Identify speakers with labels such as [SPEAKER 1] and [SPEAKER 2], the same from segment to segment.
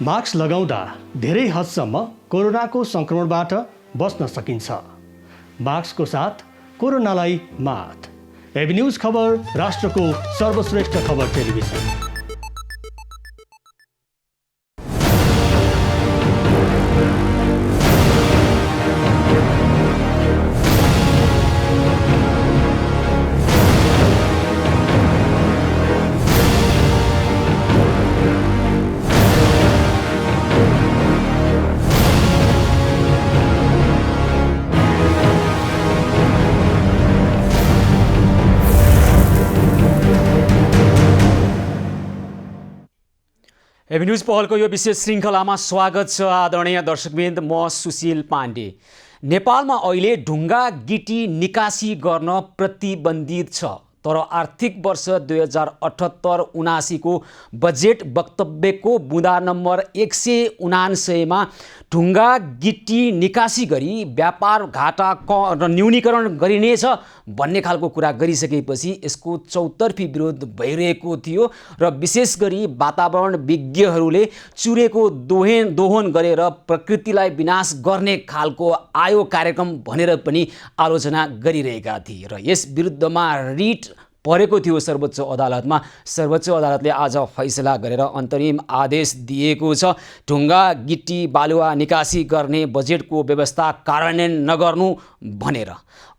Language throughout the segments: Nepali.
[SPEAKER 1] मास्क लगाउँदा धेरै हदसम्म कोरोनाको संक्रमणबाट बच्न सकिन्छ। मास्कको साथ कोरोनालाई मात। एबी न्यूज खबर, राष्ट्रको सर्वश्रेष्ठ खबर टेलिभिजन।
[SPEAKER 2] एबी न्यूज पहलको यो विशेष श्रृङ्खलामा स्वागत छ आदरणीय दर्शकवृन्द। म सुशील पाण्डे। नेपालमा अहिले ढुङ्गा गिटी निकासी गर्न प्रतिबन्धित छ, तर आर्थिक वर्ष 2078-79 को बजेट वक्तव्यको बुँदा नम्बर 179 मा ढुङ्गा गिटी निकासी गरी व्यापार घाटा न्यूनीकरण गरिनेछ भन्ने खालको कुरा गरिसकेपछि यसको चौतर्फी विरोध भइरहेको थियो र विशेष गरी वातावरण विज्ञहरूले चुरेको दोहन गरेर प्रकृतिलाई विनाश गर्ने खालको आयो कार्यक्रम भनेर पनि आलोचना गरिरहेका थिए र यस विरुद्धमा रिट परेको थियो सर्वोच्च अदालतमा। सर्वोच्च अदालतले आज फैसला गरेर अन्तरिम आदेश दिएको छ। ढुङ्गा गिटी बालुवा निकासी गर्ने बजेटको व्यवस्था कार्यान्वयन नगर्नु भनेर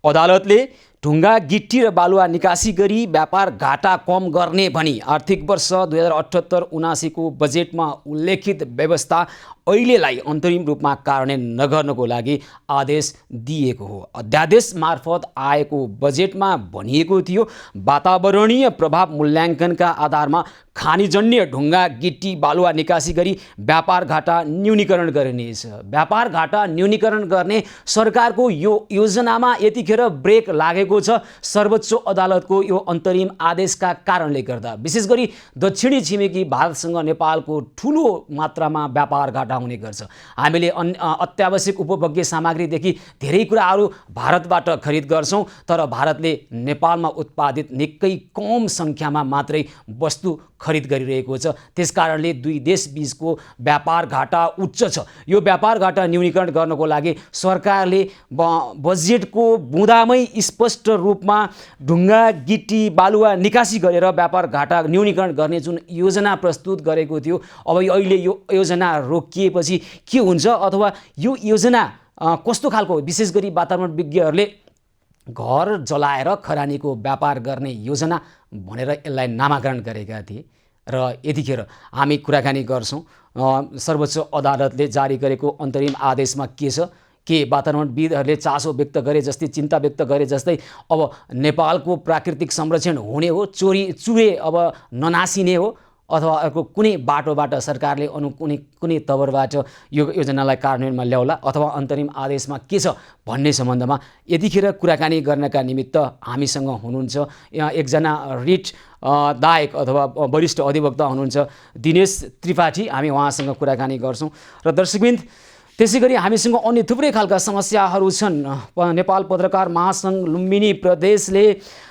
[SPEAKER 2] अदालतले ढुङ्गा गिट्टी र बालुवा निकासी गरी व्यापार घाटा कम गर्ने भनी आर्थिक वर्ष 2078-79 को बजेटमा उल्लेखित व्यवस्था अहिलेलाई अन्तरिम रूपमा कार्यान्वयन नगर्नको लागि आदेश दिएको हो। अध्यादेश मार्फत आएको बजेटमा भनिएको थियो वातावरणीय प्रभाव मूल्याङ्कनका आधारमा खानीजन्य ढुङ्गा गिट्टी बालुवा निकासी गरी व्यापार घाटा न्यूनीकरण गरिनेछ। व्यापार घाटा न्यूनीकरण गर्ने सरकारको यो योजनामा यतिखेर ब्रेक लागेको छ सर्वोच्च अदालतको यो अन्तरिम आदेशका कारणले गर्दा। विशेष गरी दक्षिणी छिमेकी भारतसँग नेपालको ठुलो मात्रामा व्यापार घाटा हुने गर्छ। हामीले अत्यावश्यक उपभोग्य सामग्रीदेखि धेरै कुराहरू भारतबाट खरिद गर्छौं, तर भारतले नेपालमा उत्पादित निकै कम सङ्ख्यामा मात्रै वस्तु खरिद गरिरहेको छ। त्यसकारणले दुई देश बीचको व्यापार घाटा उच्च छ। यो व्यापार घाटा न्यूनीकरण गर्नको लागि सरकारले बजेटको बुँदामै स्पष्ट रूपमा ढुङ्गा गिट्टी बालुवा निकासी गरेर व्यापार घाटा न्यूनीकरण गर्ने जुन योजना प्रस्तुत गरेको थियो, अब अहिले यो योजना रोकिएपछि के हुन्छ अथवा यो योजना कस्तो खालको, विशेष गरी वातावरण विज्ञहरूले घर जलाएर खरानीको व्यापार गर्ने योजना भनेर यसलाई नामाकरण गरेका थिए र यतिखेर हामी कुराकानी गर्छौं सर्वोच्च अदालतले जारी गरेको अन्तरिम आदेशमा के छ, के वातावरणविदहरूले चासो व्यक्त गरे जस्तै, चिन्ता व्यक्त गरे जस्तै अब नेपालको प्राकृतिक संरक्षण हुने हो, चुरे अब ननासिने हो, अथवा अर्को कुनै बाटोबाट सरकारले कुनै तवरबाट यो योजनालाई कार्यान्वयनमा ल्याउला, अथवा अन्तरिम आदेशमा के छ भन्ने सम्बन्धमा यतिखेर कुराकानी गर्नका निमित्त हामीसँग हुनुहुन्छ यहाँ एकजना रिट दायक अथवा वरिष्ठ अधिवक्ता हुनुहुन्छ दिनेश त्रिपाठी। हामी उहाँसँग कुराकानी गर्छौं र दर्शकवृन्द त्यसैगरी हामीसँग अन्य थुप्रै खालका समस्याहरू छन्। नेपाल पत्रकार महासंघ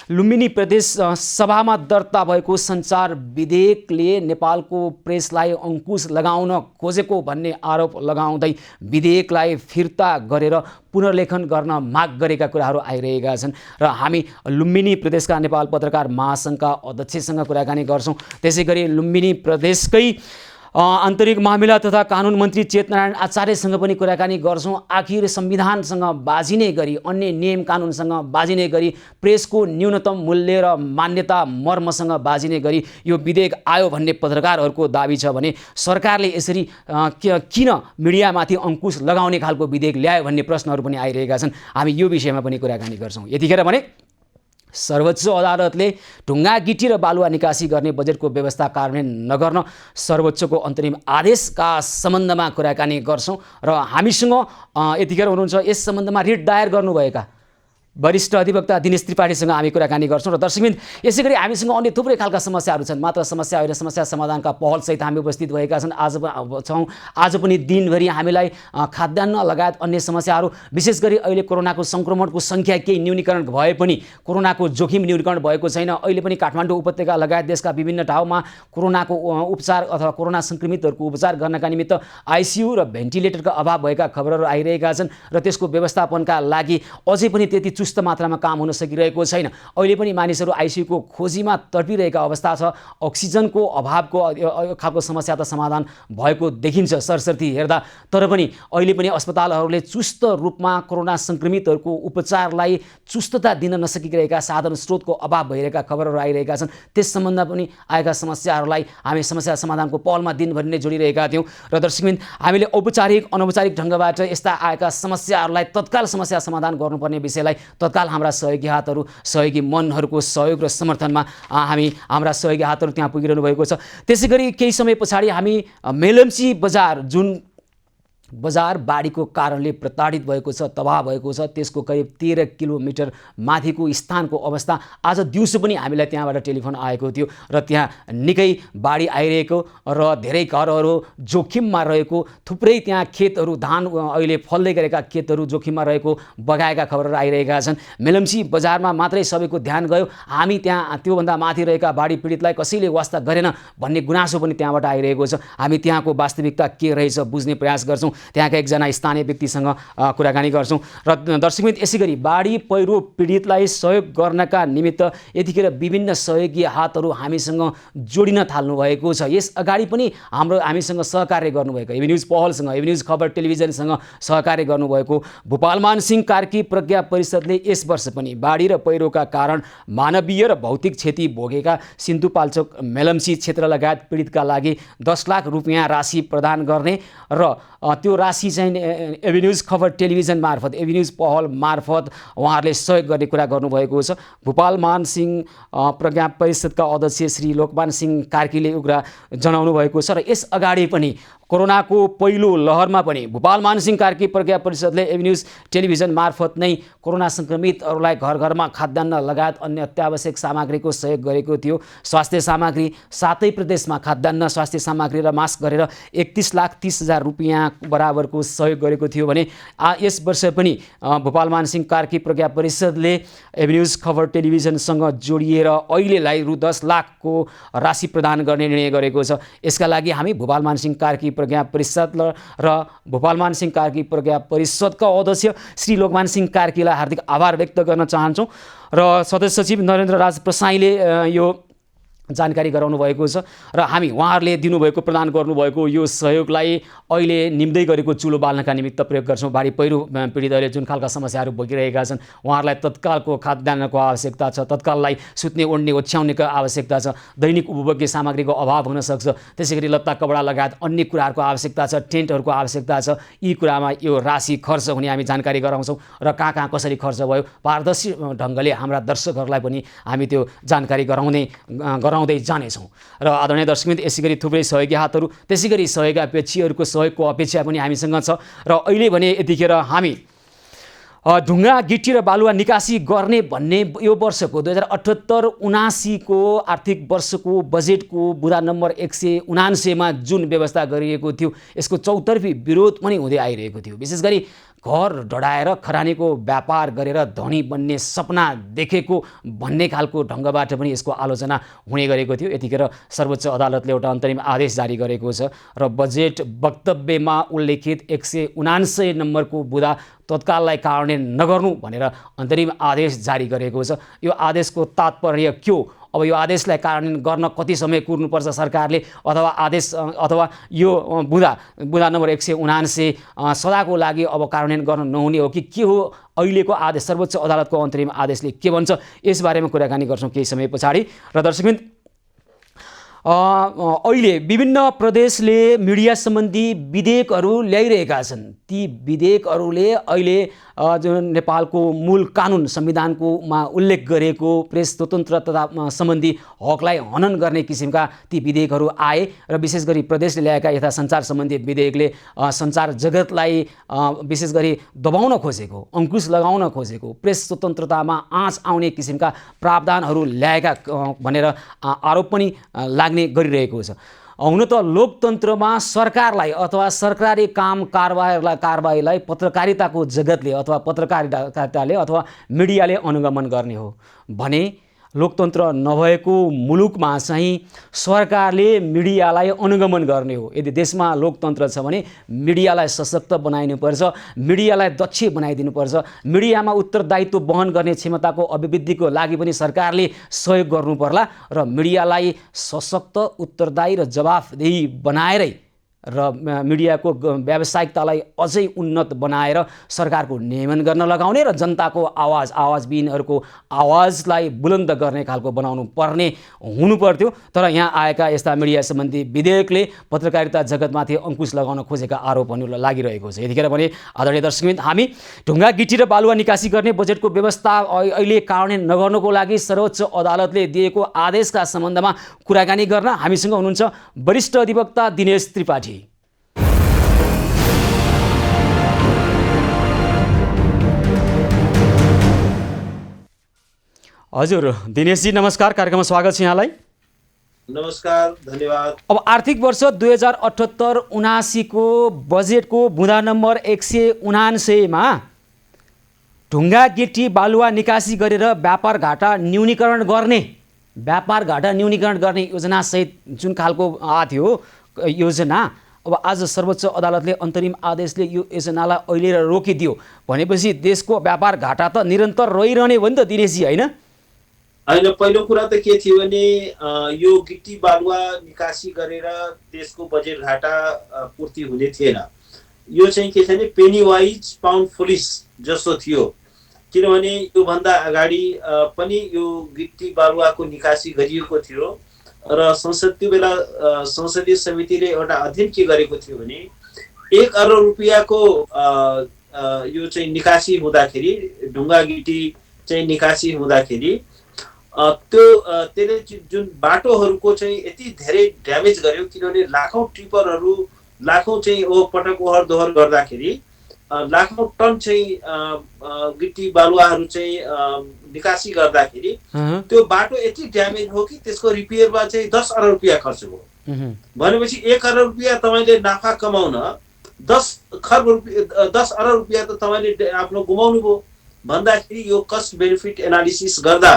[SPEAKER 2] लुम्बिनी प्रदेश सभामा दर्ता भएको सञ्चार विधेयकले नेपालको प्रेसलाई अंकुश लगाउन खोजेको भन्ने आरोप लगाउँदै विधेयकलाई फिर्ता गरेर पुनर्लेखन गर्न माग गरेका कुराहरू आइरहेका छन् र हामी लुम्बिनी प्रदेशका नेपाल पत्रकार महासंघका अध्यक्षसँग कुराकानी गर्छौं। त्यसैगरी लुम्बिनी प्रदेशकै आन्तरिक मामिला तथा कानुन मन्त्री चेतनारायण आचार्यसँग पनि कुराकानी गर्छौं। आखिर संविधानसँग बाजिने गरी, अन्य नियम कानुनसँग बाजिने गरी, प्रेसको न्यूनतम मूल्य र मान्यता मर्मसँग बाजिने गरी यो विधेयक आयो भन्ने पत्रकारहरूको दाबी छ भने सरकारले यसरी किन मिडियामाथि अंकुश लगाउने खालको विधेयक ल्यायो भन्ने प्रश्नहरू पनि आइरहेका छन्। हामी यो विषयमा पनि कुराकानी गर्छौं। यतिखेर भने सर्वोच्च अदालतले ढुङ्गा गिटी र बालुवा निकासी गर्ने बजेटको व्यवस्था कार्यान्वयन नगर्न सर्वोच्चको अन्तरिम आदेशका सम्बन्धमा कुराकानी गर्छौं र हामीसँग यतिखेर हुनुहुन्छ यस सम्बन्धमा रिट दायर गर्नुभएका वरिष्ठ अधिवक्ता दिनेश त्रिपाठीसँग हामी कुराकानी गर्छौँ। र दर्शकबिन यसै गरी हामीसँग अन्य थुप्रै खालका समस्याहरू छन्, मात्र समस्या होइन, समस्या समाधानका पहलसहित हामी उपस्थित भएका छन्। आज पनि दिनभरि हामीलाई खाद्यान्न लगायत अन्य समस्याहरू, विशेष गरी अहिले कोरोनाको सङ्क्रमणको सङ्ख्या केही न्यूनीकरण भए पनि कोरोनाको जोखिम न्यूनीकरण भएको छैन। अहिले पनि काठमाडौँ उपत्यका लगायत देशका विभिन्न ठाउँमा कोरोनाको उपचार अथवा कोरोना सङ्क्रमितहरूको उपचार गर्नका निमित्त आइसियु र भेन्टिलेटरका अभाव भएका खबरहरू आइरहेका छन् र त्यसको व्यवस्थापनका लागि अझै पनि त्यति चुस्त मात्रामा काम हुन सकिरहेको छैन। अहिले पनि मानिसहरू आइसियुको खोजीमा तडपिरहेका अवस्था छ। अक्सिजनको अभावको खालको समस्या त समाधान भएको देखिन्छ सरसर्ती हेर्दा, तर पनि अहिले पनि अस्पतालहरूले चुस्त रूपमा कोरोना सङ्क्रमितहरूको उपचारलाई चुस्तता दिन नसकिरहेका साधन स्रोतको अभाव भइरहेका खबरहरू आइरहेका छन्। त्यस सम्बन्धमा पनि आएका समस्याहरूलाई हामी समस्या समाधानको पहलमा दिनभरि नै जोडिरहेका थियौँ। र दर्शकबिन हामीले औपचारिक अनौपचारिक ढङ्गबाट यस्ता आएका समस्याहरूलाई तत्काल समस्या समाधान गर्नुपर्ने विषयलाई तत्काल हाम्रा सहयोगी हातहरू, सहयोगी मनहरूको सहयोग र समर्थनमा हाम्रा सहयोगी हातहरू त्यहाँ पुगिरहनु भएको छ। त्यसै गरी केही समय पछाडि हामी मेलम्ची बजार, जुन बजार बाढीको कारणले प्रताडित भएको छ, तबाह भएको छ, त्यसको करिब 13 किलोमिटर माथिको स्थानको अवस्था आज दिउँसो पनि हामीलाई त्यहाँबाट टेलिफोन आएको थियो र त्यहाँ निकै बाढी आइरहेको र धेरै घरहरू जोखिममा रहेको, थुप्रै त्यहाँ खेतहरू, धान अहिले फल्दै गरेका खेतहरू जोखिममा रहेको बगाएका खबरहरू आइरहेका छन्। मेलम्ची बजारमा मात्रै सबैको ध्यान गयो, हामी त्यहाँ त्योभन्दा माथि रहेका बाढी पीडितलाई कसैले वास्ता गरेन भन्ने गुनासो पनि त्यहाँबाट आइरहेको छ। हामी त्यहाँको वास्तविकता के रहेछ बुझ्ने प्रयास गर्छौँ, त्यहाँका एकजना स्थानीय व्यक्तिसँग कुराकानी गर्छौँ। र दर्शकबिन यसै गरी बाढी पहिरो पीडितलाई सहयोग गर्नका निमित्त यतिखेर विभिन्न सहयोगी हातहरू हामीसँग जोडिन थाल्नु भएको छ। यस अगाडि पनि हामीसँग सहकार्य गर्नुभएको एबी न्युज पहलसँग, एबी न्युज खबर टेलिभिजनसँग सहकार्य गर्नुभएको भूपालमान सिंह कार्की प्रज्ञा परिषदले यस वर्ष पनि बाढी र पहिरोका कारण मानवीय र भौतिक क्षति भोगेका सिन्धुपाल्चोक मेलम्ची क्षेत्र लगायत पीडितका लागि 10 लाख रुपियाँ राशि प्रदान गर्ने र त्यो राशि चाहिँ एबी न्युज खबर टेलिभिजन मार्फत, एबी न्युज पहल मार्फत उहाँहरूले सहयोग गर्ने कुरा गर्नुभएको छ। भूपालमान सिंह प्रज्ञा परिषदका अध्यक्ष श्री लोकमान सिंह कार्कीले यो कुरा जनाउनु भएको छ। र यस अगाडि पनि कोरोनाको पहिलो लहरमा पनि भूपालमान सिंह कार्की प्रज्ञा परिषदले एबी न्युज टेलिभिजन मार्फत नै कोरोना सङ्क्रमितहरूलाई घर घरमा खाद्यान्न लगायत अन्य अत्यावश्यक सामग्रीको सहयोग गरेको थियो। स्वास्थ्य सामग्री 7 प्रदेशमा खाद्यान्न, स्वास्थ्य सामग्री र मास्क गरेर 31,30,000 रुपियाँ बराबरको सहयोग गरेको थियो भने यस वर्ष पनि भूपालमान सिंह कार्की प्रज्ञा परिषदले एबी न्युज खबर टेलिभिजनसँग जोडिएर अहिलेलाई रु 10 लाखको राशि प्रदान गर्ने निर्णय गरेको छ। यसका लागि हामी भूपालमान सिंह कार्की प्रज्ञा परिषद र भूपालमान सिंह कार्की प्रज्ञा परिषदका अध्यक्ष श्री लोकमान सिंह कार्कीलाई हार्दिक आभार व्यक्त गर्न चाहन्छौँ। र सदस्य सचिव नरेन्द्र राज प्रसाईले यो जानकारी गराउनु भएको छ र हामी उहाँहरूले दिनुभएको, प्रदान गर्नुभएको यो सहयोगलाई अहिले निम्दै गरेको चुलो बाल्नका निमित्त प्रयोग गर्छौँ। बाढी पहिरो पीडितहरूले जुन खालका समस्याहरू भोगिरहेका छन्, उहाँहरूलाई तत्कालको खाद्यान्नको आवश्यकता छ, तत्काललाई सुत्ने ओढ्ने ओछ्याउनेको आवश्यकता छ, दैनिक उपभोग्य सामग्रीको अभाव हुन सक्छ, त्यसै गरी लत्ता कपडा लगायत अन्य कुराहरूको आवश्यकता छ, टेन्टहरूको आवश्यकता छ। यी कुरामा यो राशि खर्च हुने हामी जानकारी गराउँछौँ र कहाँ कसरी खर्च भयो पारदर्शी ढङ्गले हाम्रा दर्शकहरूलाई पनि हामी त्यो जानकारी गराउँदै जानेछौँ। र आदरणीय दर्शकबिन यसै गरी थुप्रै सहयोगी हातहरू, त्यसै गरी सहयोगी अपेक्षीहरूको सहयोगको अपेक्षा पनि हामीसँग छ। र अहिले भने यतिखेर हामी ढुङ्गा गिटी र बालुवा निकासी गर्ने भन्ने यो वर्षको 2078-79 को आर्थिक वर्षको बजेटको बुँदा नम्बर 179 मा जुन व्यवस्था गरिएको थियो, यसको चौतर्फी विरोध पनि हुँदै आइरहेको थियो। विशेष गरी घर ढडाएर खरानीको व्यापार गरेर धनी बन्ने सपना देखेको भन्ने खालको ढङ्गबाट पनि यसको आलोचना हुने गरेको थियो। यतिखेर सर्वोच्च अदालतले एउटा अन्तरिम आदेश जारी गरेको छ र बजेट वक्तव्यमा उल्लेखित 179 नम्बरको बुँदा तत्काललाई कार्यान्वयन नगर्नु भनेर अन्तरिम आदेश जारी गरेको छ। यो आदेशको तात्पर्य के हो? अब यो आदेशलाई कार्यान्वयन गर्न कति समय कुर्नुपर्छ सरकारले, अथवा यो बुँदा नम्बर 179 सदाको लागि अब कार्यान्वयन गर्न नहुने हो कि के हो? अहिलेको आदेश, सर्वोच्च अदालतको अन्तरिम आदेशले के भन्छ, यसबारेमा कुराकानी गर्छौँ केही समय पछाडि। र दर्शकबिन अहिले विभिन्न प्रदेशले मिडिया सम्बन्धी विधेयकहरू ल्याइरहेका छन्। ती विधेयकहरूले अहिले जुन नेपालको मूल कानुन संविधानकोमा उल्लेख गरेको प्रेस स्वतन्त्रता सम्बन्धी हकलाई हनन गर्ने किसिमका ती विधेयकहरू आए र विशेष गरी प्रदेशले ल्याएका यथा सञ्चार सम्बन्धी विधेयकले सञ्चार जगतलाई विशेष गरी दबाउन खोजेको, अङ्कुश लगाउन खोजेको, प्रेस स्वतन्त्रतामा आँच आउने किसिमका प्रावधानहरू ल्याएका भनेर आरोप पनि लाग्ने गरिरहेको छ। हुन त लोकतन्त्रमा सरकारलाई अथवा सरकारी काम कारबाहीलाई पत्रकारिताको जगतले अथवा पत्रकारिताले अथवा मिडियाले अनुगमन गर्ने हो भने लोकतन्त्र नभएको मुलुकमा चाहिँ सरकारले मिडियालाई अनुगमन गर्ने हो। यदि देशमा लोकतन्त्र छ भने मिडियालाई सशक्त बनाइनुपर्छ, मिडियालाई दक्ष बनाइदिनुपर्छ, मिडियामा उत्तरदायित्व वहन गर्ने क्षमताको अभिवृद्धिको लागि पनि सरकारले सहयोग गर्नु पर्ला र मिडियालाई सशक्त, उत्तरदायी र जवाफदेही बनाएरै र मिडियाको व्यावसायिकतालाई अझै उन्नत बनाएर सरकारको नियमन गर्न लगाउने र जनताको आवाजविहीनहरूको आवाजलाई बुलन्द गर्ने खालको बनाउनु पर्ने हुनुपर्थ्यो। तर यहाँ आएका यस्ता मिडिया सम्बन्धी विधेयकले पत्रकारिता जगतमाथि अङ्कुश लगाउन खोजेका आरोपहरू लागिरहेको छ। यतिखेर भने आदरणीय दर्शकवृन्द, हामी ढुङ्गा गिटी र बालुवा निकासी गर्ने बजेटको व्यवस्था अहिले कार्यान्वयन नगर्नुको लागि सर्वोच्च अदालतले दिएको आदेशका सम्बन्धमा कुराकानी गर्न हामीसँग हुनुहुन्छ वरिष्ठ अधिवक्ता दिनेश त्रिपाठी। हजुर दिनेशजी नमस्कार, कार्यक्रममा स्वागत छ यहाँलाई।
[SPEAKER 3] नमस्कार, धन्यवाद।
[SPEAKER 2] अब आर्थिक वर्ष 2078-79 को बजेटको बुँदा नम्बर 179 ढुङ्गा गिटी बालुवा निकासी गरेर व्यापार घाटा न्यूनीकरण गर्ने योजनासहित जुन खालको थियो योजना, अब आज सर्वोच्च अदालतले अन्तरिम आदेशले यो योजनालाई अहिले रोकिदियो भनेपछि देशको व्यापार घाटा त निरन्तर रहिरहने हो नि त दिनेशजी, होइन?
[SPEAKER 3] होइन, पहिलो कुरा त के थियो भने यो गिटी बालुवा निकासी गरेर देशको बजेट घाटा पूर्ति हुने थिएन। यो चाहिँ के छ भने पेनी वाइज पाउन्ड फुलिस जस्तो थियो, किनभने योभन्दा अगाडि पनि यो गिटी बालुवाको निकासी गरिएको थियो र त्यो बेला संसदीय समितिले एउटा अध्ययन के गरेको थियो भने 1 अरब रुपियाँको यो चाहिँ निकासी हुँदाखेरि, ढुङ्गा गिटी चाहिँ निकासी हुँदाखेरि त्यसले जुन बाटोहरूको चाहिँ यति धेरै ड्यामेज गर्यो, किनभने लाखौँ टिपरहरू, लाखौँ चाहिँ पटक ओहोर दोहोर गर्दाखेरि लाखौँ टन चाहिँ गिटी बालुवाहरू चाहिँ निकासी गर्दाखेरि त्यो बाटो यति ड्यामेज हो कि त्यसको रिपेयरमा चाहिँ 10 अरब रुपियाँ खर्च भयो। भनेपछि 1 अरब रुपियाँ तपाईँले नाफा कमाउन 10 अरब रुपियाँ त तपाईँले आफ्नो गुमाउनु भयो भन्दाखेरि यो कस्ट बेनिफिट एनालिसिस गर्दा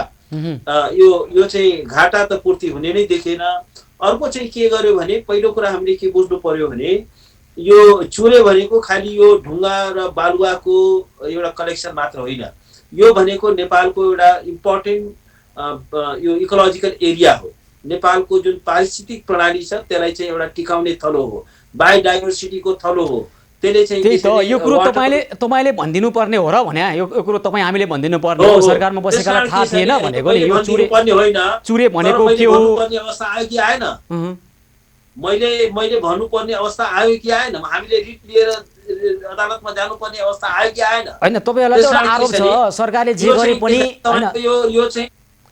[SPEAKER 3] यो चाहिँ घाटा त पूर्ति हुने नै देखेन। अर्को चाहिँ के गर्यो भने पहिलो कुरा हामीले के बुझ्नु पर्यो भने यो चुरे भनेको खालि यो ढुङ्गा र बालुवाको एउटा कलेक्सन मात्र होइन, यो भनेको नेपालको एउटा इम्पोर्टेन्ट यो इकोलोजिकल एरिया हो। नेपालको जुन पारिस्थितिक प्रणाली छ त्यसलाई चाहिँ एउटा टिकाउने थलो हो, बायोडाइभर्सिटीको थलो हो।
[SPEAKER 2] त्यही त यो कुरो तपाईँले भनिदिनु पर्ने हो र भने यो कुरो तपाईँ हामीले भनिदिनु पर्ने हो। सरकारमा बसेकालाई थाहा थिएन भनेको नि यो चुरे भनेको के हो
[SPEAKER 3] अवस्था आयो कि आएन? मैले भन्नुपर्ने अवस्था आयो कि आएन? हामीले रिट लिएर अदालतमा जानुपर्ने अवस्था आयो कि आएन?
[SPEAKER 2] हैन, तपाईहरुलाई त आरोप छ सरकारले जे गरे पनि
[SPEAKER 3] यो चाहिँ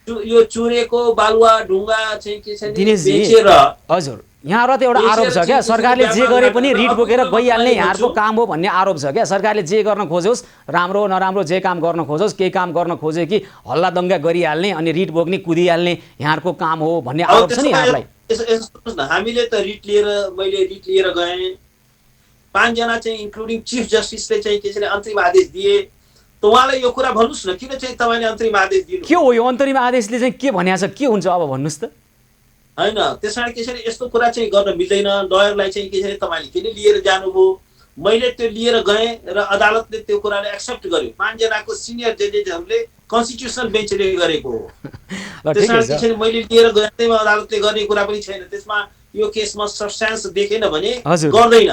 [SPEAKER 3] यो चुरेको बालुवा ढुङ्गा चाहिँ के छ
[SPEAKER 2] बेचेर, हजुर यहाँहरुलाई त एउटा आरोप छ क्या, सरकारले जे गरे पनि रिट बोकेर गइहाल्ने यहाँहरुको काम हो भन्ने आरोप छ क्या। सरकारले जे गर्न खोजोस्, राम्रो नराम्रो जे काम गर्न खोजोस्, केही काम गर्न खोजे कि हल्ला दंगा गरिहाल्ने अनि रिट बोक्ने कुदिहाल्ने यहाँहरुको काम हो भन्ने आरोप छ नि यहाँहरुलाई।
[SPEAKER 3] हामीले त रिट लिएर मैले रिट लिएर गएँ, 5 जना चाहिँ इन्क्लुडिङ चिफ जस्टिसले चाहिँ के छ अन्तरिम आदेश दिए। त उहाँलाई यो कुरा भन्नुस् न, किन चाहिँ तपाईले अन्तरिम आदेश दिनु?
[SPEAKER 2] के हो यो अन्तरिम आदेशले चाहिँ के भनिया छ, के हुन्छ अब भन्नुस् त?
[SPEAKER 3] हैन, त्यसैले के छ यस्तो कुरा चाहिँ गर्न मिल्दैन। लयरलाई चाहिँ के छ तपाईले किन लिएर जानुभयो? मैले त्यो लिएर गएँ र अदालतले त्यो कुरालाई एक्सेप्ट गर्यो। 5 जनाको सिनियर जजेसहरूले कन्स्टिट्युसनल बेन्चले गरेको हो। त्यसैले के छ मैले लिएर गएँ, त्यसमा अदालतले गर्ने कुरा पनि छैन। त्यसमा यो केसमा सब्स्टेन्स देखेन भने गर्दैन।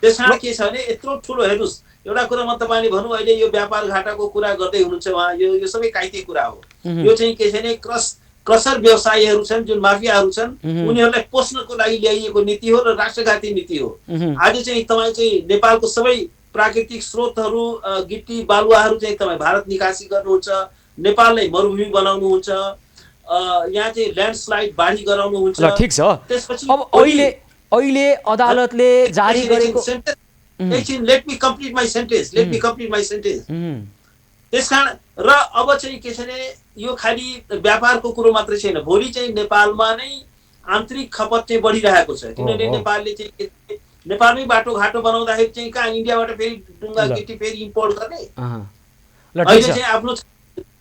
[SPEAKER 3] त्यसैले के छ भने यत्रो ठुलो हेर्नुस्, एउटा कुरा म तपाईले भन्नु, अहिले यो व्यापार घाटाको कुरा गर्दै हुनुहुन्छ उहाँ, यो सबै काइते कुरा हो। यो चाहिँ के छ भने क्रसर व्यवसायीहरू छन्, जुन माफियाहरू छन्, उनीहरूलाई पोस्नको लागि ल्याइएको नीति हो र राष्ट्रघाती नीति हो। आज चाहिँ तपाईँ चाहिँ नेपालको सबै प्राकृतिक स्रोतहरू गिटी बालुवाहरू चाहिँ तपाईँ भारत निकासी गर्नुहुन्छ, नेपाललाई मरुभूमि बनाउनुहुन्छ, यहाँ चाहिँ ल्यान्डस्लाइड बाढी गराउनुहुन्छ।
[SPEAKER 2] ल ठिक छ।
[SPEAKER 3] त्यसपछि
[SPEAKER 2] अब अहिले अदालतले जारी गरेको
[SPEAKER 3] एकछिन let me complete my sentence. त्यसकारण र अब चाहिँ के छ भने यो खालि व्यापारको कुरो मात्रै छैन, भोलि चाहिँ नेपालमा नै आन्तरिक खपत चाहिँ बढिरहेको छ। किनभने नेपालले चाहिँ नेपालमै बाटोघाटो बनाउँदाखेरि चाहिँ कहाँ इन्डियाबाट फेरि ढुङ्गा गिटी फेरि इम्पोर्ट गर्ने।
[SPEAKER 2] ल ठिक छ।
[SPEAKER 3] आफ्नो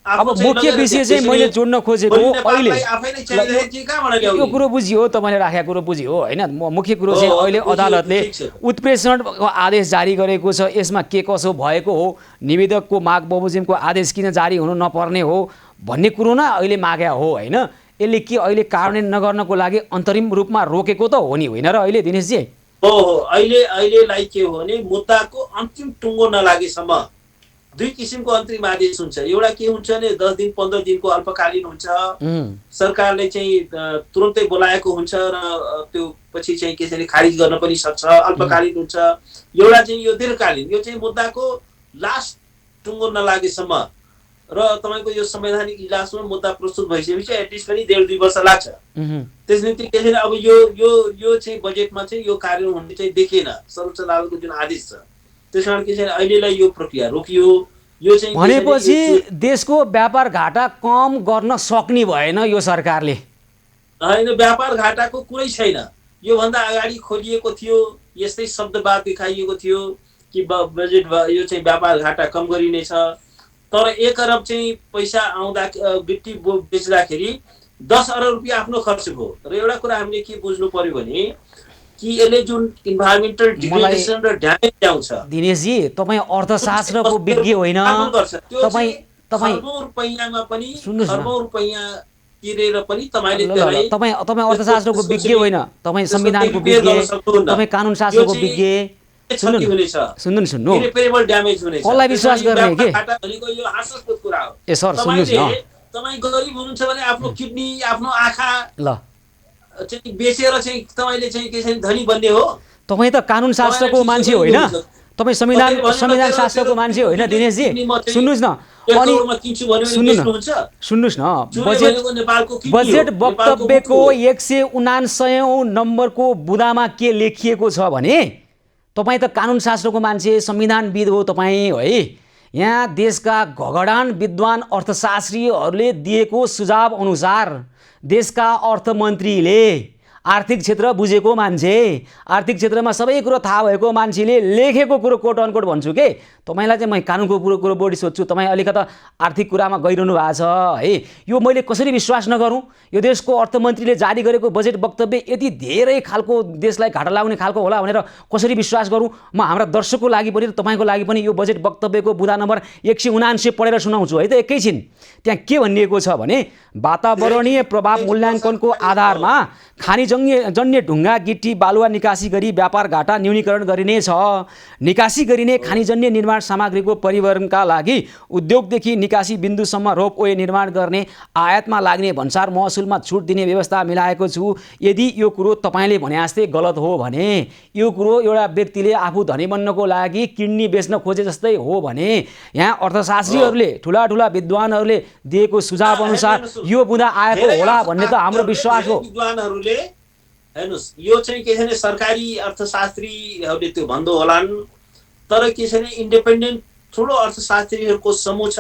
[SPEAKER 2] अब मुख्य विषय चाहिँ मैले जोड्न खोजेको अहिले यो कुरो बुझियो, तपाईँले राखेको कुरो बुझियो होइन। मुख्य कुरो चाहिँ अहिले अदालतले उत्प्रेषणको आदेश जारी गरेको छ। यसमा के कसो भएको हो, निवेदकको माग बमोजिमको आदेश किन जारी हुनु नपर्ने हो भन्ने कुरो न अहिले माग्या हो होइन। यसले के अहिले कार्यान्वयन नगर्नको लागि अन्तरिम रूपमा रोकेको त हो नि, होइन र अहिले दिनेशजी?
[SPEAKER 3] हो, अहिलेलाई के हो भने मुद्दाको अन्तिम टुङ्गो नलागेसम्म दुई किसिमको अन्तरिम आदेश हुन्छ। एउटा के हुन्छ भने 10 दिन 15 दिनको अल्पकालीन हुन्छ, सरकारले चाहिँ तुरन्तै बोलाएको हुन्छ र त्यो पछि चाहिँ के छ भने खारिज गर्न पनि सक्छ, अल्पकालीन हुन्छ। एउटा चाहिँ यो दीर्घकालीन, यो चाहिँ मुद्दाको लास्ट टुङ्गो नलागेसम्म र तपाईँको यो संवैधानिक इजलासमा मुद्दा प्रस्तुत भइसकेपछि एटलिस्ट पनि 1.5-2 वर्ष लाग्छ। त्यस निम्ति के छ भने अब यो चाहिँ बजेटमा चाहिँ यो कार्य हुने चाहिँ देखिएन, सर्वोच्च अदालतको जुन आदेश छ। त्यसकारण के छ भने अहिलेलाई यो प्रक्रिया रोकियो। यो चाहिँ
[SPEAKER 2] भनेपछि देशको व्यापार घाटा कम गर्न सक्ने भएन यो सरकारले?
[SPEAKER 3] होइन, व्यापार घाटाको कुरै छैन। योभन्दा अगाडि खोलिएको थियो, यस्तै शब्दवाद देखाइएको थियो कि बजेट यो चाहिँ व्यापार घाटा कम गरिनेछ। तर 1 अरब चाहिँ पैसा आउँदा गिट्टी बेच्दाखेरि 10 अरब रुपियाँ आफ्नो खर्च भयो। र एउटा कुरा हामीले के बुझ्नु पर्यो भने कि यसले जुन इन्भाइरोमेन्टल डिग्रेडेसन र ड्यामेज ल्याउँछ।
[SPEAKER 2] दिनेशजी, तपाईँ अर्थशास्त्रको विज्ञ होइन, तपाईँ
[SPEAKER 3] खर्बौं रुपैयाँमा पनि खर्बौं रुपैयाँ तिरेर पनि तपाईले
[SPEAKER 2] तपाईँ अर्थशास्त्रको विज्ञ होइन, तपाईँ संविधानको विज्ञ, तपाईँ कानुन शास्त्रको विज्ञ। सुन्नु
[SPEAKER 3] इरिपेरेबल ड्यामेज हुनेछ।
[SPEAKER 2] कसलाई विश्वास गर्ने के?
[SPEAKER 3] भनेको यो हास्यास्पद कुरा हो।
[SPEAKER 2] ए सर सुन्नुस् न,
[SPEAKER 3] तपाईँ गरिब हुनुहुन्छ भने आफ्नो किडनी आफ्नो आँखा
[SPEAKER 2] ल
[SPEAKER 3] चाहिँ बेचेर चाहिँ तपाईले चाहिँ के छ धनी बन्ने हो?
[SPEAKER 2] तपाईँ त कानुन शास्त्रको मान्छे होइन, तपाईँ संविधान शास्त्रको मान्छे होइन दिनेशजी। सुन्नुस् न, अनि सुन्नुस् न, बजेट वक्तव्यको 179औं नम्बरको बुदामा के लेखिएको छ भने तपाईँ त कानुन शास्त्रको मान्छे, संविधानविद हो तपाईँ है। यहाँ देशका घगडान विद्वान अर्थशास्त्रीहरूले दिएको सुझाव अनुसार देशका अर्थमन्त्रीले आर्थिक क्षेत्र बुझेको मान्छे, आर्थिक क्षेत्रमा सबै कुरो थाहा भएको मान्छेले लेखेको कुरो कोट अनकोट भन्छु के। तपाईँलाई चाहिँ म कानुनको कुरो बढी सोध्छु, तपाईँ अलिकता आर्थिक कुरामा गइरहनु भएको छ है। यो मैले कसरी विश्वास नगरौँ? यो देशको अर्थमन्त्रीले जारी गरेको बजेट वक्तव्य यति धेरै खालको देशलाई घाटा लाग्ने खालको होला भनेर कसरी विश्वास गरौँ? म हाम्रा दर्शकको लागि पनि र तपाईँको लागि पनि यो बजेट वक्तव्यको बुदा नम्बर 179 पढेर सुनाउँछु है त एकैछिन। त्यहाँ के भनिएको छ भने वातावरणीय प्रभाव मूल्याङ्कनको आधारमा खानीजन्य ढुङ्गा गिट्टी बालुवा निकासी गरी व्यापार घाटा न्यूनीकरण गरिनेछ। निकासी गरिने खानीजन्य निर्माण सामग्रीको परिवहनका लागि उद्योगदेखि निकासी बिन्दुसम्म रोपवे निर्माण गर्ने आयातमा लाग्ने भन्सार महसुलमा छुट दिने व्यवस्था मिलाएको छु। यदि यो कुरो तपाईँले भने जस्तै गलत हो भने, यो कुरो एउटा व्यक्तिले आफू धनी बन्नको लागि किडनी बेच्न खोजे जस्तै हो भने यहाँ अर्थशास्त्रीहरूले ठुला विद्वानहरूले दिएको सुझाव अनुसार यो बुँदा आएको होला भन्ने त हाम्रो विश्वास हो।
[SPEAKER 3] विद्वानहरूले हेर्नुस्, यो चाहिँ के छ भने सरकारी अर्थशास्त्रीहरूले त्यो भन्दो होलान्, तर के छ भने इन्डिपेन्डेन्ट ठुलो अर्थशास्त्रीहरूको समूह छ,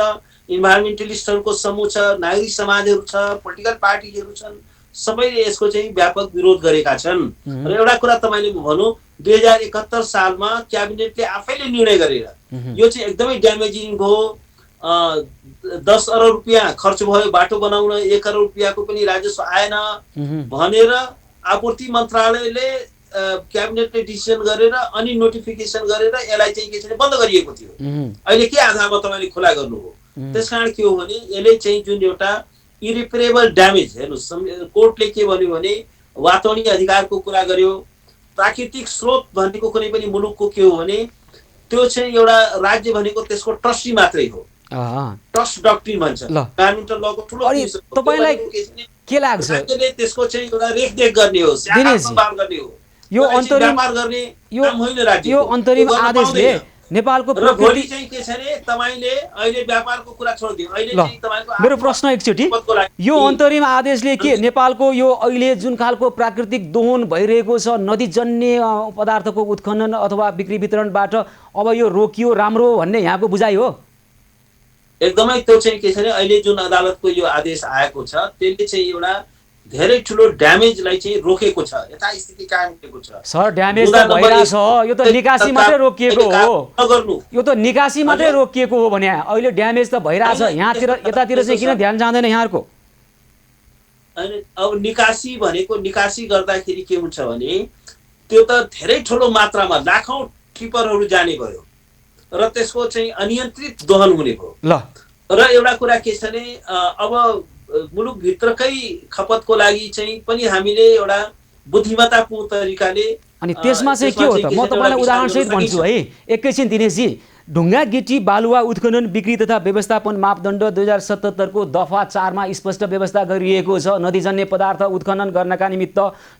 [SPEAKER 3] इन्भाइरोमेन्टलिस्टहरूको समूह छ, नागरिक समाजहरू छ, पोलिटिकल पार्टीहरू छन्, सबैले यसको चाहिँ व्यापक विरोध गरेका छन्। र एउटा कुरा तपाईँले भनौँ, 2071 सालमा क्याबिनेटले आफैले निर्णय गरेर यो चाहिँ एकदमै ड्यामेजिङ भयो, 10 अरब रुपियाँ खर्च भयो बाटो बनाउन, 1 अरब रुपियाँको पनि राजस्व आएन भनेर आपूर्ति मन्त्रालयले क्याबिनेटले डिसिजन गरेर अनि नोटिफिकेसन गरेर यसलाई चाहिँ के छ बन्द गरिएको थियो। अहिले के आधारमा तपाईँले खुला गर्नुभयो? त्यसकारण के हो भने यसले चाहिँ जुन एउटा इरिपेरेबल ड्यामेज, हेर्नुहोस् कोर्टले के भन्यो भने वातावरणीय अधिकारको कुरा गर्यो। प्राकृतिक स्रोत भनेको कुनै पनि मुलुकको के हो भने त्यो चाहिँ एउटा राज्य भनेको त्यसको ट्रस्टी मात्रै हो। ट्रस्ट डक्ट्रिन भन्छ इन्भाइरोमेन्टल लको ठुलो
[SPEAKER 2] तपाईलाई के लाग्छ
[SPEAKER 3] त्यसको चाहिँ एउटा रेखदेख गर्ने हो गर्ने हो
[SPEAKER 2] यो अन्तरिम आदेशले नेपालको
[SPEAKER 3] प्रकृति चाहिँ के छ भने तपाईले अहिले व्यापारको कुरा छोड्दिनु अहिले चाहिँ तपाईको
[SPEAKER 2] मेरो प्रश्न एकचोटी यो अन्तरिम आदेशले के नेपालको यो अहिले जुन खालको प्राकृतिक दोहन भइरहेको छ नदीजन्य पदार्थको उत्खनन अथवा बिक्री वितरणबाट अब यो रोकियो राम्रो भन्ने यहाँको बुझाइ हो
[SPEAKER 3] एकदमै त्यो चाहिँ के छ भने अहिले जुन अदालतको यो आदेश आएको छ त्यसले चाहिँ एउटा धेरै ठुलो ड्यामेजलाई चाहिँ रोकेको छ यथास्थिति कायम गरेको छ
[SPEAKER 2] सर ड्यामेज त भइरहेछ यो त निकासी मात्रै रोकिएको हो यो त निकासी मात्रै रोकिएको हो भने अहिले ड्यामेज त भइरहेछ यहाँतिर यतातिर चाहिँ किन ध्यान जाँदैन यहाँहरुको
[SPEAKER 3] अनि अब निकासी भनेको निकासी गर्दाखेरि के हुन्छ भने त्यो त धेरै ठुलो मात्रामा लाखौं टिपरहरू जाने भयो र त्यसको चाहिँ अनियन्त्रित दोहन हुने भयो
[SPEAKER 2] ल
[SPEAKER 3] र एउटा कुरा के छ भने अब मुलुक भित्रकै खपतको लागि चाहिँ पनि हामीले एउटा बुद्धिमत्तापूर्ण तरिकाले
[SPEAKER 2] अनि त्यसमा चाहिँ के हो त म तपाईलाई उदाहरण सहित भन्छु है एकैछिन दिनेशजी ढुङ्गा गिटी बालुवा उत्खनन बिक्री तथा व्यवस्थापन मापदण्ड 2077 को दफा 4 मा स्पष्ट व्यवस्था गरिएको छ नदीजन्य पदार्थ उत्खनन गर्नका निमित्त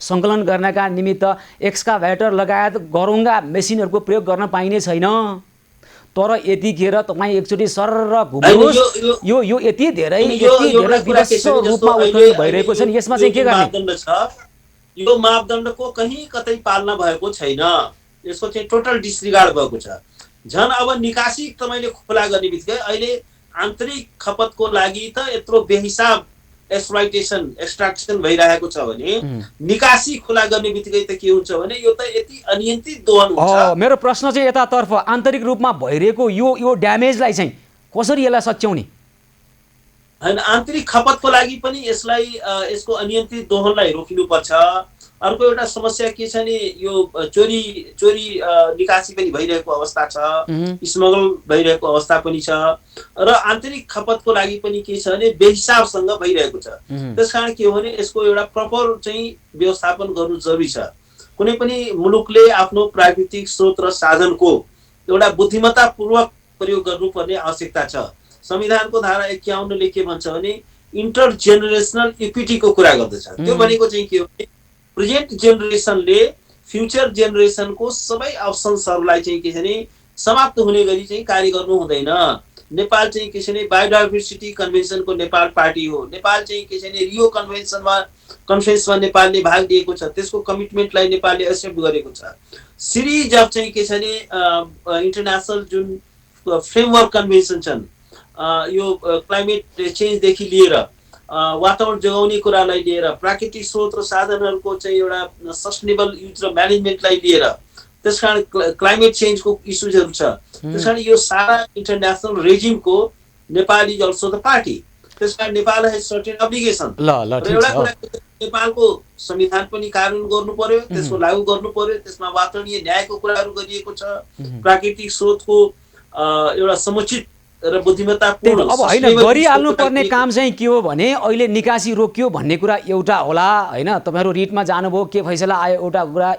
[SPEAKER 2] संकलन गर्नका निमित्त एक्सकाभेटर लगायत गरुङ्गा मेसिनहरुको प्रयोग गर्न पाइने छैन तर यतिखेर तपाई एकचोटी सरर घुम्नुहोस् यो यति धेरै विवश रूपमा उत्खनन भइरहेको छ नि यसमा चाहिँ के गर्ने
[SPEAKER 3] मापदण्ड छ यो मापदण्डको कहीं कतै पालना भएको छैन यसको चाहिँ टोटल डिसरिगार्ड भएको छ झन् अब निकासी तपाईले खुला गर्ने बित्तिकै अहिले आन्तरिक खपतको लागि त यत्रो बेहिसाब एक्सप्लोइटेसन एक्सट्र्याक्सन भइरहेको छ भने निकासी खुला गर्ने बित्तिकै त के हुन्छ भने यो त यति अनियन्त्रित दोहन हुन्छ
[SPEAKER 2] मेरो प्रश्न चाहिँ यतातर्फ आन्तरिक रूपमा भइरहेको यो ड्यामेजलाई चाहिँ कसरी यसलाई सच्याउने
[SPEAKER 3] हैन आन्तरिक खपतको लागि पनि यसलाई यसको अनियन्त्रित दोहनलाई रोकिनुपर्छ अर्को एउटा समस्या के छ नि यो चोरी निकासी पनि भइरहेको अवस्था छ स्मगल भइरहेको अवस्था पनि छ र आन्तरिक खपतको लागि पनि के छ भने बेहिसाबसँग भइरहेको छ त्यसकारण के हो भने यसको एउटा प्रपर चाहिँ व्यवस्थापन गर्नु जरुरी छ कुनै पनि मुलुकले आफ्नो प्राकृतिक स्रोत र साधनको एउटा बुद्धिमत्तापूर्वक प्रयोग गर्नुपर्ने आवश्यकता छ संविधानको धारा 51 ले के भन्छ भने इन्टरजेनरेसनल इक्विटीको कुरा गर्दछ त्यो भनेको चाहिँ के हो भने प्रेजेन्ट जेनेरेसनले फ्युचर जेनेरेसनको सबै अप्सन्सहरुलाई चाहिँ के छ भने समाप्त हुने गरी चाहिँ कार्य गर्नु हुँदैन नेपाल चाहिँ के छ भने बायोडाइभर्सिटी कन्भेन्सनको नेपाल पार्टी हो नेपाल चाहिँ के छ भने रियो कन्फरेन्समा नेपालले भाग लिएको छ त्यसको कमिटमेन्टलाई नेपालले एक्सेप्ट गरेको छ सिरिज अफ चाहिँ के छ भने इन्टरनेशनल जुन फ्रेमवर्क कन्भेन्सन छन् यो क्लाइमेट चेन्ज देखि लिएर वातावरण जोगाउने कुरालाई लिएर प्राकृतिक स्रोत र साधनहरूको चाहिँ एउटा सस्टेनेबल युज र म्यानेजमेन्टलाई लिएर त्यसकारण क्लाइमेट चेन्जको इस्युजहरू छ त्यसकारण यो सारा इन्टरनेशनल रेजिमको Nepal is also the party त्यसकारण नेपाल हेज सर्टेन अब्लिगेसन एउटा कुरा नेपालको संविधान पनि कार्यान्वयन गर्नु पर्यो त्यसको लागू गर्नु पर्यो त्यसमा वातावरणीय न्यायको कुराहरू गरिएको छ प्राकृतिक स्रोतको एउटा समुचित र बुद्धिमत्तापूर्ण
[SPEAKER 2] अब हैन गरिहाल्नु पर्ने काम चाहिँ के हो भने अहिले निकासी रोकियो भन्ने कुरा एउटा होला हैन तपाईहरु रिटमा जानुभयो के फैसला आयो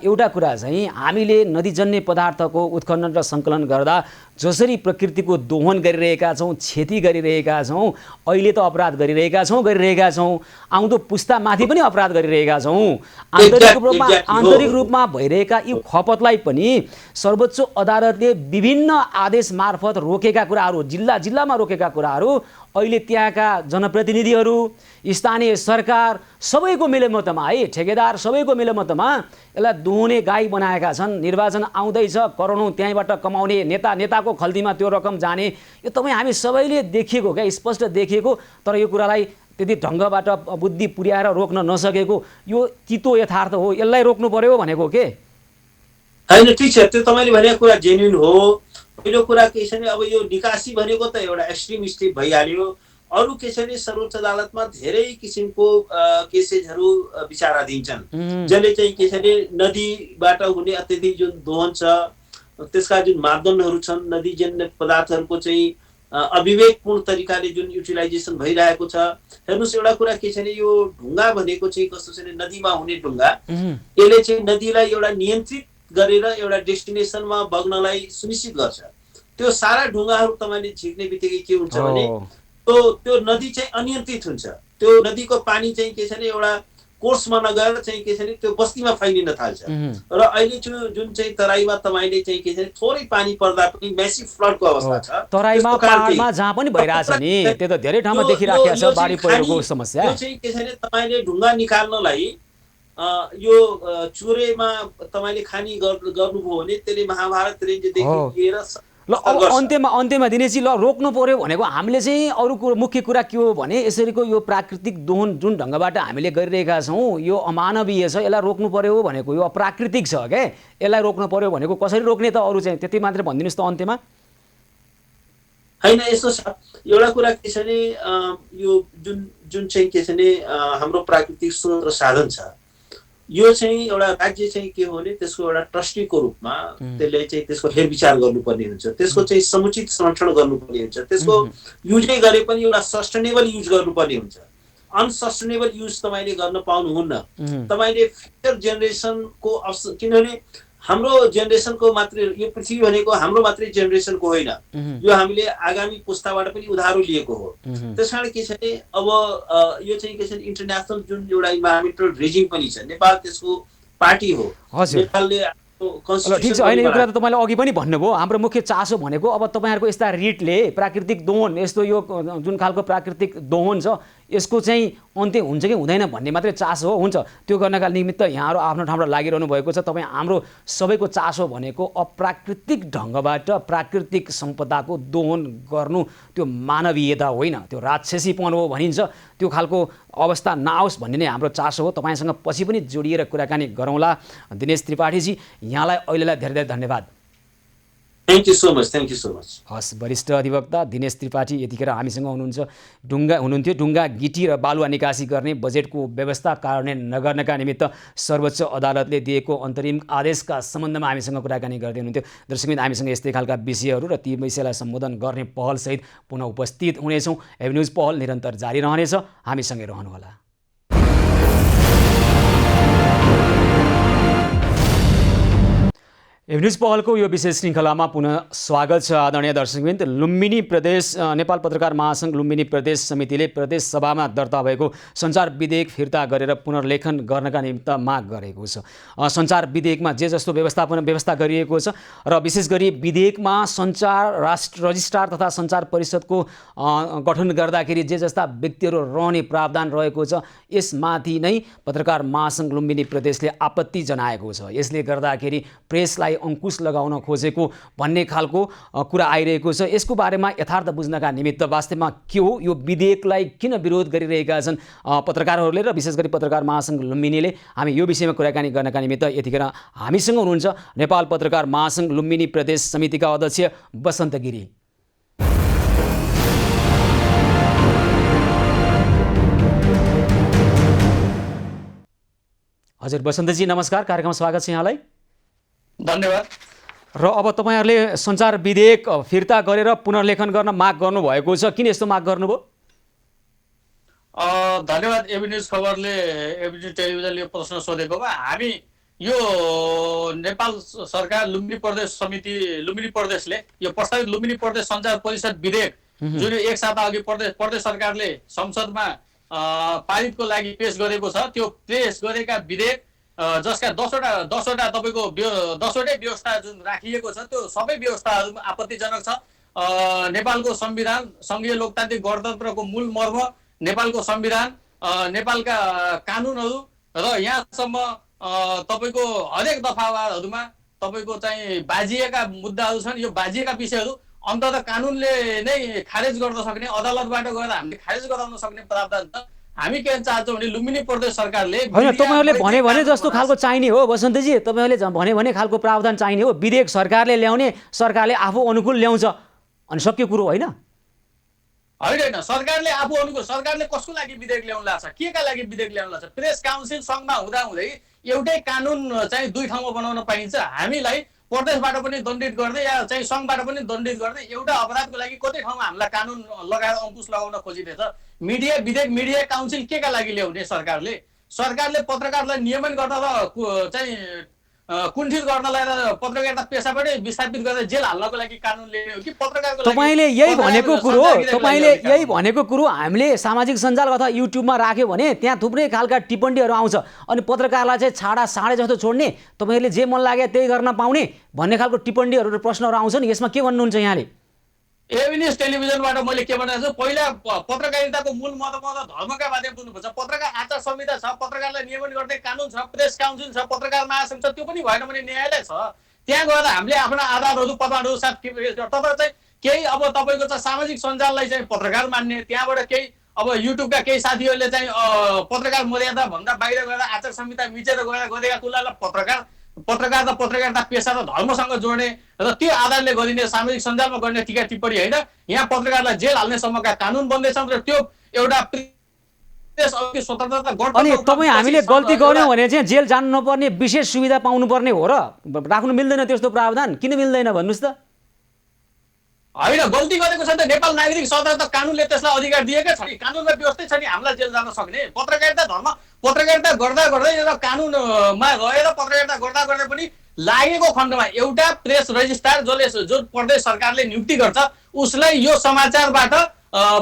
[SPEAKER 2] एउटा कुरा चाहिँ हामीले नदीजन्य पदार्थको उत्खनन र संकलन गर्दा जसरी प्रकृतिको दोहन गरिरहेका छौं क्षति गरिरहेका छौं अहिले त अपराध गरिरहेका छौं आउँदो पुस्ता माथि पनि अपराध गरिरहेका छौं आन्तरिक रूपमा भइरहेका यी खपतलाई पनि सर्वोच्च अदालतले विभिन्न आदेश मार्फत रोकेका कुराहरू जिल्लामा रोकेका कुराहरू अहिले त्यहाँका जनप्रतिनिधिहरू स्थानीय सरकार सबैको मिलेमतमा है ठेकेदार सबैको मिलेमतमा यसलाई दुहुने गाई बनाएका छन् निर्वाचन आउँदैछ करोडौं त्यहीबाट कमाउने नेताको खल्तीमा त्यो रकम जाने यो तपाईँ हामी सबैले देखेको क्या स्पष्ट देखेको तर यो कुरालाई त्यति ढङ्गबाट बुद्धि पुर्याएर रोक्न नसकेको यो तितो यथार्थ हो यसलाई रोक्नु पर्यो भनेको के
[SPEAKER 3] हैन ठीक छ त्यो तपाईले भनेको कुरा जेन्युइन हो पहिलो कुरा के छ भने अब यो निकासी भनेको त एउटा एक्सट्रिम स्टेप भइहाल्यो अरु के छ भने सर्वोच्च अदालतमा धेरै किसिमको केसेसहरु विचाराधीन छन् जसले चाहिँ के छ भने नदीबाट हुने अत्यधिक जुन दोहन छ त्यसका जुन मापदण्डहरु छन् नदीजन्य पदार्थहरुको चाहिँ अविवेकपूर्ण तरिकाले जुन युटिलाइजेसन भइरहेको छ हेर्नुस् एउटा कुरा के छ भने यो ढुङ्गा भनेको चाहिँ कस्तो छ भने नदीमा हुने ढुङ्गा यसले चाहिँ नदीलाई एउटा नियन्त्रित गरेर एउटा डेस्टिनेसनमा बग्नलाई सुनिश्चित गर्छ त्यो सारा ढुङ्गाहरू तपाईँले झिक्ने बित्तिकै के हुन्छ भने त्यो नदी चाहिँ अनियन्त्रित हुन्छ। त्यो नदीको पानी चाहिँ के छ भने एउटा कोर्समा नगएर चाहिँ के छ भने त्यो बस्तीमा फैलिन थाल्छ। र अहिले जुन चाहिँ तराईमा तपाईँले चाहिँ के छ भने थोरै पानी पर्दा पनि म्यासिभ फ्लडको अवस्था छ।
[SPEAKER 2] तराईमा पहाडमा जहाँ पनि भइरहेछ नि, त्यो त धेरै ठाउँमा देखिराखेको छ बाढी पहिरोको समस्या।
[SPEAKER 3] यो चाहिँ के छ भने तपाईँले ढुङ्गा निकाल्नलाई यो चुरेमा तपाईँले खानी गर्नुभयो भने त्यसले महाभारत रेन्जदेखि लिएर
[SPEAKER 2] ल अन्त्यमा दिनेशजी, ल रोक्नु पर्यो भनेको हामीले चाहिँ अरू मुख्य कुरा के हो भने यसरीको यो प्राकृतिक दोहन जुन ढङ्गबाट हामीले गरिरहेका छौँ यो अमानवीय छ, यसलाई रोक्नु पर्यो भनेको यो अप्राकृतिक छ क्या, यसलाई रोक्नु पर्यो भनेको कसरी रोक्ने त? अरू चाहिँ त्यति मात्रै भनिदिनुहोस् त अन्त्यमा।
[SPEAKER 3] होइन यस्तो छ, एउटा कुरा के छ भने यो जुन चाहिँ के छ भने हाम्रो प्राकृतिक स्रोत र साधन छ, यो चाहिँ एउटा राज्य चाहिँ के हो भने त्यसको एउटा ट्रस्टीको रूपमा त्यसले चाहिँ त्यसको हेरविचार गर्नुपर्ने हुन्छ, त्यसको चाहिँ समुचित संरक्षण गर्नुपर्ने हुन्छ, त्यसको युजै गरे पनि एउटा सस्टेनेबल युज गर्नुपर्ने हुन्छ। अनसस्टेनेबल युज तपाईँले गर्न पाउनुहुन्न। तपाईँले फ्युचर जेनेरेसनको किनभने हाम्रो जेनेरेसनको मात्रै यो पृथ्वी भनेको हाम्रो मात्रै जेनेरेसनको होइन, यो हामीले आगामी पुस्ताबाट पनि उधारो लिएको हो। त्यसकारण के छ भने अब यो चाहिँ के छ भने इन्टरनेसनल जुन एउटा इन्भाइरोमेन्टल रेजिम पनि छ, नेपाल त्यसको पार्टी हो। नेपालले
[SPEAKER 2] ठिक छ, होइन यो कुरा त तपाईँले अघि पनि भन्नुभयो। हाम्रो मुख्य चासो भनेको अब तपाईँहरूको यस्ता रिटले प्राकृतिक दोहन, यस्तो यो जुन खालको प्राकृतिक दोहन छ यसको चाहिँ अन्त्य हुन्छ कि हुँदैन भन्ने मात्रै चासो हो। हुन्छ, त्यो गर्नका निमित्त यहाँहरू आफ्नो ठाउँबाट लागिरहनु भएको छ। तपाईँ हाम्रो सबैको चासो भनेको अप्राकृतिक ढङ्गबाट प्राकृतिक सम्पदाको दोहन गर्नु, त्यो मानवीयता होइन, त्यो राक्षसीपन हो भनिन्छ। त्यो खालको अवस्था नआओस् भन्ने नै हाम्रो चासो हो। तपाईँसँग पछि पनि जोडिएर कुराकानी गरौँला। दिनेश त्रिपाठीजी, यहाँलाई अहिलेलाई धेरै धेरै धन्यवाद।
[SPEAKER 3] Thank you so much.
[SPEAKER 2] हस्, वरिष्ठ अधिवक्ता दिनेश त्रिपाठी यतिखेर हामीसँग हुनुहुन्थ्यो। ढुङ्गा गिटी र बालुवा निकासी गर्ने बजेटको व्यवस्था कार्यान्वयन नगर्नका निमित्त सर्वोच्च अदालतले दिएको अन्तरिम आदेशका सम्बन्धमा हामीसँग कुराकानी गर्दै हुनुहुन्थ्यो। दर्शकवृन्द, हामीसँग यस्तै खालका विषयहरू र ती विषयलाई सम्बोधन गर्ने पहलसहित पुनः उपस्थित हुनेछौँ। एभ न्युज पहल निरन्तर जारी रहनेछ, हामीसँगै रहनुहोला। एभ न्युज पहलको यो विशेष श्रृङ्खलामा पुनः स्वागत छ। आदरणीय दर्शकवृन्द, लुम्बिनी प्रदेश नेपाल पत्रकार महासङ्घ लुम्बिनी प्रदेश समितिले प्रदेश सभामा दर्ता भएको सञ्चार विधेयक फिर्ता गरेर पुनर्लेखन गर्नका निमित्त माग गरेको छ। सञ्चार विधेयकमा जे जस्तो व्यवस्था गरिएको छ र विशेष गरी विधेयकमा सञ्चार रजिस्ट्रार तथा सञ्चार परिषदको गठन गर्दाखेरि जे जस्ता व्यक्तिहरू रहने प्रावधान रहेको छ, यसमाथि नै पत्रकार महासङ्घ लुम्बिनी प्रदेशले आपत्ति जनाएको छ। यसले गर्दाखेरि प्रेसलाई अंकुश लगाउन खोजेको भन्ने खालको कुरा आइरहेको छ। यसको बारेमा यथार्थ बुझ्नका निमित्त वास्तवमा के हो, यो विधेयकलाई किन विरोध गरिरहेका छन् पत्रकारहरूले र विशेष गरी पत्रकार महासङ्घ लुम्बिनीले, हामी यो विषयमा कुराकानी गर्नका निमित्त यतिखेर हामीसँग हुनुहुन्छ नेपाल पत्रकार महासङ्घ लुम्बिनी प्रदेश समितिका अध्यक्ष बसन्त गिरी। हजुर बसन्तजी, नमस्कार, कार्यक्रममा स्वागत छ यहाँलाई।
[SPEAKER 4] धन्यवाद।
[SPEAKER 2] र अब तपाईँहरूले सञ्चार विधेयक फिर्ता गरेर पुनर्लेखन गर्न माग गर्नुभएको छ, किन यस्तो माग गर्नुभयो?
[SPEAKER 4] धन्यवाद। एबी न्युज खबरले, एबी न्युज टेलिभिजनले यो प्रश्न सोधेकोमा हामी यो नेपाल सरकार लुम्बिनी प्रदेश समिति लुम्बिनी प्रदेशले यो प्रस्तावित लुम्बिनी प्रदेश सञ्चार परिषद विधेयक जुन एक साता अघि प्रदेश सरकारले संसदमा पारितको लागि पेश गरेको छ, त्यो पेश गरेका विधेयक जसका 10वटा तपाईको 10वटै व्यवस्था जुन राखिएको छ, त्यो सबै व्यवस्थाहरू आपत्तिजनक छ। नेपालको संविधान, संघीय लोकतान्त्रिक गणतन्त्रको मूल मर्म, नेपालको संविधान, नेपालका कानुनहरू र यहाँसम्म तपाईको हरेक दफावारहरूमा तपाईको चाहिँ बाजिएका मुद्दाहरू छन्। यो बाजिएका विषयहरू अन्ततः कानुनले नै खारेज गर्न सक्ने, अदालतबाट गएर हामीले खारेज गराउन सक्ने प्रावधान छ। हामी के चाहन्छौँ भने लुम्बिनी प्रदेश सरकारले
[SPEAKER 2] होइन, तपाईँहरूले भने जस्तो खालको चाहिने हो बसन्तजी, तपाईँहरूले भने खालको प्रावधान चाहिने हो। विधेयक सरकारले ल्याउने, सरकारले आफू अनुकूल ल्याउँछ अनि सक्यो कुरो होइन।
[SPEAKER 4] होइन, सरकारले आफू अनुकूल, सरकारले कसको लागि विधेयक ल्याउन लाग्छ, के का लागि विधेयक ल्याउन लाग्छ? प्रेस काउन्सिल सङ्घमा हुँदाहुँदै एउटै कानुन चाहिँ दुई ठाउँमा बनाउन पाइन्छ। हामीलाई प्रदेशबाट पनि दण्डित गर्दै या चाहिँ सङ्घबाट पनि दण्डित गर्दै एउटा अपराधको लागि कतै ठाउँमा हामीलाई कानुन लगाएर अंकुश लगाउन खोजिरहेछ। मिडिया विधेयक, मिडिया काउन्सिल के का लागि ल्याउने? सरकारले पत्रकारलाई नियमन गर्न र चाहिँ कुण्ठित गर्नलाई पत्रकारिता पेसाबाटै विस्थापित गरेर जेल हाल्नको लागि कानुन ल्याउने हो कि पत्रकारको लागि?
[SPEAKER 2] तपाईँले यही भनेको कुरो
[SPEAKER 4] पत्रकारको
[SPEAKER 2] यही भनेको कुरो हामीले सामाजिक सञ्जाल अथवा युट्युबमा राख्यो भने त्यहाँ थुप्रै खालका टिप्पणीहरू आउँछ अनि पत्रकारलाई चाहिँ छाडा साँडे जस्तो छोड्ने, तपाईँहरूले जे मन लाग्यो त्यही गर्न पाउने भन्ने खालको टिप्पणीहरू र प्रश्नहरू आउँछन्। यसमा के भन्नुहुन्छ यहाँले?
[SPEAKER 4] एभिन्युज टेलिभिजनबाट मैले के भनेको छु, पहिला पत्रकारिताको मूल महत्त्व त धर्मका बारेमा बुझ्नुपर्छ। पत्रकार आचार संहिता छ, पत्रकारलाई नियमन गर्ने कानुन छ, प्रेस काउन्सिल छ, पत्रकार महासंघ छ, त्यो पनि भएन भने न्यायालय छ। त्यहाँ गएर हामीले आफ्ना आधारहरू प्रमाणहरू साथ तपाईँ चाहिँ केही अब तपाईँको चाहिँ सामाजिक सञ्जाललाई चाहिँ पत्रकार मान्ने, त्यहाँबाट केही अब युट्युबका केही साथीहरूले चाहिँ पत्रकार मर्यादा भन्दा बाहिर गएर आचार संहिता मिचेर गएर गरेका कुरालाई पत्रकारिता पेसा र धर्मसँग जोड्ने र त्यो आधारले गरिने सामाजिक सञ्जालमा गर्ने टिका टिप्पणी होइन। यहाँ पत्रकारलाई जेल हाल्ने सम्मका कानुन बन्दैछन् र त्यो एउटा स्वतन्त्रता
[SPEAKER 2] अनि तपाईँ हामीले गल्ती गर्यौँ भने चाहिँ जेल जानु नपर्ने विशेष सुविधा पाउनुपर्ने हो र राख्नु मिल्दैन त्यस्तो प्रावधान? किन मिल्दैन भन्नुहोस् त?
[SPEAKER 4] होइन, गल्ती गरेको छ त नेपाल नागरिक सदन त कानुनले त्यसलाई अधिकार दिएकै छ नि, कानुनमा व्यवस्थै छ नि हामीलाई जेल जान सक्ने। पत्रकारिता गर्दा गर्दै र कानुनमा रहेर पत्रकारिता गर्दा गर्दै पनि लागेको खण्डमा एउटा प्रेस रजिस्ट्रार जो प्रदेश सरकारले नियुक्ति गर्छ उसलाई यो समाचारबाट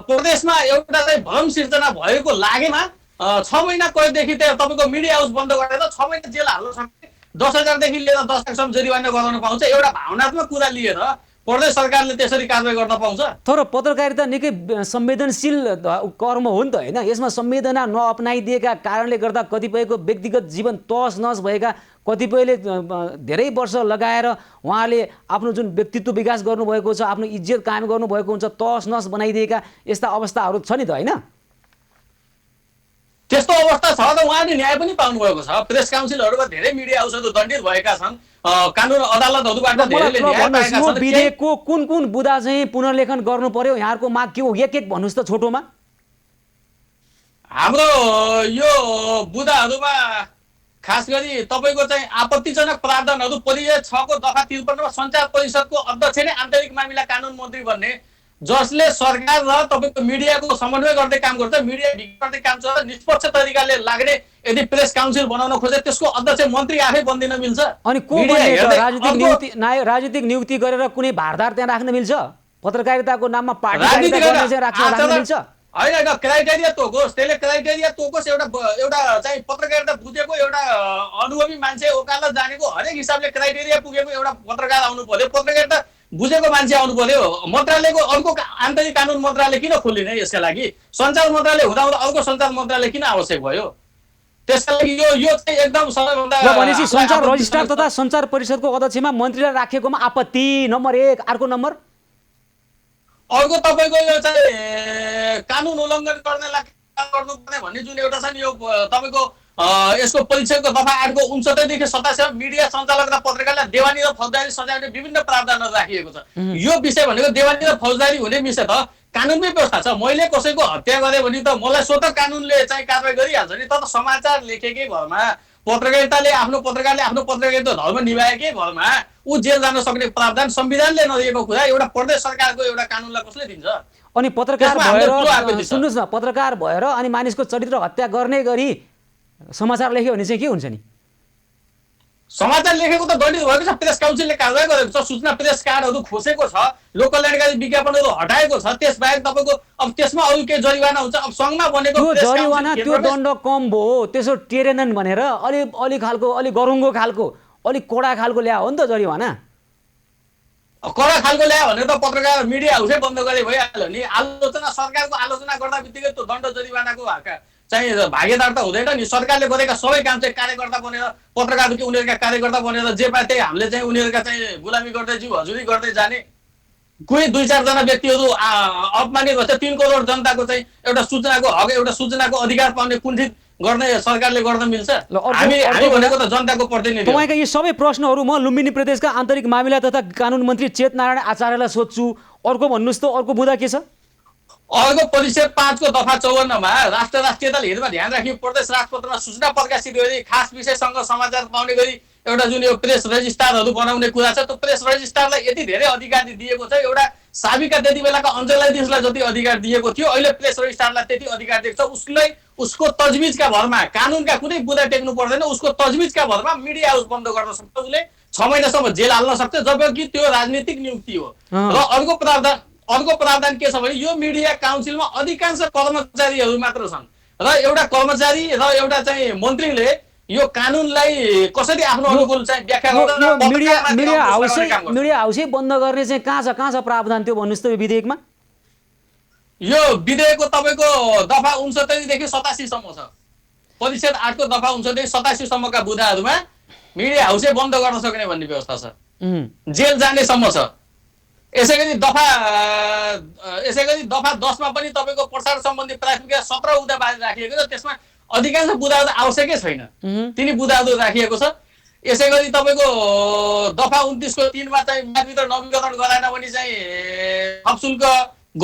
[SPEAKER 4] प्रदेशमा एउटा चाहिँ भ्रम सिर्जना भएको लागेमा 6 महिना कैददेखि तपाईँको मिडिया हाउस बन्द गरेर 6 महिना जेल हाल्न सक्ने, 10,000 देखि लिएर 10 लाखसम्म जरिवाना गराउन पाउँछ। एउटा भावनात्मक कुरा लिएर प्रदेश सरकारले त्यसरी कारबाही गर्न पाउँछ।
[SPEAKER 2] तर पत्रकारिता निकै संवेदनशील कर्म हो नि त होइन? यसमा संवेदना नअपनाइदिएका कारणले गर्दा कतिपयको व्यक्तिगत जीवन तहस नहस भएका, कतिपयले धेरै वर्ष लगाएर उहाँले आफ्नो जुन व्यक्तित्व विकास गर्नुभएको छ, आफ्नो इज्जत कायम गर्नुभएको हुन्छ, तहस नहस बनाइदिएका यस्ता अवस्थाहरू छ नि त होइन?
[SPEAKER 4] त्यस्तो अवस्था छ त उहाँले न्याय पनि पाउनुभएको छ। प्रेस काउन्सिलहरूमा धेरै मिडिया हाउसहरू दण्डित भएका छन्, कानुन अदालतहरूबाट धेरैले न्याय पाएका छन्।
[SPEAKER 2] विधेयकको कुन बुँदा चाहिँ पुनर्लेखन गर्नु पर्यो यहाँहरूको माग के हो? एक भन्नुहोस् त छोटोमा।
[SPEAKER 4] हाम्रो यो बुँदाहरूमा खास गरी तपाईँको चाहिँ आपत्तिजनक प्रावधानहरू परिचय 6 को दफा 53 मा सञ्चार परिषदको अध्यक्ष नै आन्तरिक मामिला कानुन मन्त्री बन्ने, जसले सरकार र तपाईँको मिडियाको समन्वय गर्दै काम गर्छ, मिडिया गर्दै काम गर्छ, निष्पक्ष तरिकाले लाग्ने यदि प्रेस काउन्सिल बनाउन खोजे त्यसको अध्यक्ष मन्त्री आफै बन्दिन मिल्छ?
[SPEAKER 2] अनि को राजनीतिक नियुक्ति गरेर कुनै भारदार त्यहाँ राख्न मिल्छ? पत्रकारिताको नाममा पार्टी राख्न मिल्छ?
[SPEAKER 4] होइन, क्राइटेरिया तोकोस्, त्यसले क्राइटेरिया तोकोस्। एउटा चाहिँ पत्रकारिता बुझेको एउटा अनुभवी मान्छे ओकालत जानेको हरेक हिसाबले क्राइटेरिया पुगेको एउटा पत्रकार आउनु पर्यो, पत्रकारिता बुझेको मान्छे आउनु पर्यो। मन्त्रालयको अर्को आन्तरिक कानुन मन्त्रालय किन खोलिने? यसका लागि सञ्चार मन्त्रालय हुँदा अर्को सञ्चार मन्त्रालय किन आवश्यक भयो? त्यसका लागि यो चाहिँ एकदम सबैभन्दा
[SPEAKER 2] भनेपछि सञ्चार रजिस्ट्रार तथा सञ्चार परिषदको अध्यक्षमा मन्त्रीलाई राखेकोमा आपत्ति नम्बर 1। अर्को नम्बर
[SPEAKER 4] अर्को तपाईँको यो चाहिँ कानुन उल्लङ्घन गर्नेलाई गर्नुपर्ने भन्ने जुन एउटा छ नि, यो तपाईँको यसको परिचयको दफा 8 को 69 देखि 87 मिडिया सञ्चालक र पत्रकारलाई देवानी र फौजदारी सजाउने विभिन्न प्रावधानहरू राखिएको छ। यो विषय भनेको देवानी र फौजदारी हुने विषय त कानुनमै व्यवस्था छ। मैले कसैको हत्या गरेँ भने त मलाई स्वतः कानुनले चाहिँ कारबाही गरिहाल्छ नि। तर समाचार लेखेकै भरमा पत्रकारिताले आफ्नो पत्रकारिता धर्म निभाएकै भरमा ऊ जेल जान सक्ने प्रावधान संविधानले नदिएको कुरा एउटा प्रदेश सरकारको एउटा कानुनलाई कसले दिन्छ?
[SPEAKER 2] अनि पत्रकार भएर सुन्नुहोस् न, पत्रकार भएर अनि मानिसको चरित्र हत्या गर्ने गरी समाचार लेख्यो भने चाहिँ के हुन्छ नि?
[SPEAKER 4] समाचार लेखेको त दण्डित भएको छ, प्रेस काउन्सिलले कारबाही गरेको छ, सूचना प्रेस कार्डहरू खोसेको छ, लोक कल्याणकारी विज्ञापनहरू हटाएको छ। त्यसबाहेक तपाईँको अब त्यसमा अरू के जरिवाना हुन्छ? अब सङ्घमा बनेको
[SPEAKER 2] त्यो जरिवाना त्यो दण्ड कम भयो, त्यसो टेरेनन् भनेर अलि खालको अलि गरुङ्गो खालको अलि कडा खालको ल्यायो हो नि त जरिवाना।
[SPEAKER 4] कडा खालको ल्यायो भने त पत्रकार मिडिया हाउसै बन्द गरे भइहाल्यो नि। सरकारको आलोचना गर्दा बित्तिकै त्यो दण्ड जरिवानाको चाहिँ भागीदार त हुँदैन नि। सरकारले गरेका सबै काम चाहिँ कार्यकर्ता बनेर पत्रकारको कि उनीहरूका कार्यकर्ता बनेर जे पाए त्यही हामीले चाहिँ उनीहरूका चाहिँ गुलामी गर्दै जिउ हजुरी गर्दै जाने। कोही 2-4 जना व्यक्तिहरू अपमानित भन्छ, 3 करोड जनताको चाहिँ एउटा सूचनाको हक, एउटा सूचनाको अधिकार पाउने कुण्ठित गर्ने सरकारले गर्न मिल्छ? हामी भनेको त जनताको प्रतिनिधि।
[SPEAKER 2] तपाईँका यी सबै प्रश्नहरू म लुम्बिनी प्रदेशका आन्तरिक मामिला तथा कानुन मन्त्री चेतनारायण आचार्यलाई सोध्छु। अर्को भन्नुहोस् त, अर्को बुँदा के छ?
[SPEAKER 4] अर्को परिषद 5 को दफा 54 मा राष्ट्रियताले हितमा ध्यान राखी प्रदेश राजपत्रमा सूचना प्रकाशित गरी खास विषयसँग समाचार पाउने गरी एउटा जुन यो प्रेस रजिस्ट्रारहरू बनाउने कुरा छ त्यो प्रेस रजिस्ट्रारलाई यति धेरै अधिकार दिएको छ एउटा साबिका त्यति बेलाका अञ्चलाधीशलाई जति अधिकार दिएको थियो अहिले प्रेस रजिस्ट्रारलाई त्यति अधिकार दिएको छ उसलाई उसको तजविजका भरमा कानुनका कुनै बुँदा टेक्नु पर्दैन उसको तजविजका भरमा मिडिया हाउस बन्द गर्न सक्छ उसले 6 महिनासम्म जेल हाल्न सक्छ जबकि त्यो राजनीतिक नियुक्ति हो र अर्को प्रावधान के छ भने यो मिडिया काउन्सिलमा अधिकांश कर्मचारीहरू मात्र छन् र एउटा कर्मचारी र एउटा चाहिँ मन्त्रीले यो कानुनलाई कसरी आफ्नो अनुकूल चाहिँ व्याख्या गर्दैन
[SPEAKER 2] मिडिया हाउसै बन्द गर्ने चाहिँ कहाँ छ प्रावधान त्यो भन्नुस् त यो विधेयकमा
[SPEAKER 4] यो विधेयकको तपाईको दफा 69 देखि 87 सम्म छ परिषद 8 को दफा 69 देखि 87 सम्मका बुँदाहरुमा मिडिया हाउसै बन्द गर्न सक्ने भन्ने व्यवस्था छ जेल जाने सम्म छ यसैगरी दफा 10 मा पनि तपाईको प्रसार सम्बन्धी प्राथमिकता 17 बुँदा बारे राखिएको छ त्यसमा अधिकांश बुँदाहरु आवश्यकै छैन तिनी बुँदाहरु राखिएको छ यसैगरी तपाईको दफा 29 को 3 मा चाहिँ म्यादभित्र नवीकरण गराएन भने चाहिँ थप शुल्क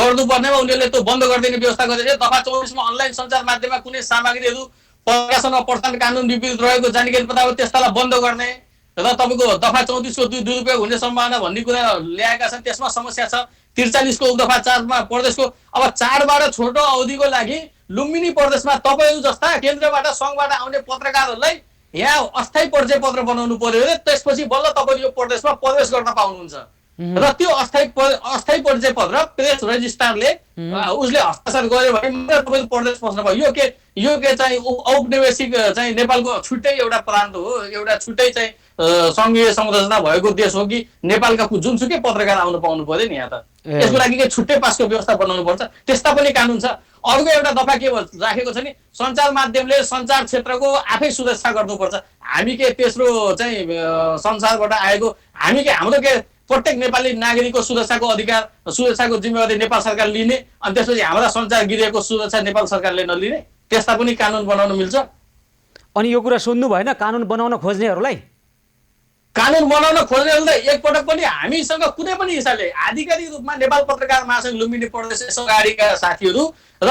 [SPEAKER 4] गर्नुपर्नेमा उनीहरूले त्यो बन्द गरिदिने व्यवस्था गरेको छ दफा 24 मा अनलाइन सञ्चार माध्यममा कुनै सामग्रीहरू प्रकाशन वा प्रसारण कानुन विपरीत रहेको जानकारी पत्ता त्यसलाई बन्द गर्ने र तपाईको दफा 34 को दुरुपयोग हुने सम्भावना भन्ने कुरा ल्याएका छन् त्यसमा समस्या छ 43 को दफा 4 मा प्रदेशको अब 4 बाट छोटो अवधिको लागि लुम्बिनी प्रदेशमा तपाईहरु जस्ता केन्द्रबाट संघबाट आउने पत्रकारहरूलाई यहाँ अस्थायी परिचय पत्र बनाउनु पर्यो रे त्यसपछि बल्ल तपाईहरु यो प्रदेशमा प्रवेश गर्न पाउनुहुन्छ र त्यो अस्थायी परिचय पत्र प्रेस रजिस्ट्रारले उसले हस्ताक्षर गर्यो भने मात्र तपाईको प्रदेश पस्न पायो यो के चाहिँ औपनिवेशिक चाहिँ नेपालको छुट्टै एउटा प्रान्त हो एउटा छुट्टै चाहिँ संघीय संरचना भएको देश हो कि नेपालका जुनसुकै पत्रकार आउन पाउनु पर्यो नि यहाँ त यसको लागि के छुट्टै पासको व्यवस्था बनाउनु पर्छ त्यस्ता पनि कानुन छ अर्को एउटा दफा के राखेको छ नि सञ्चार माध्यमले सञ्चार क्षेत्रको आफै सुरक्षा गर्नुपर्छ हामी के तेस्रो चाहिँ संसारबाट आएको हामी के हाम्रो के प्रत्येक नेपाली नागरिकको सुरक्षाको अधिकार सुरक्षाको जिम्मेवारी नेपाल सरकार लिने अनि त्यसपछि हाम्रा सञ्चार गृहको सुरक्षा नेपाल सरकारले नलिने त्यस्ता पनि कानुन बनाउन मिल्छ
[SPEAKER 2] अनि यो कुरा सोध्नु भएन कानुन बनाउन खोज्नेहरूलाई
[SPEAKER 4] कानुन बनाउन खोज्नेहरूले एकपटक पनि हामीसँग कुनै पनि हिसाबले आधिकारिक रूपमा नेपाल पत्रकार महासंघ लुम्बिनी प्रदेश अगाडिका साथीहरू र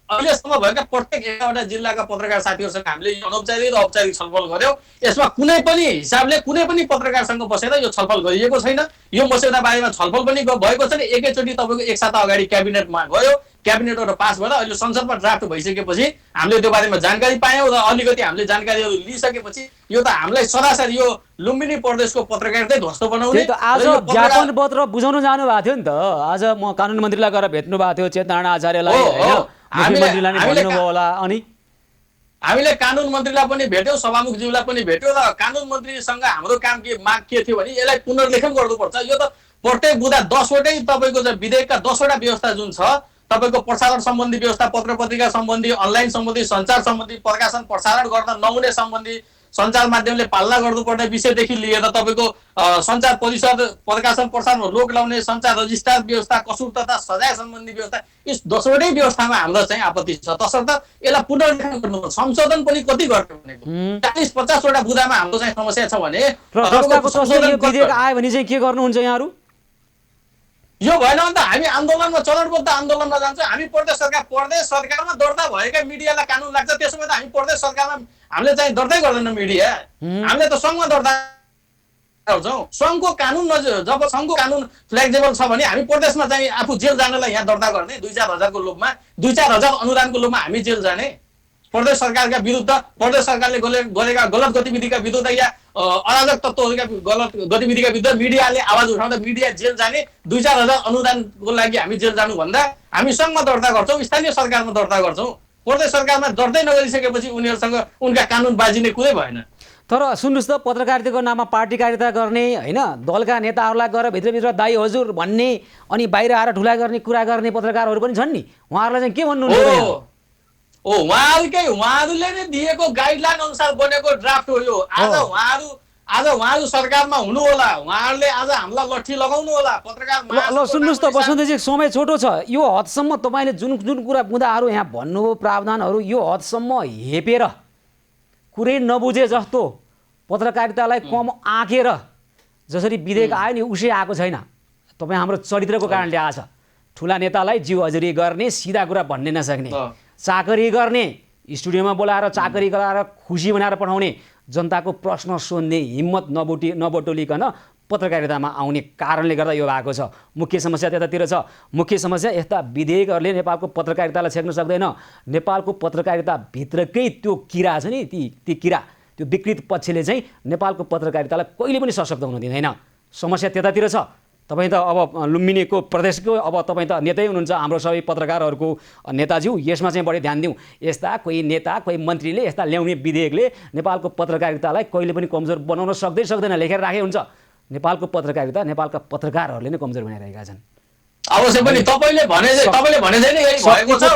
[SPEAKER 4] अहिलेसम्म भएका प्रत्येक 11वटा जिल्लाका पत्रकार साथीहरूसँग हामीले अनौपचारिक र औपचारिक छलफल गर्यौं यसमा कुनै पनि हिसाबले कुनै पनि पत्रकारसँग बसेर यो छलफल गरिएको छैन यो मस्यौदा बारेमा छलफल पनि भएको छैन एकैचोटी तपाईको एक साता अगाडि क्याबिनेटमा गयो क्याबिनेटबाट पास भएर अहिले संसदमा ड्राफ्ट भइसकेपछि हामीले त्यो बारेमा जानकारी पायौं र अलिकति हामीले जानकारीहरू लिइसकेपछि यो त हामीलाई सरासर यो लुम्बिनी प्रदेशको पत्रकारिता ध्वस्त बनाउने
[SPEAKER 2] आज ज्ञापन पत्र बुझाउन जानु भएको थियो नि त आज म कानुन मन्त्रीलाई गएर भेट्नु भएको थियो चेतनारायण आचार्यलाई हैन मुख्यमन्त्रीलाई नि भन्नुभयो होला अनि
[SPEAKER 4] हामीले कानुन मन्त्रीलाई पनि भेट्यौं सभामुखज्यूलाई पनि भेट्यौं र कानुन मन्त्रीसँग हाम्रो काम के माग के थियो भने यसलाई पुनर्लेखन गर्नुपर्छ यो त प्रत्येक बुँदा 10 वटै तपाईको विधेयकका 10 वटा व्यवस्था जुन छ तपाईको प्रसारण सम्बन्धी व्यवस्था पत्र पत्रिका सम्बन्धी अनलाइन सम्बन्धी सञ्चार सम्बन्धी प्रकाशन प्रसारण गर्न नहुने सम्बन्धी सञ्चार माध्यमले पालना गर्नुपर्ने विषयदेखि लिएर तपाईको सञ्चार परिषद प्रकाशन प्रसारण रोक लगाउने सञ्चार रजिस्ट्रार व्यवस्था कसुर तथा सजाय सम्बन्धी व्यवस्था यस 10 वटै व्यवस्थामा हाम्रो चाहिँ आपत्ति छ तसर्थ यसलाई पुनर्लेखन गर्नुपर्छ संशोधन पनि कति गर्ने भनेको 40-50 वटा बुँदामा हाम्रो चाहिँ समस्या छ भने
[SPEAKER 2] प्रस्तावको संशोधन विधेयक आयो भने चाहिँ के गर्नुहुन्छ यहाँहरु
[SPEAKER 4] यो भएन भने त हामी आन्दोलनमा चरणबद्ध आन्दोलनमा जान्छौँ हामी प्रदेश सरकारमा दर्ता भएका मिडियालाई कानुन लाग्छ त्यसो भए त हामी प्रदेश सरकारमा हामीले चाहिँ दर्तै गर्दैन मिडिया हामीले त संघमा दर्ता गर्छौँ संघको कानुन जब संघको कानुन फ्लेक्सिबल छ भने हामी प्रदेशमा चाहिँ आफू जेल जानलाई यहाँ दर्ता गर्ने 2-4 हजारको लोभमा 2-4 हजार अनुदानको लोभमा हामी जेल जाने प्रदेश सरकारका विरुद्ध प्रदेश सरकारले गरेका गलत गतिविधिका विरुद्ध या अराजक तत्त्वहरूका गलत गतिविधिका विरुद्ध मिडियाले आवाज उठाउँदा मिडिया जेल जाने 2-4 हजार अनुदानको लागि हामी जेल जानु भन्दा हामी संघमा दर्ता गर्छौँ स्थानीय सरकारमा दर्ता गर्छौँ प्रदेश सरकारमा दर्तै नगरिसकेपछि उनीहरूसँग उनका कानुन बाजिने कुरै भएन
[SPEAKER 2] तर सुन्नुस् त पत्रकारिताको नाममा पार्टीकारिता गर्ने हैन दलका नेताहरूलाई गएर भित्रभित्र दाइ हजुर भन्ने अनि बाहिर आएर ढुलाइ गर्ने कुरा गर्ने पत्रकारहरू पनि छन् नि उहाँहरूलाई चाहिँ के भन्नुहुन्छ
[SPEAKER 4] उहाँहरूले नै दिएको गाइडलाइन अनुसार बनेको ड्राफ्ट हो यो आज उहाँहरू सरकारमा हुनु होला उहाँहरूले आज हामीलाई लट्ठी लगाउनु होला पत्रकार
[SPEAKER 2] ल सुन्नुस् त बसन्तजी समय छोटो छ यो हदसम्म तपाईले जुन कुरा बुँदाहरू यहाँ भन्नुभयो प्रावधानहरू यो हदसम्म हेपेर कुरै नबुझे जस्तो पत्रकारितालाई कम आँकेर जसरी विधेयक आयो नि उसै आएको छैन तपाईँ हाम्रो चरित्रको कारणले आछ ठुला नेतालाई जिउ हजुरी गर्ने सिधा कुरा भन्ने नसक्ने चाकरी गर्ने स्टुडियोमा बोलाएर चाकरी गराएर खुसी बनाएर पठाउने जनताको प्रश्न सोध्ने हिम्मत नबटोलिकन पत्रकारितामा आउने कारणले गर्दा यो भएको छ। मुख्य समस्या त्यतातिर छ। मुख्य समस्या यस्ता विधेयकहरूले नेपालको पत्रकारितालाई छेक्न सक्दैन। नेपालको पत्रकारिताभित्रकै त्यो किरा छ नि, ती किरा, त्यो विकृत पक्षले चाहिँ नेपालको पत्रकारितालाई कहिले पनि सशक्त हुन दिँदैन। समस्या त्यतातिर छ। तपाईँ त अब लुम्बिनीको प्रदेशको अब तपाईँ त नेतै हुनुहुन्छ, हाम्रो सबै पत्रकारहरूको नेताज्यू। यसमा चाहिँ बढी ध्यान दिउँ। यस्ता कोही नेता कोही मन्त्रीले यस्ता ल्याउने विधेयकले नेपालको पत्रकारितालाई कहिले पनि कमजोर बनाउन सक्दैन। लेखेर राखे हुन्छ। नेपालको पत्रकारिता नेपालका पत्रकारहरूले नै कमजोर बनाइरहेका छन्।
[SPEAKER 4] अवश्य पनि तपाईँले भने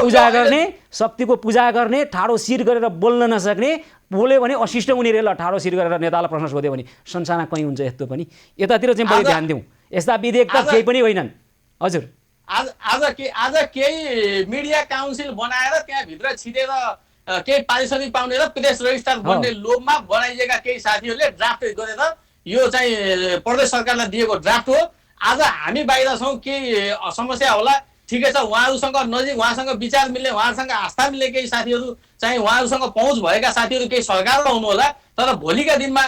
[SPEAKER 2] पूजा गर्ने, शक्तिको पूजा गर्ने, ठाडो शिर गरेर बोल्न नसक्ने, बोल्यो भने अशिष्ट हुने रे, ल ठाडो शिर गरेर नेतालाई प्रश्न सोध्यो भने संसारमा कहीँ हुन्छ यस्तो पनि। यतातिर चाहिँ बढी ध्यान दिउँ। यस्ता विधेयक त केही पनि होइनन्। हजुर,
[SPEAKER 4] आज केही मिडिया काउन्सिल बनाएर त्यहाँभित्र छिरेर केही पारिश्रमिक पाउने र प्रदेश रजिस्ट्रार बन्ने लोभमा बनाइएका केही साथीहरूले ड्राफ्ट गरेर यो चाहिँ प्रदेश सरकारलाई दिएको ड्राफ्ट हो। आज हामी बाहिर छौँ, केही समस्या होला, ठिकै छ, उहाँहरूसँग नजिक, उहाँसँग विचार मिल्ने, उहाँहरूसँग आस्था मिल्ने केही साथीहरू चाहिँ उहाँहरूसँग पहुँच भएका साथीहरू केही सरकारमा हुनुहोला। तर भोलिका दिनमा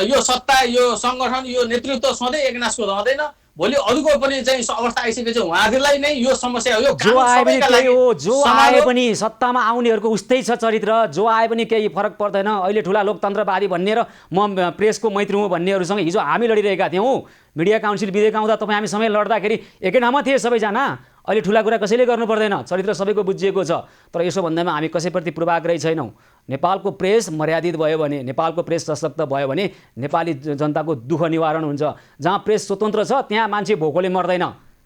[SPEAKER 4] यो सत्ता, यो सङ्गठन, यो नेतृत्व सधैँ एकनासको रहँदैन। भोलि अरूको पनि चाहिँ अवस्था आइसकेपछि उहाँहरूलाई नै यो समस्या हो।
[SPEAKER 2] जो आए पनि सत्तामा आउनेहरूको उस्तै छ चरित्र। जो आए पनि केही फरक पर्दैन। अहिले ठुला लोकतन्त्रवादी भन्ने र म प्रेसको मैत्री हुँ भन्नेहरूसँग हिजो हामी लडिरहेका थियौँ। मिडिया काउन्सिल विधेयक आउँदा तपाईँ हामी समय लड्दाखेरि एकै ठाउँमा थिए सबैजना। अहिले ठुला कुरा कसैले गर्नु पर्दैन। चरित्र सबैको बुझिएको छ। तर यसो भन्दैमा हामी कसैप्रति पूर्वाग्रही छैनौँ। नेपालको प्रेस मर्यादित भयो भने, नेपालको प्रेस सशक्त भयो भने नेपाली जनताको दुःख निवारण हुन्छ। जहाँ प्रेस स्वतन्त्र छ त्यहाँ मान्छे भोकले मर्दैन।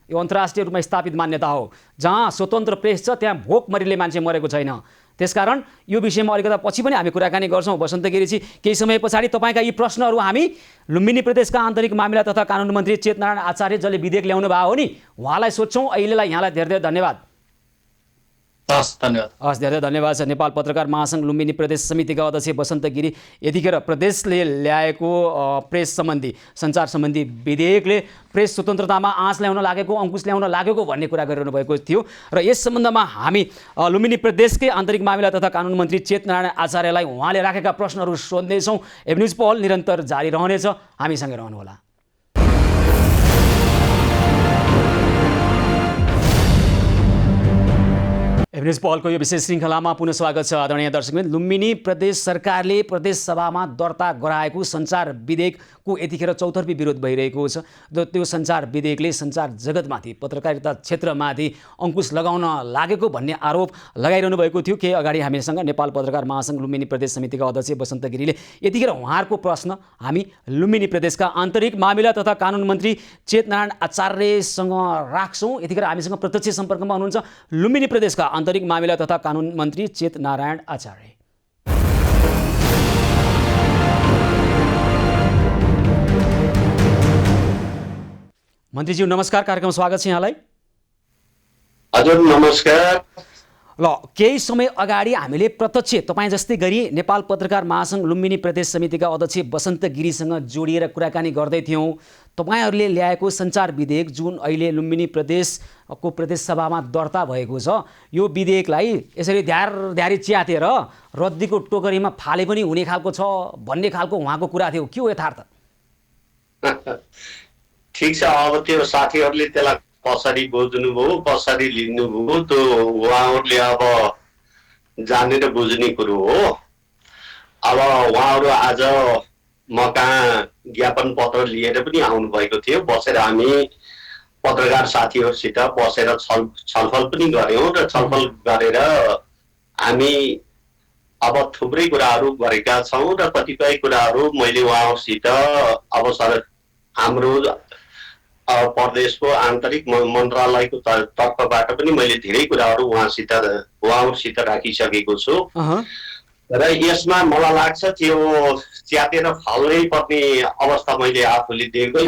[SPEAKER 2] यो अन्तर्राष्ट्रिय रूपमा स्थापित मान्यता हो। जहाँ स्वतन्त्र प्रेस छ त्यहाँ भोकमरीले मान्छे मरेको छैन। त्यसकारण यो विषयमा अलिकता पछि पनि हामी कुराकानी गर्छौँ। वसन्त गिरीजी, केही समय पछाडि तपाईँका यी प्रश्नहरू हामी लुम्बिनी प्रदेशका आन्तरिक मामिला तथा कानुन मन्त्री चेतनारायण आचार्य जसले विधेयक ल्याउनु भएको हो नि, उहाँलाई सोध्छौँ। अहिलेलाई यहाँलाई धेरै धेरै धन्यवाद।
[SPEAKER 4] धन्यवाद।
[SPEAKER 2] धेरै धन्यवाद छ। नेपाल पत्रकार महासङ्घ लुम्बिनी प्रदेश समितिका अध्यक्ष वसन्त गिरी। यतिखेर प्रदेशले ल्याएको प्रेस सम्बन्धी, सञ्चार सम्बन्धी विधेयकले प्रेस स्वतन्त्रतामा आँच ल्याउन लागेको, अङ्कुश ल्याउन लागेको भन्ने कुरा गरिरहनु भएको थियो। र यस सम्बन्धमा हामी लुम्बिनी प्रदेशकै आन्तरिक मामिला तथा कानुन मन्त्री चेतनारायण आचार्यलाई उहाँले राखेका प्रश्नहरू सोध्नेछौँ। एभ न्युज पहल निरन्तर जारी रहनेछ। हामीसँगै रहनुहोला। एभरेज पहलको यो विशेष श्रृङ्खलामा पुनः स्वागत छ। आदरणीय दर्शकवृन्द, लुम्बिनी प्रदेश सरकारले प्रदेश सभामा दर्ता गराएको सञ्चार विधेयकको यतिखेर चौतर्फी विरोध भइरहेको छ। त्यो सञ्चार विधेयकले सञ्चार जगतमाथि, पत्रकारिता क्षेत्रमाथि अङ्कुश लगाउन लागेको भन्ने आरोप लगाइरहनु भएको थियो। केही अगाडि हामीसँग नेपाल पत्रकार महासङ्घ लुम्बिनी प्रदेश समितिका अध्यक्ष वसन्त गिरीले यतिखेर उहाँहरूको प्रश्न हामी लुम्बिनी प्रदेशका आन्तरिक मामिला तथा कानुन मन्त्री चेतनारायण आचार्यसँग राख्छौँ। यतिखेर हामीसँग प्रत्यक्ष सम्पर्कमा हुनुहुन्छ लुम्बिनी प्रदेशका आन्तरिक मामिला तथा कानुन मन्त्री चेतनारायण आचार्य। मन्त्रीज्यू नमस्कार, कार्यक्रम स्वागत छ यहाँलाई।
[SPEAKER 5] हजुर नमस्कार।
[SPEAKER 2] ल, केही समय अगाडि हामीले प्रत्यक्ष तपाईँ जस्तै गरी नेपाल पत्रकार महासङ्घ लुम्बिनी प्रदेश समितिका अध्यक्ष वसन्त गिरीसँग जोडिएर कुराकानी गर्दै थियौँ। तपाईँहरूले ल्याएको सञ्चार विधेयक जुन अहिले लुम्बिनी प्रदेशको प्रदेश सभामा दर्ता भएको छ, यो विधेयकलाई यसरी ध्यारी च्यातेर रद्दीको टोकरीमा फाले पनि हुने खालको छ भन्ने खालको उहाँको कुरा थियो। के हो यथार्थ?
[SPEAKER 5] ठिक छ, अब त्यो साथीहरूले त्यसलाई कसरी बुझ्नुभयो, कसरी लिनुभयो, त्यो उहाँहरूले अब जानेर बुझ्ने कुरो हो। अब उहाँहरू आज म कहाँ ज्ञापन पत्र लिएर पनि आउनु भएको थियो। बसेर हामी पत्रकार साथीहरूसित बसेर छलफल पनि गऱ्यौँ र छलफल गरेर हामी अब थुप्रै कुराहरू गरेका छौँ र कतिपय कुराहरू मैले उहाँहरूसित अब हाम्रो प्रदेशको आन्तरिक मन्त्रालयको तर्फबाट पनि मैले धेरै कुराहरू उहाँहरूसित राखिसकेको छु। र यसमा मलाई लाग्छ त्यो च्यातेर फाल्नै पर्ने अवस्था मैले आफूले देख्दैन।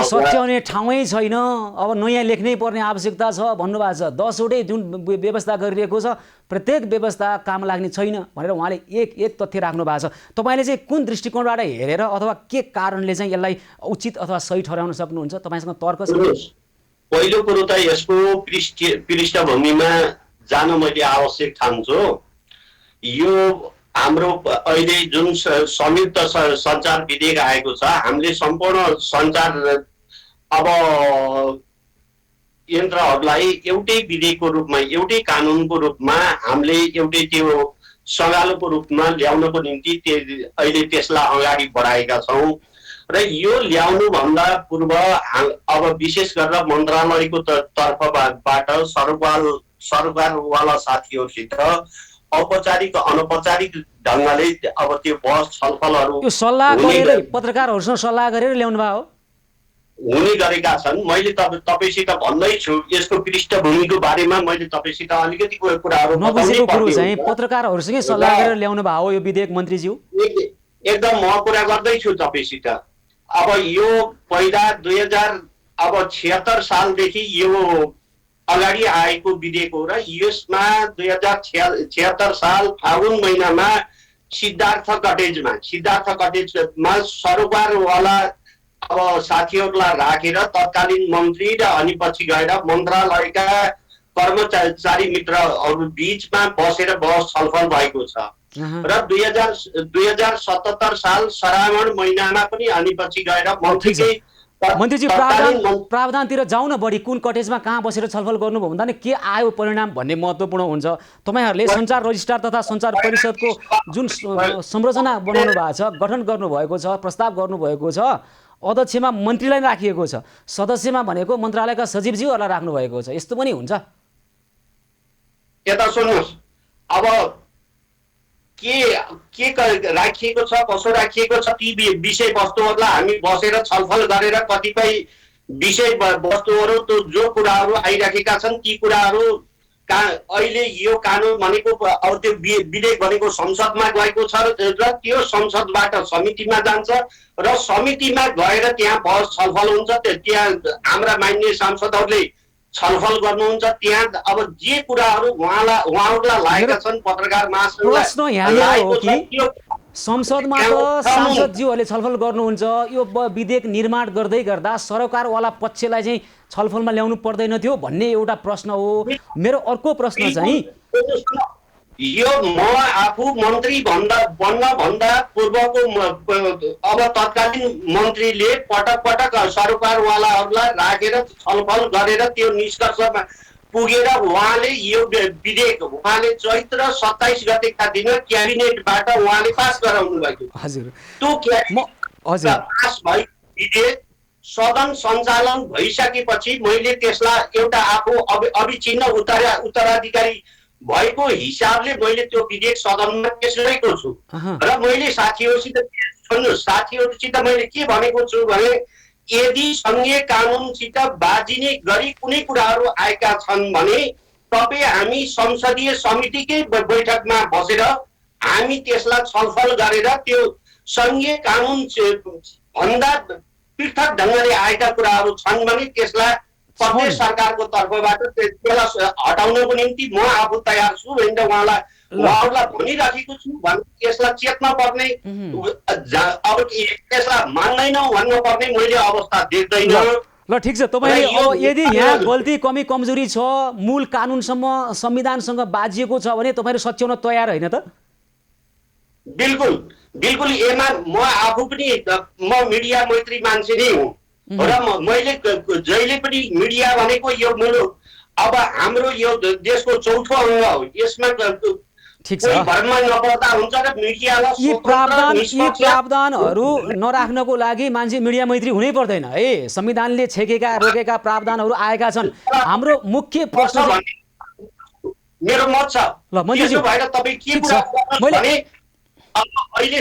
[SPEAKER 2] सच्याउने ठाउँै छैन। अब नयाँ लेख्नै पर्ने आवश्यकता छ भन्नुभएको छ। 10वटै जुन व्यवस्था गरिरहेको छ प्रत्येक व्यवस्था काम लाग्ने छैन भनेर उहाँले एक तथ्य राख्नु भएको छ। तपाईँले चाहिँ कुन दृष्टिकोणबाट हेरेर अथवा के कारणले चाहिँ यसलाई उचित अथवा सही ठहराउन सक्नुहुन्छ? तपाईँसँग तर्क छ?
[SPEAKER 5] पहिलो कुरो त यसको पृष्ठभूमिमा जान मैले आवश्यक ठान्छु। यो हाम्रो अहिले जुन संयुक्त सञ्चार विधेयक आएको छ, हामीले सम्पूर्ण सञ्चार अब यन्त्रहरूलाई एउटै विधेयकको रूपमा, एउटै कानुनको रूपमा हामीले एउटै त्यो सगालोको रूपमा ल्याउनको निम्ति अहिले त्यसलाई अगाडि बढाएका छौँ। र यो ल्याउनुभन्दा पूर्व अब विशेष गरेर मन्त्रालयको तर्फबाट सरकारवाला साथीहरूसित औपचारिक अनौपचारिक ढङ्गले अब त्यो बहस छलफलहरू
[SPEAKER 2] यो सल्लाह गरेर पत्रकारहरूसँग सल्लाह गरेर ल्याउनु भयो
[SPEAKER 5] हुने गरेका छन्। मैले तपाईसित भन्दैछु यसको पृष्ठभूमिको बारेमा मैले तपाईसित अलिकति कुराहरू
[SPEAKER 2] नबुझेको कुरो चाहिँ पत्रकारहरूसँगै सल्लाह गरेर ल्याउनु भयो यो विधेयक मन्त्रीज्यू।
[SPEAKER 5] एकदम म कुरा गर्दैछु तपाईसित। अब यो पहिला 2076 सालदेखि यो अगाडि आएको विधेयक हो र यसमा 2076 साल फागुन महिनामा सिद्धार्थ कटेजमा सरकारवाला अब साथीहरूलाई राखेर तत्कालीन मन्त्री र अनि पछि गएर मन्त्रालयका कर्मचारी मित्रहरू बीचमा बसेर बहस छलफल भएको छ। र 2077 साल श्रावण महिनामा पनि अनि पछि गएर
[SPEAKER 2] मन्त्रीजी प्रावधानतिर जाउँ न बढी। कुन कटेजमा कहाँ बसेर छलफल गर्नुभयो भन्दा नि के आयो परिणाम भन्ने महत्त्वपूर्ण हुन्छ। तपाईँहरूले सञ्चार रजिस्ट्रार तथा सञ्चार परिषदको जुन संरचना बनाउनु भएको छ, गठन गर्नुभएको छ, प्रस्ताव गर्नुभएको छ, अध्यक्षमा मन्त्रीलाई राखिएको छ, सदस्यमा भनेको मन्त्रालयका सचिवज्यूहरूलाई राख्नुभएको छ। यस्तो पनि हुन्छ?
[SPEAKER 5] यता सुन्नुहोस्, अब के राखिएको छ, कसो राखिएको छ, ती विषय वस्तुहरूलाई हामी बसेर छलफल गरेर कतिपय विषय वस्तुहरू जो कुराहरू आइराखेका छन् ती कुराहरू अहिले यो कानुन भनेको अब त्यो विधेयक भनेको संसदमा गएको छ र त्यो संसदबाट समितिमा जान्छ र समितिमा गएर त्यहाँ बहस छलफल हुन्छ। त्यहाँ हाम्रा मान्य सांसदहरूले छलफल गर्नुहुन्छ। त्यहाँ अब जे कुराहरू उहाँहरूलाई लागेका छन् पत्रकार महासंघलाई
[SPEAKER 2] संसदमा त सांसदज्यूहरूले छलफल गर्नुहुन्छ। यो विधेयक निर्माण गर्दै गर्दा सरकारवाला पक्षलाई चाहिँ छलफलमा ल्याउनु पर्दैन थियो भन्ने एउटा प्रश्न हो। मेरो अर्को प्रश्न चाहिँ
[SPEAKER 5] यो म आफू मन्त्री बन्न भन्दा पूर्वको अब तत्कालीन मन्त्रीले पटक पटक सरकारवालाहरूलाई राखेर छलफल गरेर त्यो निष्कर्षमा पुगेर उहाँले यो विधेयक उहाँले चैत्र 27 गतेका दिन क्याबिनेटबाट उहाँले पास गराउनु भएको।
[SPEAKER 2] हजुर,
[SPEAKER 5] त्यो पास भएको विधेयक सदन सञ्चालन भइसकेपछि मैले त्यसलाई एउटा आफू अभिचिन्न उत्तराधिकारी भएको हिसाबले मैले त्यो विधेयक सदनमा पेश गरेको छु। र मैले साथीहरूसित मैले के भनेको छु भने यदि सङ्घीय कानुनसित बाजिने गरी कुनै कुराहरू आएका छन् भने तपाईँ हामी संसदीय समितिकै बैठकमा बसेर हामी त्यसलाई छलफल गरेर त्यो सङ्घीय कानुन भन्दा पृथक ढङ्गले आएका कुराहरू छन् भने त्यसलाई प्रदेश सरकारको तर्फबाट त्यसलाई हटाउनको निम्ति म आफू तयार छु भनेर उहाँहरूलाई भनिराखेको छु। यसलाई चेत्न पर्ने, अब यसलाई मान्दैनौ भन्नु पर्ने मैले अवस्था देख्दैन।
[SPEAKER 2] ल ठिक छ, तपाईँले अब यदि यहाँ गल्ती कमी कमजोरी छ, मूल कानुनसम्म संविधानसँग बाजिएको छ भने तपाईँहरू सच्याउन तयार होइन त?
[SPEAKER 5] बिल्कुल बिल्कुल। यसमा म आफू पनि म मिडिया मैत्री मान्छे नै हुँ र मैले जहिले पनि मिडिया भनेको यो मुलुक अब हाम्रो यो देशको चौथो अङ्ग हो। यसमा
[SPEAKER 2] ठिक छ, यी प्रावधानहरू नराख्नको लागि मान्छे मिडिया मैत्री हुनै पर्दैन है। संविधानले छेकेका रोकेका प्रावधानहरू आएका छन्। हाम्रो मुख्य प्रश्न
[SPEAKER 5] मेरो मत छ
[SPEAKER 2] ल मन्त्रीज्यू
[SPEAKER 5] भएर तपाईँ के कुरा भने अहिले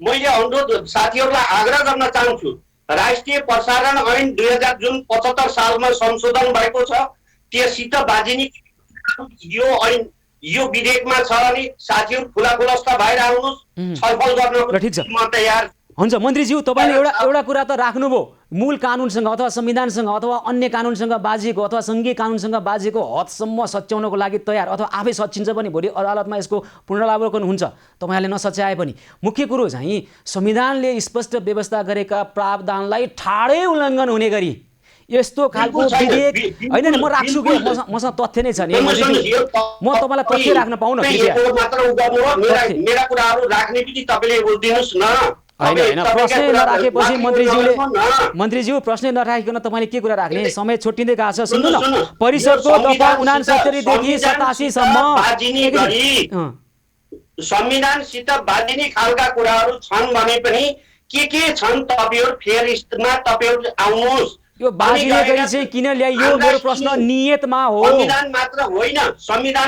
[SPEAKER 5] मैले अनुरोध साथीहरूलाई आग्रह गर्न चाहन्छु, राष्ट्रिय प्रसारण ऐन 2075 सालमा संशोधन भएको छ। त्यससित बाजिने यो ऐन यो विधेयकमा छ भने साथीहरू खुलाखुलस्त भएर आउनुहोस्, छलफल गर्न म तयार।
[SPEAKER 2] हुन्छ मन्त्रीज्यू, तपाईँले एउटा कुरा त राख्नुभयो, मूल कानुनसँग अथवा संविधानसँग अथवा अन्य कानुनसँग बाजिएको अथवा सङ्घीय कानुनसँग बाजिएको हदसम्म सच्याउनको लागि तयार, अथवा आफै सचिन्छ पनि भोलि अदालतमा यसको पुनरावलोकन हुन्छ तपाईँहरूले नसच्याए पनि। मुख्य कुरो चाहिँ संविधानले स्पष्ट व्यवस्था गरेका प्रावधानलाई ठाडै उल्लङ्घन हुने गरी यस्तो खालको विधेयक होइन नि, म राख्छु कि मसँग तथ्य नै छ नि, म तपाईँलाई तथ्य राख्न पाउन कृपया।
[SPEAKER 5] मेरा कुराहरू राख्ने पनि तपाईँले दिनुहोस् न।
[SPEAKER 2] होइन प्रश्नै नराखेपछि मन्त्रीज्यू प्रश्नै नराखिकन तपाईँले के कुरा राख्ने? समय छोटिँदै गएको छ। सुन्नु न, परिषदको दफा 69 देखि 87 सम्म
[SPEAKER 5] संविधानसित बाजिने खालका कुराहरू छन् भने पनि के छन् तपाईँहरू फेरिस्टमा तपाईँहरू आउनुहोस्।
[SPEAKER 2] यो बाजिने गरी चाहिँ किन ल्याइयो? मेरो प्रश्न नियतमा हो।
[SPEAKER 5] संविधान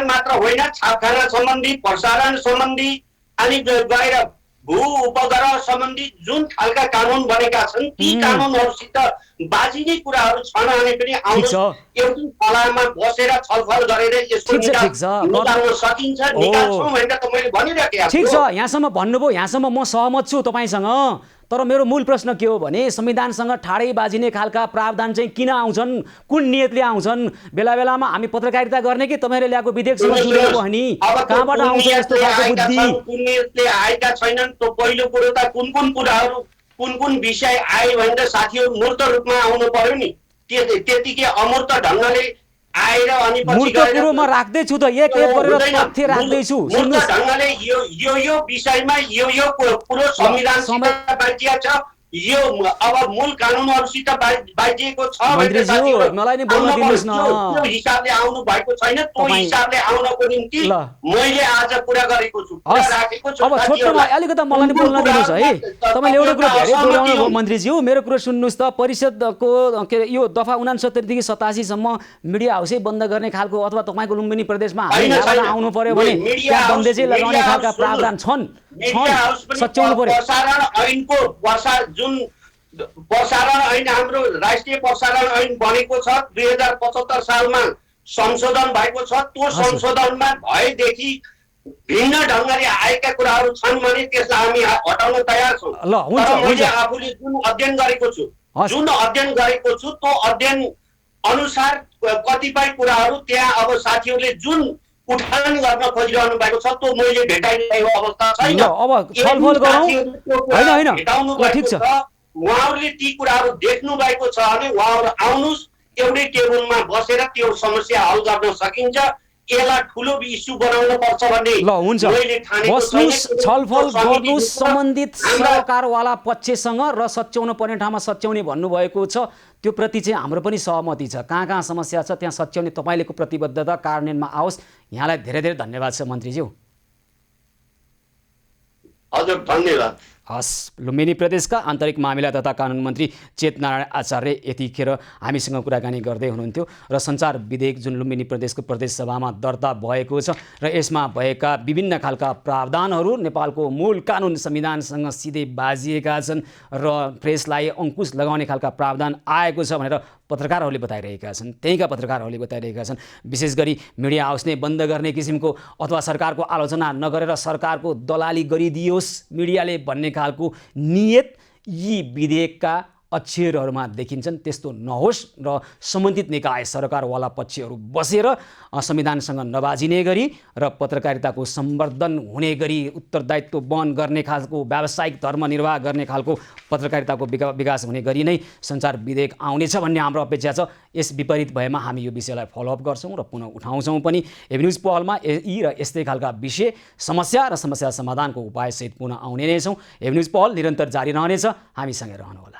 [SPEAKER 5] मात्र होइन, छापखाना सम्बन्धी, प्रसारण सम्बन्धी अनि गएर भू उपग्रह सम्बन्धी जुन खालका कानुन बनेका छन् ती कानुनहरूसित बाजिने कुराहरू छन् भने पनि आउनुहोस्। एउटा सभामा बसेर छलफल गरेर यसको निकाल्न सकिन्छ। निकाल्छौँ भनेर त मैले भनिराखेको छु।
[SPEAKER 2] ठिक छ, यहाँसम्म भन्नुभयो, यहाँसम्म म सहमत छु तपाईँसँग। तर मेरो मूल प्रश्न के हो भने संविधानसँग ठाडै बाजिने खालका प्रावधान चाहिँ किन आउँछन्? कुन नियतले आउँछन्? बेला बेलामा हामी पत्रकारिता गर्ने कि तपाईँहरूले ल्याएको विधेयकसँग जुडेको हो नि? कहाँबाट आउँछ यस्तो खालको बुद्धि?
[SPEAKER 5] कुन नियतले आएका छैनन् त पहिलो कुरो त कुन कुराहरू कुन विषय आए भने साथीहरू मूर्त रूपमा आउनु पर्यो नि। त्यतिकै अमूर्त ढङ्गले आएर अनि
[SPEAKER 2] मूर्त कुरो म राख्दैछु त, एक गरेर तथ्य राख्दैछु।
[SPEAKER 5] मूर्त ढङ्गले यो विषयमा यो कुरो संविधानसित बाजिएको छ, यो अब मूल कानुनहरूसित बाजिएको छ।
[SPEAKER 2] मन्त्रीज्यू मलाई नि बोल्न दिनुहोस् न।
[SPEAKER 5] त्यो हिसाबले आउनु भएको छैन, त्यो हिसाबले आउनको निम्ति मैले आज कुरा गरेको छु, कुरा राखेको छु।
[SPEAKER 2] अब छोटोमा अलिकति मलाई नि बोल्न दिनुहोस् है। तपाईँले एउटा कुरो धेरै दोहोऱ्याउनु भयो मन्त्रीज्यू। मेरो कुरो सुन्नुहोस् त, परिषदको के यो दफा 69 देखि 87 सम्म मिडिया हाउसै बन्द गर्ने खालको अथवा तपाईँको लुम्बिनी प्रदेशमा हामी यहाँबाट आउनु पर्यो भने त्यहाँ बन्देजै लगाउने खालका प्रावधान छन्, सच्याउनु पर्यो।
[SPEAKER 5] प्रसारण ऐनको प्रसारण ऐन हाम्रो राष्ट्रिय प्रसारण ऐन बनेको छ 2075 सालमा संशोधन भएको छ। त्यो संशोधनमा भएदेखि भिन्न ढङ्गले आएका कुराहरू छन् भने त्यसलाई हामी हटाउन तयार छौँ। मैले आफूले जुन अध्ययन गरेको छु त्यो अध्ययन अनुसार कतिपय कुराहरू त्यहाँ अब साथीहरूले जुन उठान गर्न खोजिरहनु भएको छ त्यो मैले भेटाइरहेको अवस्था छैन।
[SPEAKER 2] अब छलफल गरौँ। होइन ठिक छ,
[SPEAKER 5] उहाँहरूले ती कुराहरू देख्नु भएको छ भने उहाँहरू आउनुहोस्, एउटै टेबलमा बसेर त्यो समस्या हल गर्न सकिन्छ। यसलाई ठुलो इस्यु बनाउन पर्छ भन्ने
[SPEAKER 2] ल हुन्छ, बस्नुहोस्, छलफल गर्नुहोस् सम्बन्धित सरकारवाला पक्षसँग र सच्याउनु पर्ने ठाउँमा सच्याउने भन्नुभएको छ। त्यो प्रति चाहिँ हाम्रो पनि सहमति छ। कहाँ कहाँ समस्या छ त्यहाँ सच्याउने तपाईँको प्रतिबद्धता कार्यान्वयनमा आओस्। यहाँलाई धेरै धेरै धन्यवाद छ मन्त्रीज्यू।
[SPEAKER 5] हजुर धन्यवाद।
[SPEAKER 2] हस्, लुम्बिनी प्रदेशका आन्तरिक मामिला तथा कानुन मन्त्री चेतनारायण आचार्य यतिखेर हामीसँग कुराकानी गर्दै हुनुहुन्थ्यो र सञ्चार विधेयक जुन लुम्बिनी प्रदेशको प्रदेश सभामा दर्ता भएको छ र यसमा भएका विभिन्न खालका प्रावधानहरू नेपालको मूल कानुन संविधानसँग सिधै बाजिएका छन् र प्रेसलाई अङ्कुश लगाउने खालका प्रावधान आएको छ भनेर पत्रकारहरूले बताइरहेका छन्। त्यहीँका पत्रकारहरूले बताइरहेका छन् विशेष गरी मिडिया हाउस नै बन्द गर्ने किसिमको अथवा सरकारको आलोचना नगरेर सरकारको दलाली गरिदियोस् मिडियाले भन्ने खालको नियत यी विधेयकका अक्षरहरूमा देखिन्छन्। त्यस्तो नहोस् र सम्बन्धित निकाय सरकारवाला पक्षहरू बसेर संविधानसँग नबाजिने गरी र पत्रकारिताको सम्वर्धन हुने गरी उत्तरदायित्व वहन गर्ने खालको व्यावसायिक धर्म निर्वाह गर्ने खालको पत्रकारिताको विकास हुने गरी नै सञ्चार विधेयक आउनेछ भन्ने हाम्रो अपेक्षा छ। यस विपरीत भएमा हामी यो विषयलाई फलोअप गर्छौँ र पुनः उठाउँछौँ पनि। एबी न्युज पहलमा यी र यस्तै खालका विषय समस्या र समस्या समाधानको उपायसहित पुनः आउने नै छौँ। एबी न्युज पहल निरन्तर जारी रहनेछ, हामीसँगै रहनुहोला।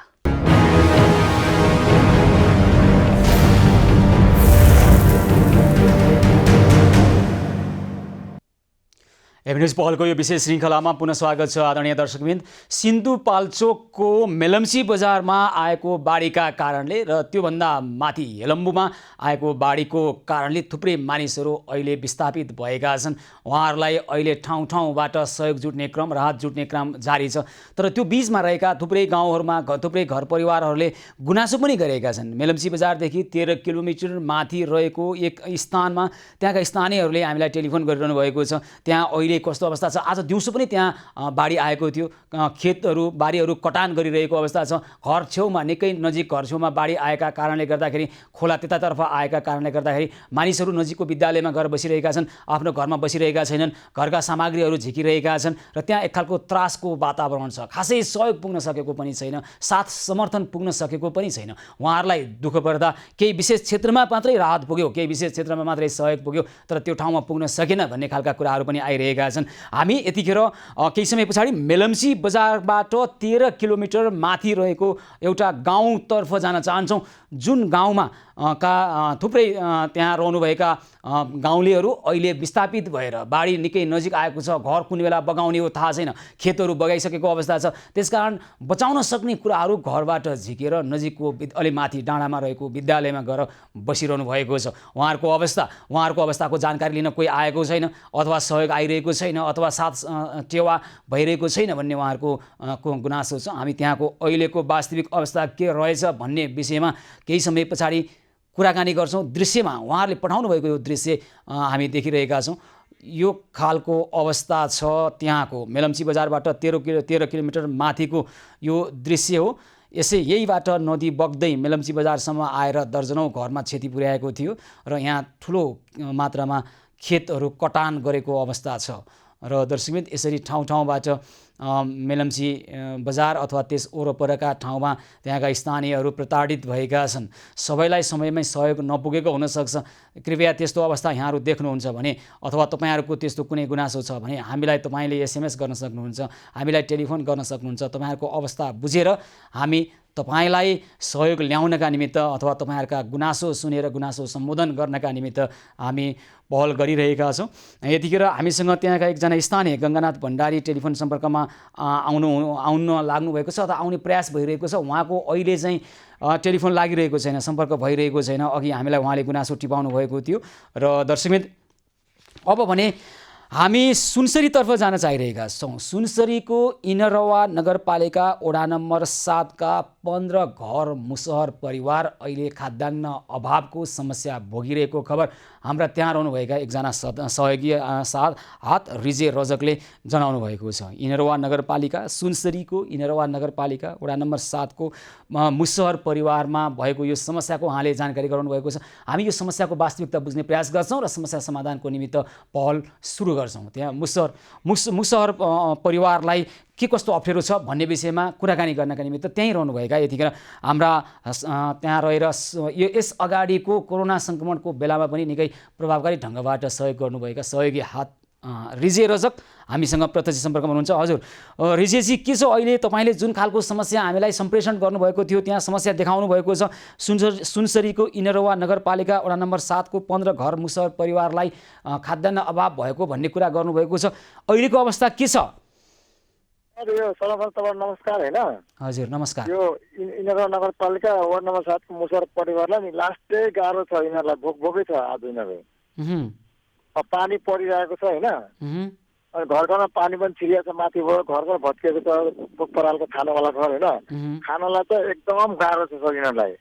[SPEAKER 2] एबी न्युज पहलको यो विशेष श्रृङ्खलामा पुनः स्वागत छ आदरणीय दर्शकवृन्द। सिन्धुपाल्चोकको मेलम्ची बजारमा आएको बाढीका कारणले र त्योभन्दा माथि हेलम्बुमा आएको बाढीको कारणले थुप्रै मानिसहरू अहिले विस्थापित भएका छन्। उहाँहरूलाई अहिले ठाउँ ठाउँबाट सहयोग जुट्ने क्रम, राहत जुट्ने क्रम जारी छ। तर त्यो बिचमा रहेका थुप्रै गाउँहरूमा थुप्रै घर परिवारहरूले गुनासो पनि गरेका छन्। मेलम्ची बजारदेखि 13 किलोमिटर माथि रहेको एक स्थानमा त्यहाँका स्थानीयहरूले हामीलाई टेलिफोन गरिरहनु भएको छ। त्यहाँ अहिले अहिले कस्तो अवस्था छ? आज दिउँसो पनि त्यहाँ बाढी आएको थियो, खेतहरू बारीहरू कटान गरिरहेको अवस्था छ। घर छेउमा निकै नजिक घर छेउमा बाढी आएका कारणले गर्दाखेरि, खोला त्यतातर्फ आएका कारणले गर्दाखेरि मानिसहरू नजिकको विद्यालयमा गएर बसिरहेका छन्, आफ्नो घरमा बसिरहेका छैनन्, घरका सामग्रीहरू झिकिरहेका छन् र त्यहाँ एक खालको त्रासको वातावरण छ। खासै सहयोग पुग्न सकेको पनि छैन, साथ समर्थन पुग्न सकेको पनि छैन। उहाँहरूलाई दुःख पर्दा केही विशेष क्षेत्रमा मात्रै राहत पुग्यो, केही विशेष क्षेत्रमा मात्रै सहयोग पुग्यो, तर त्यो ठाउँमा पुग्न सकेन भन्ने खालका कुराहरू पनि आइरहेका छन्। हामी यतिखेर केही समय पछाडि मेलम्ची बजारबाट 13 किलोमिटर माथि रहेको एउटा गाउँतर्फ जान चाहन्छौँ, जुन गाउँमा थुप्रै त्यहाँ रहनुभएका गाउँलेहरू अहिले विस्थापित भएर बाढी निकै नजिक आएको छ। घर कुन बेला बगाउने हो थाहा छैन, खेतहरू बगाइसकेको अवस्था छ। त्यसकारण बचाउन सक्ने कुराहरू घरबाट झिकेर नजिकको अलि माथि डाँडामा रहेको विद्यालयमा गएर बसिरहनु भएको छ। उहाँहरूको अवस्थाको जानकारी लिन कोही आएको छैन, अथवा सहयोग आइरहेको छैन, अथवा साथ टेवा भइरहेको छैन भन्ने उहाँहरूको गुनासो छ। हामी त्यहाँको अहिलेको वास्तविक अवस्था के रहेछ भन्ने विषयमा केही समय पछाडि कुराकानी गर्छौँ। दृश्यमा उहाँहरूले पठाउनु भएको यो दृश्य हामी देखिरहेका छौँ। यो खालको अवस्था छ त्यहाँको मेलम्ची बजारबाट 13 किलोमिटर माथिको यो दृश्य हो। यहीबाट नदी बग्दै मेलम्ची बजारसम्म आएर दर्जनौँ घरमा क्षति पुर्याएको थियो र यहाँ ठुलो मात्रामा खेतहरू कटान गरेको अवस्था छ। र दर्शकबिन यसरी ठाउँबाट मेलम्ची बजार अथवा त्यस वरपरका ठाउँमा त्यहाँका स्थानीयहरू प्रताडित भएका छन्। सबैलाई समयमै सहयोग नपुगेको हुनसक्छ। कृपया त्यस्तो अवस्था यहाँहरू देख्नुहुन्छ भने अथवा तपाईँहरूको त्यस्तो कुनै गुनासो छ भने हामीलाई तपाईँले SMS गर्न सक्नुहुन्छ, हामीलाई टेलिफोन गर्न सक्नुहुन्छ। तपाईँहरूको अवस्था बुझेर हामी तपाईँलाई सहयोग ल्याउनका निमित्त अथवा तपाईँहरूका गुनासो सुनेर गुनासो सम्बोधन गर्नका निमित्त हामी पहल गरिरहेका छौँ। यतिखेर हामीसँग त्यहाँका एकजना स्थानीय गङ्गानाथ भण्डारी टेलिफोन सम्पर्कमा आउन लाग्नुभएको छ अथवा आउने प्रयास भइरहेको छ। उहाँको अहिले चाहिँ टेलिफोन लागिरहेको छैन, सम्पर्क भइरहेको छैन। अघि हामीलाई उहाँले गुनासो टिपाउनु भएको थियो। र दर्शकबिन अब भने हामी सुनसरीतर्फ जान चाहिरहेका छौँ। सुनसरीको इनरवा नगरपालिका वडा नम्बर 7 का 15 घर मुसहर परिवार अहिले खाद्यान्न अभावको समस्या भोगिरहेको खबर हाम्रा त्यहाँ रहनुभएका एकजना सहयोगी हात रिजे रजकले जनाउनु भएको छ। इनरवा नगरपालिका सुनसरीको इनरवा नगरपालिका वडा नम्बर 7 को मुसहर परिवारमा भएको यो समस्याको उहाँले जानकारी गराउनु भएको छ। हामी यो समस्याको वास्तविकता बुझ्ने प्रयास गर्छौँ र समस्या समाधानको निमित्त पहल सुरु गर्छौँ। त्यहाँ मुसहर परिवारलाई के कस्तो अप्ठ्यारो छ भन्ने विषयमा कुराकानी गर्नका निमित्त त्यहीँ रहनुभएका यतिखेर हाम्रा त्यहाँ रहेर यस अगाडिको कोरोना सङ्क्रमणको बेलामा पनि निकै प्रभावकारी ढङ्गबाट सहयोग गर्नुभएका सहयोगी हात रिजे रजक हामीसँग प्रत्यक्ष सम्पर्कमा हुनुहुन्छ। हजुर रिजेजी, के छ अहिले तपाईँले जुन खालको समस्या हामीलाई सम्प्रेषण गर्नुभएको थियो, त्यहाँ समस्या देखाउनु भएको छ। सुनसरीको इनरवा नगरपालिका वडा नम्बर 7 को 15 घर मुसहर परिवारलाई खाद्यान्न अभाव भएको भन्ने कुरा गर्नुभएको छ। अहिलेको अवस्था के छ?
[SPEAKER 6] नमस्कार। हैन
[SPEAKER 2] हजुर नमस्कार।
[SPEAKER 6] यो इनरवा नगरपालिका वार्ड नम्बर 7 को मुसहर परिवारलाई नि लास्टै गाह्रो छ। यिनीहरूलाई भोकै छ। आज यिनीहरू पानी परिरहेको छ हैन। अनि घर घरमा पानी पनि छिरिएको छ, माथिबाट घर घर भत्किएको छ। परालको खानावाला घर हैन, खानालाई त एकदम गाह्रो छ यिनीहरूलाई।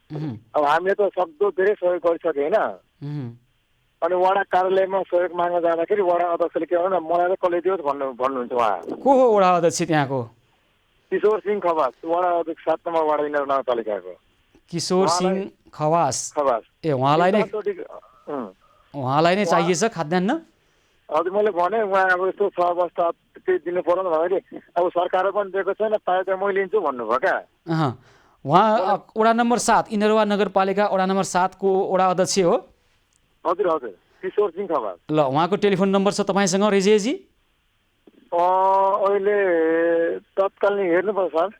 [SPEAKER 6] अब हामीले त सक्दो धेरै सहयोग गरिसक्यो हैन। अनि वडा कार्यालयमा सहयोग माग्न जाँदाखेरि वडा अध्यक्षले के भन्नु, मलाई त कसले दियोस् भन्नुहुन्छ उहाँ।
[SPEAKER 2] को हो वडा अध्यक्ष त्यहाँको?
[SPEAKER 6] किशोर सिंह खवास, वडा अध्यक्ष 7 नम्बर वडा इनरवा नगरपालिकाको
[SPEAKER 2] किशोर सिंह खवास। ए उहाँलाई नै चाहिएछ खाद्यान्न?
[SPEAKER 6] हजुर मैले भने उहाँ अब यस्तो छ अवस्था केही दिनु पर्यो भने अब सरकारले पनि दिएको छैन, पाए त म लिन्छु भन्नुभयो क्या।
[SPEAKER 2] उहाँ वडा नम्बर 7 इनरवा नगरपालिका वडा नम्बर 7 को वडा अध्यक्ष हो?
[SPEAKER 6] हजुर हजुर, किशोर सिंह खवास।
[SPEAKER 2] ल उहाँको टेलिफोन नम्बर छ तपाईँसँग रिजेजी?
[SPEAKER 6] अहिले तत्काल हेर्नुपर्छ सर।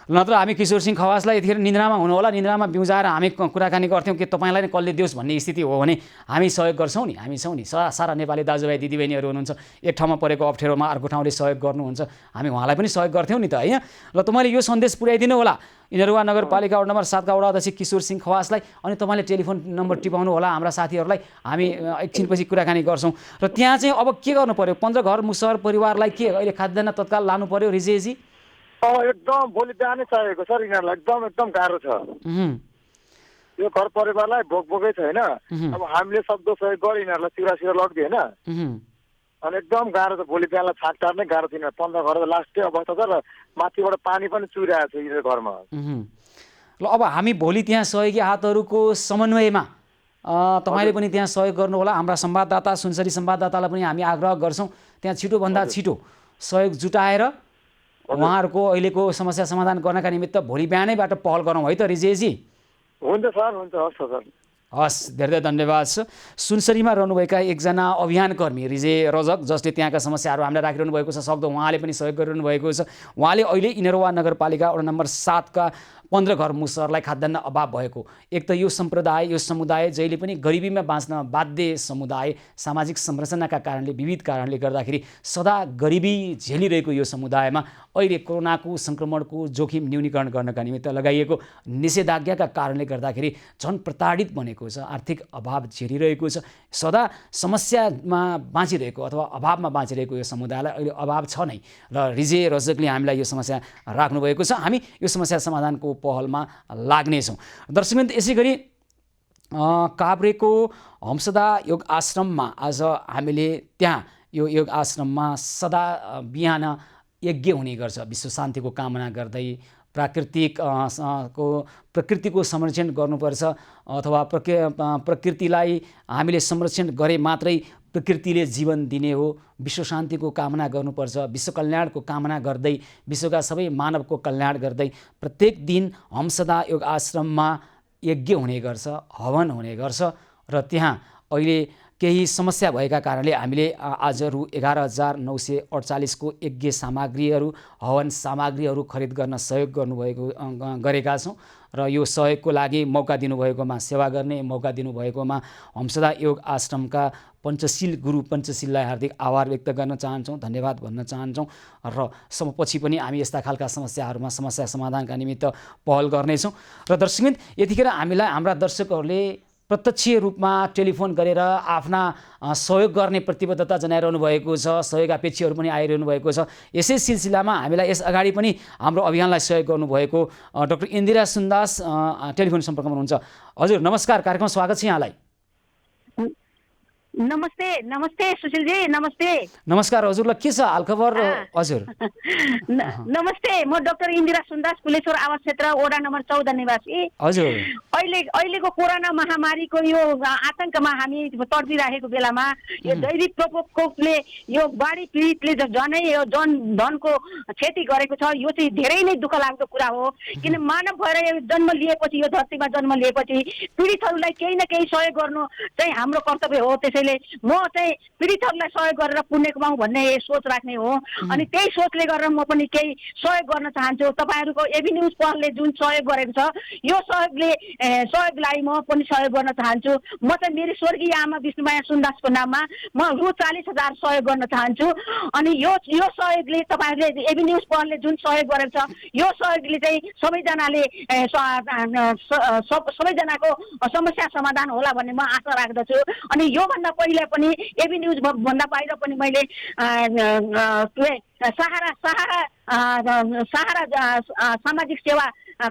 [SPEAKER 2] नत्र हामी किशोर सिंह खवासलाई यतिखेर निन्द्रामा हुनु होला, निन्द्रामा बिउजाएर हामी कुराकानी गर्थ्यौँ कि तपाईँलाई नै कसले दियोस् भन्ने स्थिति हो भने हामी सहयोग गर्छौँ नि। हामी छौँ नि, सारा नेपाली दाजुभाइ दिदीबहिनीहरू हुनुहुन्छ, एक ठाउँमा परेको अप्ठ्यारोमा अर्को ठाउँले सहयोग गर्नुहुन्छ, हामी उहाँलाई पनि सहयोग गर्थ्यौँ नि त होइन। ल तपाईँले यो सन्देश पुर्याइदिनु होला इनरवा नगरपालिका वडा नम्बर 7 का वडा अध्यक्ष किशोर सिंह खवासलाई। अनि तपाईँले टेलिफोन नम्बर टिपाउनु होला हाम्रा साथीहरूलाई, हामी एकछिनपछि कुराकानी गर्छौँ। र त्यहाँ चाहिँ अब के गर्नु पर्यो? 15 घर मुसहर परिवारलाई के अहिले खाद्यान्न तत्काल लानु पर्यो रिजेजी?
[SPEAKER 6] एकदम भोलि बिहानै चाहिएको सर। यिनीहरूलाई एकदम गाह्रो छ। यो घर परिवारलाई भोकै छ होइन। अब हामीले सक्दो सहयोग गऱ्यो, यिनीहरूलाई चिरा लड्यो होइन। अनि एकदम गाह्रो छ। भोलि बिहानलाई छाक टार्नै गाह्रो छैन। 15 घर त लास्टै अवस्था छ र माथिबाट पानी पनि चुइरहेको छ यी घरमा।
[SPEAKER 2] ल अब हामी भोलि त्यहाँ सहयोगी हातहरूको समन्वयमा तपाईँले पनि त्यहाँ सहयोग गर्नुहोला। हाम्रा संवाददाता सुनसरी संवाददातालाई पनि हामी आग्रह गर्छौँ त्यहाँ छिटोभन्दा छिटो सहयोग जुटाएर उहाँहरूको अहिलेको समस्या समाधान गर्नका निमित्त भोलि बिहानैबाट पहल गरौँ है त रिजेशजी।
[SPEAKER 6] हुन्छ सर, हुन्छ, हस् सर।
[SPEAKER 2] हस्, धेरै धन्यवाद छ। सुनसरीमा रहनुभएका एकजना अभियानकर्मी रिजे रजक जसले त्यहाँका समस्याहरू हामीलाई राखिरहनु भएको छ, सक्दो उहाँले पनि सहयोग गरिरहनु भएको छ। उहाँले अहिले इनरवा नगरपालिका वडा नम्बर 7 का 15 घर मुसहरलाई खाद्यान्न अभाव भएको, एक त यो सम्प्रदाय यो समुदाय जहिले पनि गरिबीमा बाँच्न बाध्य समुदाय, सामाजिक संरचनाका कारणले विविध कारणले गर्दाखेरि सदा गरिबी झेलिरहेको यो समुदायमा अहिले कोरोनाको सङ्क्रमणको जोखिम न्यूनीकरण गर्नका निमित्त लगाइएको निषेधाज्ञाका कारणले गर्दाखेरि झन् प्रताडित बनेको छ, आर्थिक अभाव झेलिरहेको छ, सदा समस्यामा बाँचिरहेको अथवा अभावमा बाँचिरहेको यो समुदायलाई अहिले अभाव छ नै। र रिजे रजकले हामीलाई यो समस्या राख्नुभएको छ। हामी यो समस्या समाधानको पहलमा लाग्नेछौँ। दर्शकवृन्द, यसै गरी काभ्रेको हम्सदा योग आश्रममा आज हामीले त्यहाँ यो योग आश्रममा सदा बिहान यज्ञ हुने गर्छ। विश्व शान्तिको कामना गर्दै प्रकृतिको संरक्षण गर्नुपर्छ अथवा प्रकृतिलाई हामीले संरक्षण गरे मात्रै प्रकृतिले जीवन दिने हो, विश्व शान्तिको कामना गर्नुपर्छ, विश्व कल्याणको कामना गर्दै विश्वका सबै मानवको कल्याण गर्दै प्रत्येक दिन हम्सदा योग आश्रममा यज्ञ हुने गर्छ, हवन हुने गर्छ। र त्यहाँ अहिले केही समस्या भएका कारणले हामीले आज रु 11,948 को यज्ञ सामग्रीहरू हवन सामग्रीहरू खरिद गर्न सहयोग गरेका छौँ। र यो सहयोगको लागि मौका दिनुभएकोमा, सेवा गर्ने मौका दिनुभएकोमा हम्सदा योग आश्रमका पञ्चशील गुरु पञ्चशीललाई हार्दिक आभार व्यक्त गर्न चाहन्छौँ, धन्यवाद भन्न चाहन्छौँ। र पछि पनि हामी यस्ता खालका समस्याहरूमा समस्या समाधानका निमित्त पहल गर्नेछौँ। र दर्शकवृन्द, यतिखेर हामीलाई हाम्रा दर्शकहरूले प्रत्यक्ष रूपमा टेलिफोन गरेर आफ्ना सहयोग गर्ने प्रतिबद्धता जनाइरहनु भएको छ, सहयोग अपेक्षीहरू पनि आइरहनु भएको छ। यसै सिलसिलामा हामीलाई यस अगाडि पनि हाम्रो अभियानलाई सहयोग गर्नुभएको डाक्टर इन्दिरा सुन्दास टेलिफोन सम्पर्कमा हुनुहुन्छ। हजुर नमस्कार, कार्यक्रम स्वागत छ यहाँलाई।
[SPEAKER 7] नमस्ते नमस्ते सुशीलजी, नमस्ते।
[SPEAKER 2] नमस्कार हजुरलाई के छ हालखबर? हजुर
[SPEAKER 7] नमस्ते, म डाक्टर इन्दिरा सुन्दास, कुलेश्वर आवास क्षेत्र वडा नम्बर 14 निवासी।
[SPEAKER 2] हजुर,
[SPEAKER 7] अहिलेको कोरोना महामारीको यो आतंकमा हामी तड्पिरहेको बेलामा यो दैविक प्रकोपले यो बाढी पीडितले झनै यो धनको क्षति गरेको छ। यो चाहिँ धेरै नै दुःख लाग्दो कुरा हो, किन मानव भएर जन्म लिएपछि, यो धरतीमा जन्म लिएपछि पीडितहरूलाई केही न केही सहयोग गर्नु चाहिँ हाम्रो कर्तव्य हो। त्यसैले म चाहिँ पीडितहरूलाई सहयोग गरेर पुण्य कमाउँ भन्ने सोच राख्ने हो। अनि त्यही सोचले गरेर म पनि केही सहयोग गर्न चाहन्छु। तपाईँहरूको एबी न्युज पहलले जुन सहयोग गरेको छ, यो सहयोगलाई म पनि सहयोग गर्न चाहन्छु। म चाहिँ मेरी स्वर्गीय आमा विष्णुमाया सुन्दासको नाममा म रु 40,000 सहयोग गर्न चाहन्छु। अनि यो सहयोगले तपाईँहरूले एबी न्युज पहलले जुन सहयोग गरेको छ, यो सहयोगले चाहिँ सबैजनाको समस्या समाधान होला भन्ने म आशा राख्दछु। अनि योभन्दा पहिला पनि एबी न्युज भन्दा बाहिर पनि मैले सहारा सामाजिक सेवा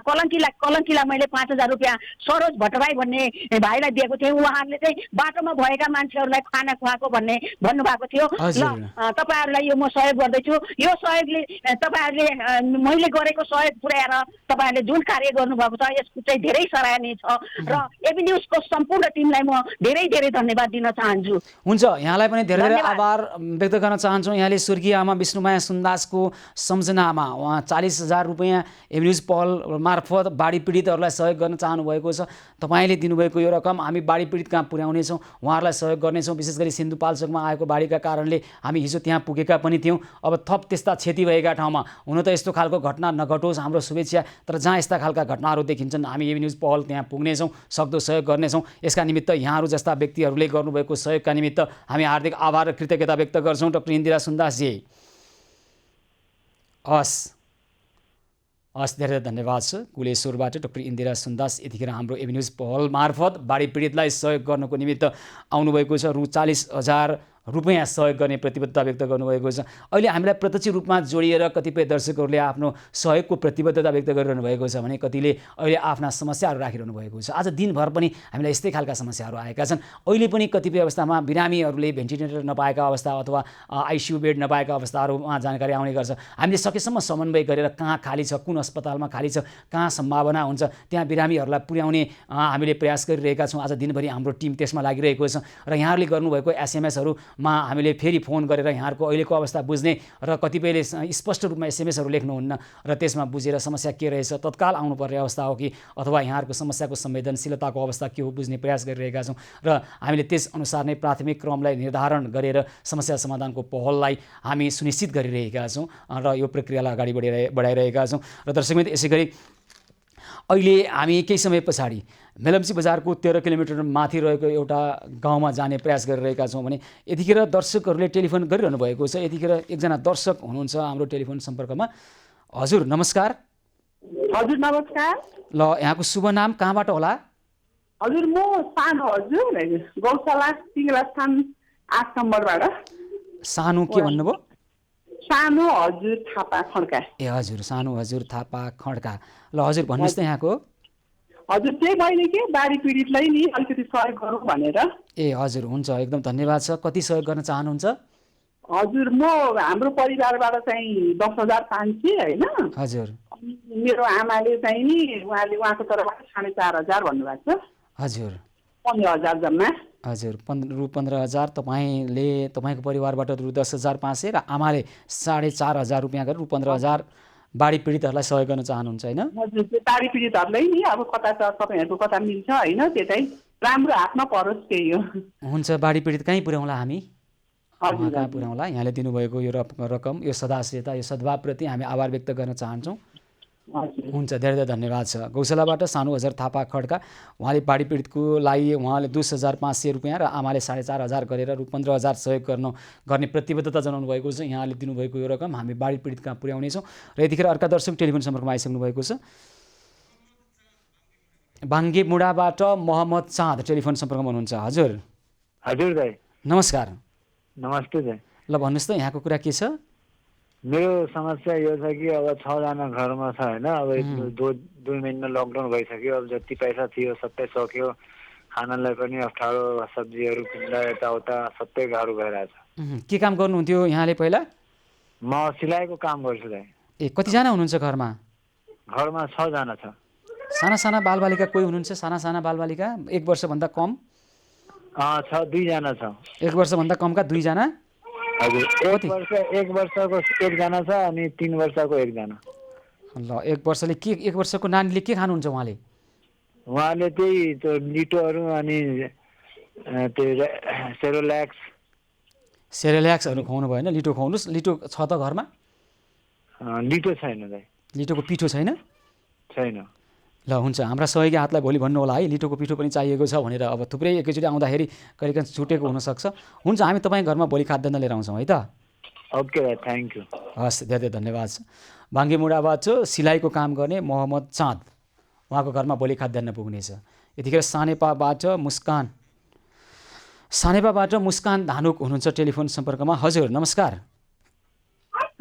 [SPEAKER 7] कलङ्कीलाई मैले 5,000 रुपियाँ सरोज भट्टराई भन्ने भाइलाई दिएको थिएँ। उहाँहरूले चाहिँ बाटोमा भएका मान्छेहरूलाई खाना खुवाएको भन्नुभएको थियो। ल तपाईँहरूलाई यो म सहयोग गर्दैछु। यो सहयोगले तपाईँहरूले मैले गरेको सहयोग पुर्याएर तपाईँहरूले जुन कार्य गर्नुभएको छ यसको चाहिँ धेरै सराहनीय छ। र एबी न्युजको सम्पूर्ण टिमलाई म धेरै धेरै धन्यवाद दिन चाहन्छु।
[SPEAKER 2] हुन्छ, यहाँलाई पनि धेरै धेरै आभार व्यक्त गर्न चाहन्छौँ। यहाँले स्वर्गीय आमा विष्णुमाया सुन्दासको सम्झनामा उहाँ 40,000 रुपियाँ एबी न्युज पहल मार्फत बाढी पीडितहरूलाई सहयोग गर्न चाहनुभएको छ। तपाईँले दिनुभएको यो रकम हामी बाढी पीडित कहाँ पुर्याउनेछौँ, उहाँहरूलाई सहयोग गर्नेछौँ। विशेष गरी सिन्धुपाल्चोकमा आएको बाढीका कारणले हामी हिजो त्यहाँ पुगेका पनि थियौँ। अब थप त्यस्ता क्षति भएका ठाउँमा हुन त यस्तो खालको घटना नघटोस् हाम्रो शुभेच्छा, तर जहाँ यस्ता खालका घटनाहरू देखिन्छन् हामी एबी न्युज पहल त्यहाँ पुग्नेछौँ, सक्दो सहयोग गर्नेछौँ। यसका निमित्त यहाँहरू जस्ता व्यक्तिहरूले गर्नुभएको सहयोगका निमित्त हामी हार्दिक आभार र कृतज्ञता व्यक्त गर्छौँ। डाक्टर इन्दिरा सुन्दासजी, हस् धेरै धन्यवाद छ। कुलेश्वरबाट डाक्टर इन्दिरा सुन्दास यतिखेर हाम्रो एबी न्युज पहल मार्फत बाढी पीडितलाई सहयोग गर्नको निमित्त आउनुभएको छ। रु 40,000 रुपैयाँ सहयोग गर्ने प्रतिबद्धता व्यक्त गर्नुभएको छ। अहिले हामीलाई प्रत्यक्ष रूपमा जोडिएर कतिपय दर्शकहरूले आफ्नो सहयोगको प्रतिबद्धता व्यक्त गरिरहनु भएको छ भने कतिले अहिले आफ्ना समस्याहरू राखिरहनु भएको छ। आज दिनभर पनि हामीलाई यस्तै खालका समस्याहरू आएका छन्। अहिले पनि कतिपय अवस्थामा बिरामीहरूले भेन्टिलेटर नपाएका अवस्था अथवा आइसियु बेड नपाएका अवस्थाहरूमा जानकारी आउने गर्छ। हामीले सकेसम्म समन्वय गरेर कहाँ खाली छ, कुन अस्पतालमा खाली छ, कहाँ सम्भावना हुन्छ त्यहाँ बिरामीहरूलाई पुर्याउने हामीले प्रयास गरिरहेका छौँ। आज दिनभरि हाम्रो टिम त्यसमा लागिरहेको छ र यहाँहरूले गर्नुभएको एसएमएसहरूमा हामीले फेरि फोन गरेर यहाँहरूको अहिलेको अवस्था बुझ्ने र कतिपयले स्पष्ट रूपमा एसएमएसहरू लेख्नुहुन्न र त्यसमा बुझेर समस्या के रहेछ तत्काल आउनुपर्ने अवस्था हो कि अथवा यहाँहरूको समस्याको संवेदनशीलताको अवस्था के हो बुझ्ने प्रयास गरिरहेका छौँ र हामीले त्यसअनुसार नै प्राथमिक क्रमलाई निर्धारण गरेर समस्या समाधानको पहललाई हामी सुनिश्चित गरिरहेका छौँ र यो प्रक्रियालाई अगाडि बढाइरहेका छौँ। र दर्शकवृन्द, यसै गरी अहिले हामी केही समय पछाडि मेलम्ची बजारको 13 किलोमिटर माथि रहेको एउटा गाउँमा जाने प्रयास गरिरहेका छौँ भने यतिखेर दर्शकहरूले टेलिफोन गरिरहनु भएको छ। यतिखेर एकजना दर्शक हुनुहुन्छ हाम्रो टेलिफोन सम्पर्कमा। हजुर नमस्कार।
[SPEAKER 8] हजुर नमस्कार।
[SPEAKER 2] ल, यहाँको शुभ नाम, कहाँबाट होला?
[SPEAKER 8] हजुर म सानो हजुर गौशाला सिंहस्थान 8 नम्बरबाट।
[SPEAKER 2] सानो के भन्नुभयो?
[SPEAKER 8] सानो हजुर थापा खड्का।
[SPEAKER 2] ए हजुर, सानो हजुर थापा खड्का। ल हजुर भन्नुहोस् त यहाँको।
[SPEAKER 8] हजुर त्यही मैले के बाढी पीडितलाई नि अलिकति सहयोग गरौँ भनेर।
[SPEAKER 2] ए हजुर, हुन्छ, एकदम धन्यवाद छ। कति सहयोग गर्न चाहनुहुन्छ?
[SPEAKER 8] हजुर म हाम्रो परिवारबाट चाहिँ 10,500 होइन।
[SPEAKER 2] हजुर।
[SPEAKER 8] मेरो आमाले चाहिँ नि उहाँको तर्फबाट 4,500 भन्नुभएको छ।
[SPEAKER 2] हजुर।
[SPEAKER 8] 15,000 जम्मा।
[SPEAKER 2] हजुर, रु 15,000 तपाईँको परिवारबाट रु 10,500 र आमाले 4,500 रुपियाँ गरेर रु 15,000 बाढी पीडितहरूलाई सहयोग गर्न चाहनुहुन्छ होइन?
[SPEAKER 8] हजुर, त्यो बाढी पीडितहरूलाई नि अब कता छ तपाईँहरूको कता मिल्छ होइन, त्यो चाहिँ राम्रो हातमा परोस् त्यही हो।
[SPEAKER 2] हुन्छ, बाढी पीडित कहीँ पुर्याउँला हामी, कहाँ पुर्याउँला? यहाँले दिनुभएको यो रकम, यो सदाश्रयता, यो सद्भावप्रति हामी आभार व्यक्त गर्न चाहन्छौँ। हुन्छ, धेरै धेरै धन्यवाद छ। गौशालाबाट सानो हजार थापा खड्का, उहाँले बाढी पीडितको लागि उहाँले 10,500 रुपियाँ र आमाले 4,500 गरेर रु 15,000 सहयोग गर्ने प्रतिबद्धता जनाउनु भएको छ। यहाँले दिनुभएको यो रकम हामी बाढी पीडित कहाँ पुर्याउनेछौँ। र यतिखेर अर्का दर्शक टेलिफोन सम्पर्कमा आइसक्नु भएको छ। बाङ्गे मुडाबाट मोहम्मद चाँद टेलिफोन सम्पर्कमा हुनुहुन्छ। हजुर।
[SPEAKER 6] हजुर दाइ
[SPEAKER 2] नमस्कार।
[SPEAKER 6] नमस्ते दाइ।
[SPEAKER 2] ल भन्नुहोस् त यहाँको कुरा के छ?
[SPEAKER 6] मेरो समस्या यो छ कि अब 6 जना घरमा छ होइन। अब 2 महिना लकडाउन भइसक्यो। अब जति पैसा थियो सबै सक्यो। खानालाई पनि अप्ठ्यारो, सब्जीहरू किन्दा यताउता सबै गाह्रो भइरहेछ।
[SPEAKER 2] के काम गर्नुहुन्थ्यो यहाँले पहिला?
[SPEAKER 6] म सिलाइको काम गर्छु दाइ।
[SPEAKER 2] ए कतिजना हुनुहुन्छ घरमा?
[SPEAKER 6] घरमा 6 जना छ।
[SPEAKER 2] साना साना बालबालिका कोही हुनुहुन्छ? साना बालबालिका 1 वर्षभन्दा कम?
[SPEAKER 6] 2 जना छ।
[SPEAKER 2] 1 वर्षभन्दा कमका 2 जना?
[SPEAKER 6] हजुर, 1 वर्षको 1 जना छ अनि 3 वर्षको 1 जना।
[SPEAKER 2] ल, 1 वर्षको नानीले के खानुहुन्छ उहाँले?
[SPEAKER 6] उहाँले त्यही त्यो लिटोहरू अनि त्यो
[SPEAKER 2] सेरेल्याक्सहरू खुवाउनु भएन? लिटो खुवाउनुहोस्। लिटो छ त घरमा?
[SPEAKER 6] लिटो छैन दाइ।
[SPEAKER 2] लिटोको पिठो छैन?
[SPEAKER 6] छैन।
[SPEAKER 2] ल हुन्छ, हाम्रा सहयोगी हातलाई भोलि भन्नु होला है, लिटोको पिठो पनि चाहिएको छ भनेर। अब थुप्रै एकैचोटि आउँदाखेरि कहिलेकाहीँ छुटेको हुनसक्छ। हुन्छ, हामी तपाईँको घरमा भोलि खाद्यान्न लिएर आउँछौँ है त।
[SPEAKER 6] ओके दाइ, थ्याङ्क यू।
[SPEAKER 2] हस्, धेरै धेरै धन्यवाद छ। बाङ्गेमुडाबाट सिलाइको काम गर्ने मोहम्मद चाँद, उहाँको घरमा भोलि खाद्यान्न पुग्नेछ। यतिखेर सानेपाबाट मुस्कान धानुक हुनुहुन्छ टेलिफोन सम्पर्कमा। हजुर नमस्कार।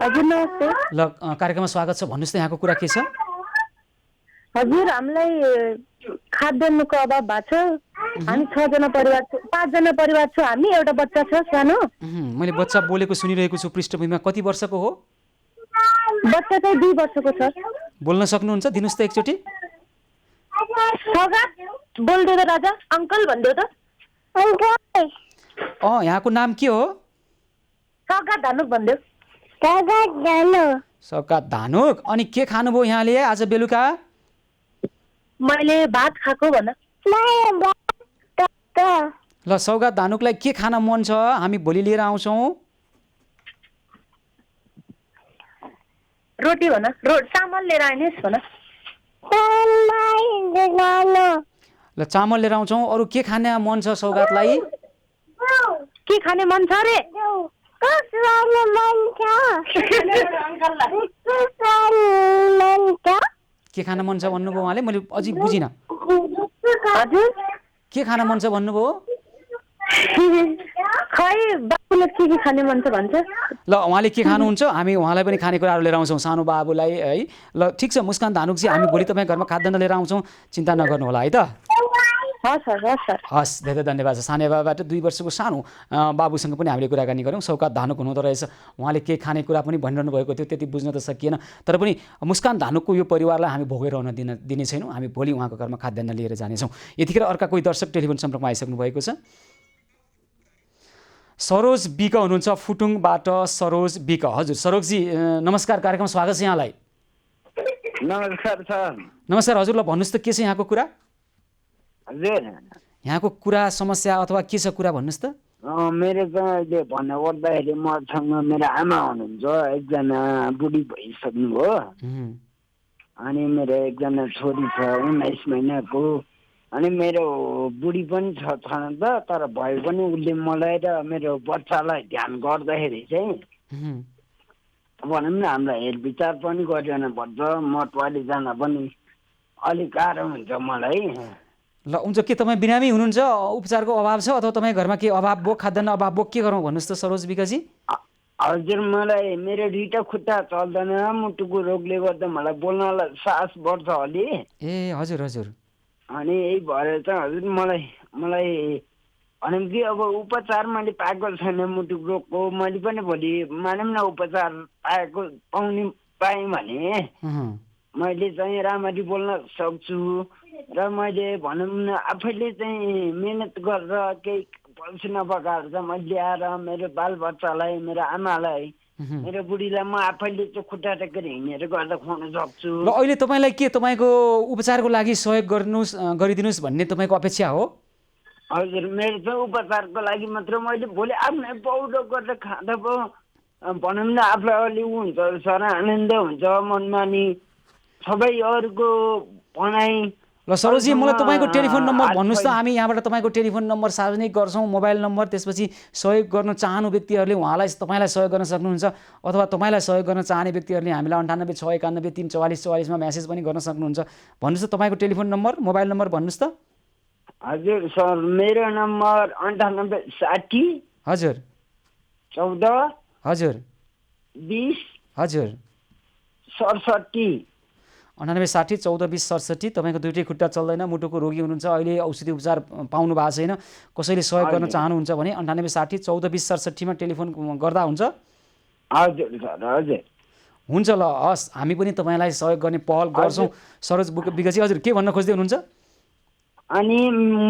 [SPEAKER 7] हजुर नमस्ते।
[SPEAKER 2] ल, कार्यक्रममा स्वागत छ। भन्नुहोस् त यहाँको कुरा के छ?
[SPEAKER 7] हजुर, हामीलाई खाद्यान्नको अभाव भएको छ। हामी 6 जना परिवार छौँ, 5 जना परिवार छौँ हामी। एउटा बच्चा छ सानो।
[SPEAKER 2] मैले बच्चा बोलेको सुनिरहेको छु पृष्ठभूमिमा। कति वर्षको हो?
[SPEAKER 7] बच्चा चाहिँ 2 वर्षको छ।
[SPEAKER 2] बोल्न सक्नुहुन्छ? दिनुहोस् त एकचोटि।
[SPEAKER 7] सौगात बोल्दै त राजा, अङ्कल भन्दै त।
[SPEAKER 2] यहाँको नाम के हो?
[SPEAKER 7] सौगात धानुक भन्दै।
[SPEAKER 2] सौगात धानुक। अनि के खानुभयो यहाँले आज बेलुका?
[SPEAKER 7] मैले भात खाएको भन।
[SPEAKER 2] ल, सौगात धानुकलाई के खान मन छ? हामी भोलि लिएर आउँछौँ।
[SPEAKER 7] रोटी भन, चामल लिएर आइनुहोस् भन।
[SPEAKER 2] ल, चामल लिएर आउँछौँ। अरू के खाने मन छ सौगातलाई?
[SPEAKER 7] के खाने मन छ रे?
[SPEAKER 2] के खान मन छ भन्नुभयो उहाँले? मैले अझै बुझिनँ।
[SPEAKER 7] हजुर,
[SPEAKER 2] के खान मन छ भन्नुभयो?
[SPEAKER 7] खै बाबुले
[SPEAKER 9] बाबुले के खाने मन छ भन्छ।
[SPEAKER 2] ल उहाँले के खानुहुन्छ हामी उहाँलाई पनि खानेकुराहरू लिएर आउँछौँ सानो बाबुलाई है। ल ठिक छ मुस्कान धानुकजी, हामी भोलि तपाईँ घरमा खाद्यान्न लिएर आउँछौँ, चिन्ता नगर्नु होला है त।
[SPEAKER 9] हस् सर, हस् सर।
[SPEAKER 2] हस्, धेरै धन्यवाद छ। सानेबाबाट 2 वर्षको सानो बाबुसँग पनि हामीले कुराकानी गऱ्यौँ। सौकात धानुक हुनुहुँदो रहेछ, उहाँले के खानेकुरा पनि भनिरहनु भएको थियो, त्यति बुझ्न त सकिएन। तर पनि मुस्कान धानुकको यो परिवारलाई हामी भोगेर हुन दिने छैनौँ। हामी भोलि उहाँको घरमा खाद्यान्न लिएर जानेछौँ। यतिखेर अर्का कोही दर्शक टेलिफोन सम्पर्कमा आइसक्नु भएको छ। सरोज विक हुनुहुन्छ फुटुङबाट। सरोज विक, हजुर सरोजजी नमस्कार, कार्यक्रम स्वागत छ यहाँलाई।
[SPEAKER 10] नमस्कार सर।
[SPEAKER 2] नमस्कार हजुर, ल भन्नुहोस् त के छ यहाँको कुरा?
[SPEAKER 10] हजुर
[SPEAKER 2] यहाँको कुरा समस्या अथवा के छ कुरा भन्नुहोस् त।
[SPEAKER 10] मेरो चाहिँ अहिले भन्नुपर्दाखेरि मसँग मेरो आमा हुनुहुन्छ, एकजना बुढी भइसक्नुभयो, अनि मेरो एकजना छोरी छ 19 महिनाको, अनि मेरो बुढी पनि छ छन त, तर भए पनि उसले मलाई र मेरो बच्चालाई ध्यान गर्दाखेरि चाहिँ भनौँ न हामीलाई हेरविचार पनि गरिरहन पर्छ। म टोयलेट जान पनि अलिक गाह्रो हुन्छ मलाई।
[SPEAKER 2] ल हुन्छ, के तपाईँ बिरामी हुनुहुन्छ, उपचारको अभाव छ अथवा तपाईँ घरमा के अभाव भयो, खाद्यान्न अभाव भयो, के गरौँ भन्नुहोस् त सरोज विकजी?
[SPEAKER 10] हजुर मलाई मेरो दुईटा खुट्टा चल्दैन, मुटुको रोगले गर्दा मलाई बोल्नलाई सास बढ्छ अलि।
[SPEAKER 2] ए हजुर हजुर।
[SPEAKER 10] अनि यही भएर चाहिँ हजुर मलाई भनौँ कि अब उपचार मैले पाएको छैन मुटुको रोगको। मैले पनि भोलि मानौँ न उपचार पाएँ भने मैले चाहिँ राम्ररी बोल्न सक्छु र मैले भनौँ न आफैले चाहिँ मेहनत गरेर केही पैसा नपकाएर चाहिँ मैले ल्याएर मेरो बालबच्चालाई, मेरो आमालाई, मेरो बुढीलाई म आफैले चाहिँ खुट्टा टेकेर हिँडेर गर्दा खुवाउन सक्छु।
[SPEAKER 2] ल अहिले तपाईँलाई के तपाईँको उपचारको लागि सहयोग गरिदिनुहोस् भन्ने तपाईँको अपेक्षा हो?
[SPEAKER 10] हजुर मेरो चाहिँ उपचारको लागि मात्र मैले भोलि आफ्नै पौडो गरेर खाँदा पो भनौँ न आफूलाई अलि हुन्छ सर, आनन्द हुन्छ मनमा, नि सबै अरूको भनाइ।
[SPEAKER 2] ल सरोजी मलाई तपाईँको टेलिफोन नम्बर भन्नुहोस् त, हामी यहाँबाट तपाईँको टेलिफोन नम्बर सार्वजनिक गर्छौँ, मोबाइल नम्बर। त्यसपछि सहयोग गर्न चाहनु व्यक्तिहरूले तपाईँलाई सहयोग गर्न सक्नुहुन्छ, अथवा तपाईँलाई सहयोग गर्न चाहने व्यक्तिहरूले हामीलाई 98 691 344 44 मा म्यासेज पनि गर्न सक्नुहुन्छ। भन्नुहोस् त तपाईँको टेलिफोन नम्बर, मोबाइल नम्बर भन्नुहोस् त।
[SPEAKER 10] हजुर सर मेरो नम्बर 98 60
[SPEAKER 2] हजुर
[SPEAKER 10] 14
[SPEAKER 2] हजुर
[SPEAKER 10] 20
[SPEAKER 2] हजुर
[SPEAKER 10] 67
[SPEAKER 2] 98 60 14 20 67। तपाईँको दुइटै खुट्टा चल्दैन, मुटुको रोगी हुनुहुन्छ, अहिले औषधि उपचार पाउनु भएको छैन, कसैले सहयोग गर्न चाहनुहुन्छ भने 98 60 14 20 67 मा टेलिफोन गर्दा हुन्छ।
[SPEAKER 10] हजुर सर हजुर
[SPEAKER 2] हुन्छ। ल हस्, हामी पनि तपाईँलाई सहयोग गर्ने पहल गर्छौँ। सरोज विकजी हजुर के भन्न खोज्दै हुनुहुन्छ?
[SPEAKER 10] अनि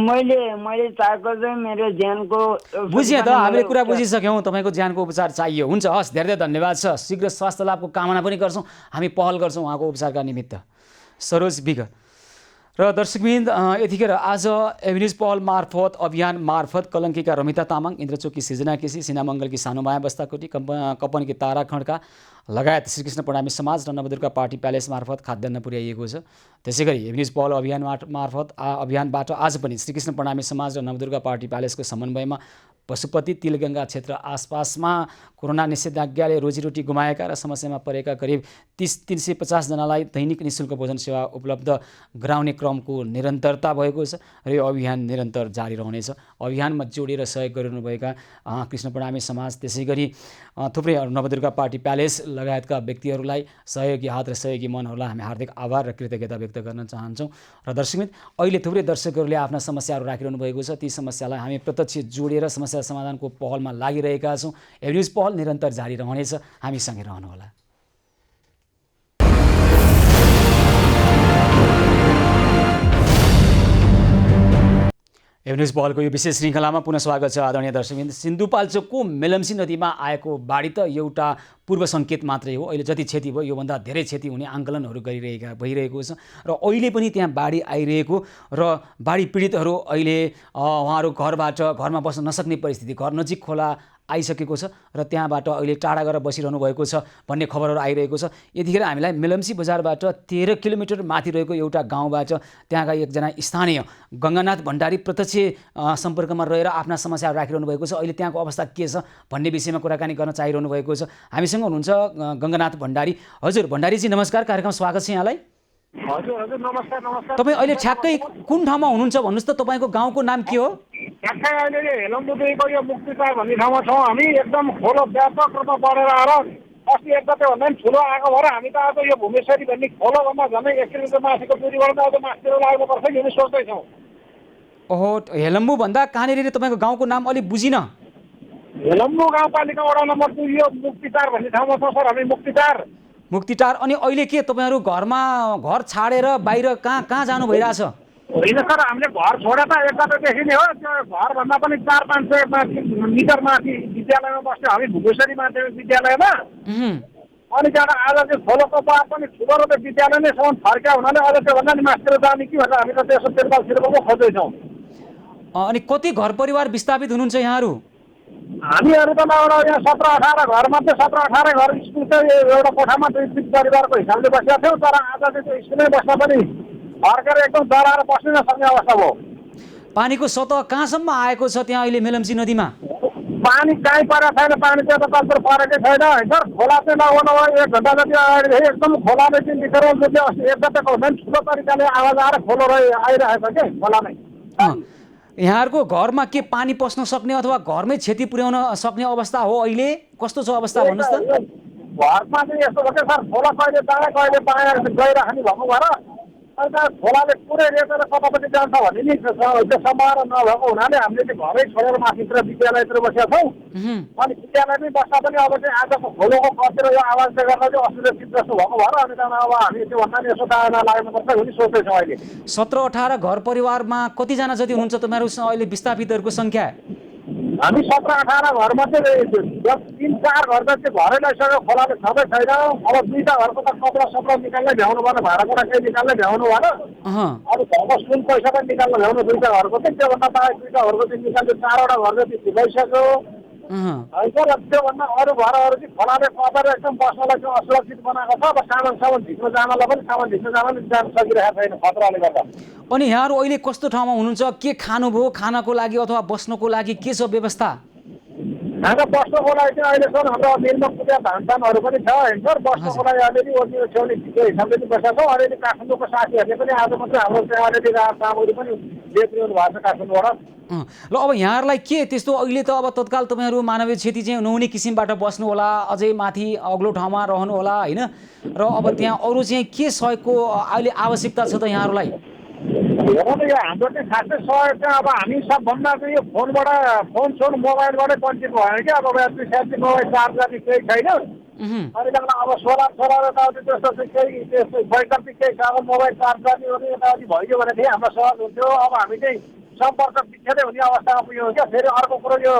[SPEAKER 10] मैले चाहेको चाहिँ मेरो ज्यानको
[SPEAKER 2] बुझिए त, हामीले कुरा बुझिसक्यौँ, तपाईँको ज्यानको उपचार चाहियो। हुन्छ हस्, धेरै धन्यवाद छ। शीघ्र स्वास्थ्य लाभको कामना पनि गर्छौँ, हामी पहल गर्छौँ उहाँको उपचारका निमित्त। सरोज विक र दर्शकवृन्द, यतिखेर आज एभिन्युज पहल मार्फत, अभियान मार्फत कलङ्कीका रमिता तामाङ, इन्द्रचोककी सृजना केसी, सिनामङ्गलकी सानुमाया बस्ताकोटी, कपनकी तारा खड्का लगायत श्रीकृष्ण प्रणामी समाज र नवदुर्गा पार्टी प्यालेस मार्फत खाद्यान्न पुर्याइएको छ। त्यसै गरी एभिन्युज पहल अभियान मार्फत अभियानबाट आज पनि श्रीकृष्ण प्रणामी समाज र नवदुर्गा पार्टी प्यालेसको समन्वयमा पशुपति तिलगङ्गा क्षेत्र आसपासमा कोरोना निषेधाज्ञाले रोजीरोटी गुमाएका र समस्यामा परेका करिब 350 जनालाई दैनिक निःशुल्क भोजन सेवा उपलब्ध गराउने क्रमको निरन्तरता भएको छ र यो अभियान निरन्तर जारी रहनेछ। अभियानमा जोडेर सहयोग गरिरहनुभएका कृष्ण प्रणामी समाज, त्यसै गरी थुप्रै नवदुर्गा पार्टी प्यालेस लगायतका व्यक्तिहरूलाई, सहयोगी हात र सहयोगी मनहरूलाई हामी हार्दिक आभार र कृतज्ञता व्यक्त गर्न चाहन्छौँ। र दर्शकमित्र, अहिले थुप्रै दर्शकहरूले आफ्ना समस्याहरू राखिरहनु भएको छ, ती समस्यालाई हामी प्रत्यक्ष जोडेर समस्या समाधानको पहलमा लागिरहेका छौँ। एभिन्युज पहल निरन्तर जारी रहनेछ, हामीसँगै रहनुहोला। एभिन्युज पहलको यो विशेष श्रृङ्खलामा पुनः स्वागत छ आदरणीय दर्शकवृन्द। सिन्धुपाल्चोकको मेलम्ची नदीमा आएको बाढी त एउटा पूर्व सङ्केत मात्रै हो। अहिले जति क्षति भयो योभन्दा धेरै क्षति हुने आङ्कलनहरू भइरहेको छ र अहिले पनि त्यहाँ बाढी आइरहेको र बाढी पीडितहरू अहिले उहाँहरू घरमा बस्न नसक्ने परिस्थिति, घर नजिक खोला आइसकेको छ र त्यहाँबाट अहिले टाढा गएर बसिरहनु भएको छ भन्ने खबरहरू आइरहेको छ। यतिखेर हामीलाई मेलम्ची बजारबाट 13 किलोमिटर माथि रहेको एउटा गाउँबाट त्यहाँका एकजना स्थानीय गङ्गानाथ भण्डारी प्रत्यक्ष सम्पर्कमा रहेर आफ्ना समस्याहरू राखिरहनु भएको छ। अहिले त्यहाँको अवस्था के छ भन्ने विषयमा कुराकानी गर्न चाहिरहनु भएको छ। हामीसँग हुनुहुन्छ गङ्गानाथ भण्डारी। हजुर भण्डारीजी नमस्कार, कार्यक्रम स्वागत छ यहाँलाई।
[SPEAKER 6] हजुर हजुर नमस्कार नमस्कार।
[SPEAKER 2] तपाईँ अहिले ठ्याक्कै कुन ठाउँमा हुनुहुन्छ भन्नुहोस् त, तपाईँको गाउँको नाम के हो?
[SPEAKER 6] ठ्याक्कै अहिले हेलम्बुदेखिको यो मुक्तिटार भन्ने ठाउँमा छौँ हामी। एकदम खोलो व्यापक रूपमा बढेर आएर अस्ति एक गते भन्दा पनि ठुलो आएको भएर हामी त आज यो भुमेश्वरी भन्ने खोलोभन्दा झन्डै 1 किलोमिटर माथिको दूरीबाट आज मास्तिर लाग्नुपर्छ कि हामी सोच्दैछौँ।
[SPEAKER 2] ओहो, हेलम्बु भन्दा कहाँनिर तपाईँको गाउँको नाम अलिक बुझिनँ।
[SPEAKER 6] हेलम्बु गाउँपालिका वडा नम्बर 2 यो मुक्तिटार भन्ने ठाउँमा छौँ सर हामी।
[SPEAKER 2] मुक्तिटार। अनि अहिले के तपाईँहरू घर छाडेर बाहिर कहाँ जानु भइरहेछ?
[SPEAKER 6] होइन सर, हामीले घर छोडे त एक गतेदेखि नै हो। त्यो घरभन्दा पनि 400-500 मिटर माथि विद्यालयमा बस्यो हामी, भुगेश्वरी माध्यमिक विद्यालयमा। अनि त्यहाँबाट आज चाहिँ खोलोको बार पनि ठुलो र त्यो विद्यालय नै सम्म फर्क्या हुनाले अझ त्योभन्दा नि मास्तिर जाने कि भनेर हामी त त्यसो तेलपालतिर पो खोज्दैछौँ।
[SPEAKER 2] अनि कति घर परिवार विस्थापित हुनुहुन्छ यहाँहरू?
[SPEAKER 6] हामीहरू त यहाँ 17-18 घरमध्ये 17-18 घर स्कुल चाहिँ एउटा कोठामा 2 परिवारको हिसाबले बसेका थियौँ। तर आज चाहिँ त्यो स्कुलमै बस्दा पनि फर्केर एकदम डराएर बस्नु नसक्ने अवस्था भयो।
[SPEAKER 2] पानीको सतह कहाँसम्म आएको छ त्यहाँ अहिले मेलम्ची नदीमा?
[SPEAKER 6] पानी कहीँ परेको छैन, पानी चाहिँ त तन्त्र परेकै छैन। सर खोला चाहिँ नहुनु 1 घन्टा जति अगाडिदेखि एकदम खोलाले चाहिँ वितरण जुन एक गतेको हुन्छ नि ठुलो तरिकाले आवाज आएर खोलो आइरहेको छ कि खोला नै।
[SPEAKER 2] यहाँहरूको घरमा के पानी पस्न सक्ने अथवा घरमै क्षति पुर्याउन सक्ने अवस्था हो अहिले? कस्तो छ अवस्था भन्नुहोस् त?
[SPEAKER 6] घरमा चाहिँ यस्तो भयो सर, खोला कहिले डाँडा कहिले बायाँ गइराख्ने भएको भएर अन्त खोलाले पुरै रेटेर कतापट्टि जान्छ भन्ने नि त्यो सम्भावना नभएको हुनाले हामीले चाहिँ घरै छोडेर माथितिर विद्यालयतिर बसेका छौँ। अनि विद्यालयमै बस्दा पनि अब चाहिँ आजको खोलोको कतिर यो आवाजले गर्दा चाहिँ असुरक्षित जस्तो भएको भएर अनि त्यहाँबाट अब हामी त्योभन्दा नि यसो दाना लाग्नुपर्छ भनी सोच्दैछौँ अहिले।
[SPEAKER 2] 17-18 घर परिवारमा कतिजना जति हुनुहुन्छ तपाईँहरू अहिले विस्थापितहरूको सङ्ख्या?
[SPEAKER 6] हामी 17-18 घरमध्ये 3-4 घर चाहिँ घरै लगाइसक्यो, खोलाले छँदै छैन। अब 2टा घरको त कपडा निकाल्नै भ्याउनु भएन, भाँडाकुँडा केही निकाल्नै भ्याउनु भएन। अब घरको सुन पैसा पनि निकाल्नु भ्याउनु 2टा घरको चाहिँ, त्योभन्दा बाहेक 2टा घरको चाहिँ निकाल्यो 4वटा घर चाहिँ भइसक्यो। त्योभन्दा अरू घरहरू चाहिँ खोलाले कपेर एकदम बस्नलाई चाहिँ असुरक्षित बनाएको छ। अब सामान झिक्न जानलाई पनि जान सकिरहेको छैन खतराले गर्दा।
[SPEAKER 2] अनि यहाँहरू अहिले कस्तो ठाउँमा हुनुहुन्छ? के खानुभयो खानको लागि अथवा बस्नको लागि के छ व्यवस्था?
[SPEAKER 6] खाना बस्नको लागि चाहिँ अहिले सर हाम्रो मिलमा पुग्या धानहरू पनि छ होइन सर। बस्नको लागि अलिअलि ओर्ने छेउने त्यो हिसाबले पनि बसेका छौँ। अलिअलि काठमाडौँको साथीहरूले पनि आज मात्रै हाम्रो त्यहाँ अलिअलि राहत सामग्री पनि बेच्नु भएको छ काठमाडौँबाट।
[SPEAKER 2] ल अब यहाँहरूलाई के त्यस्तो अहिले त अब तत्काल तपाईँहरू मानवीय क्षति चाहिँ नहुने किसिमबाट बस्नु होला, अझै माथि अग्लो ठाउँमा रहनु होला होइन? र अब त्यहाँ अरू चाहिँ के सहयोगको अहिले आवश्यकता छ त यहाँहरूलाई?
[SPEAKER 6] हेर्नु न, यो हाम्रो चाहिँ खासै सहयोग चाहिँ अब हामी सबभन्दा चाहिँ यो फोन मोबाइलबाटै वञ्चित भयो कि। अब ब्याट्री मोबाइल चार्ज गर्ने केही छैन। अनि त्यहाँबाट अब सोलर यताउति त्यस्तो चाहिँ केही त्यस्तो वैकल्पिक केही छ। अब मोबाइल चार्ज गर्ने यताउति भइदियो भनेदेखि हाम्रो सहज हुन्थ्यो। अब हामी चाहिँ सम्पर्क विच्छेदै हुने अवस्थामा पुग्यौँ क्या। फेरि अर्को कुरो यो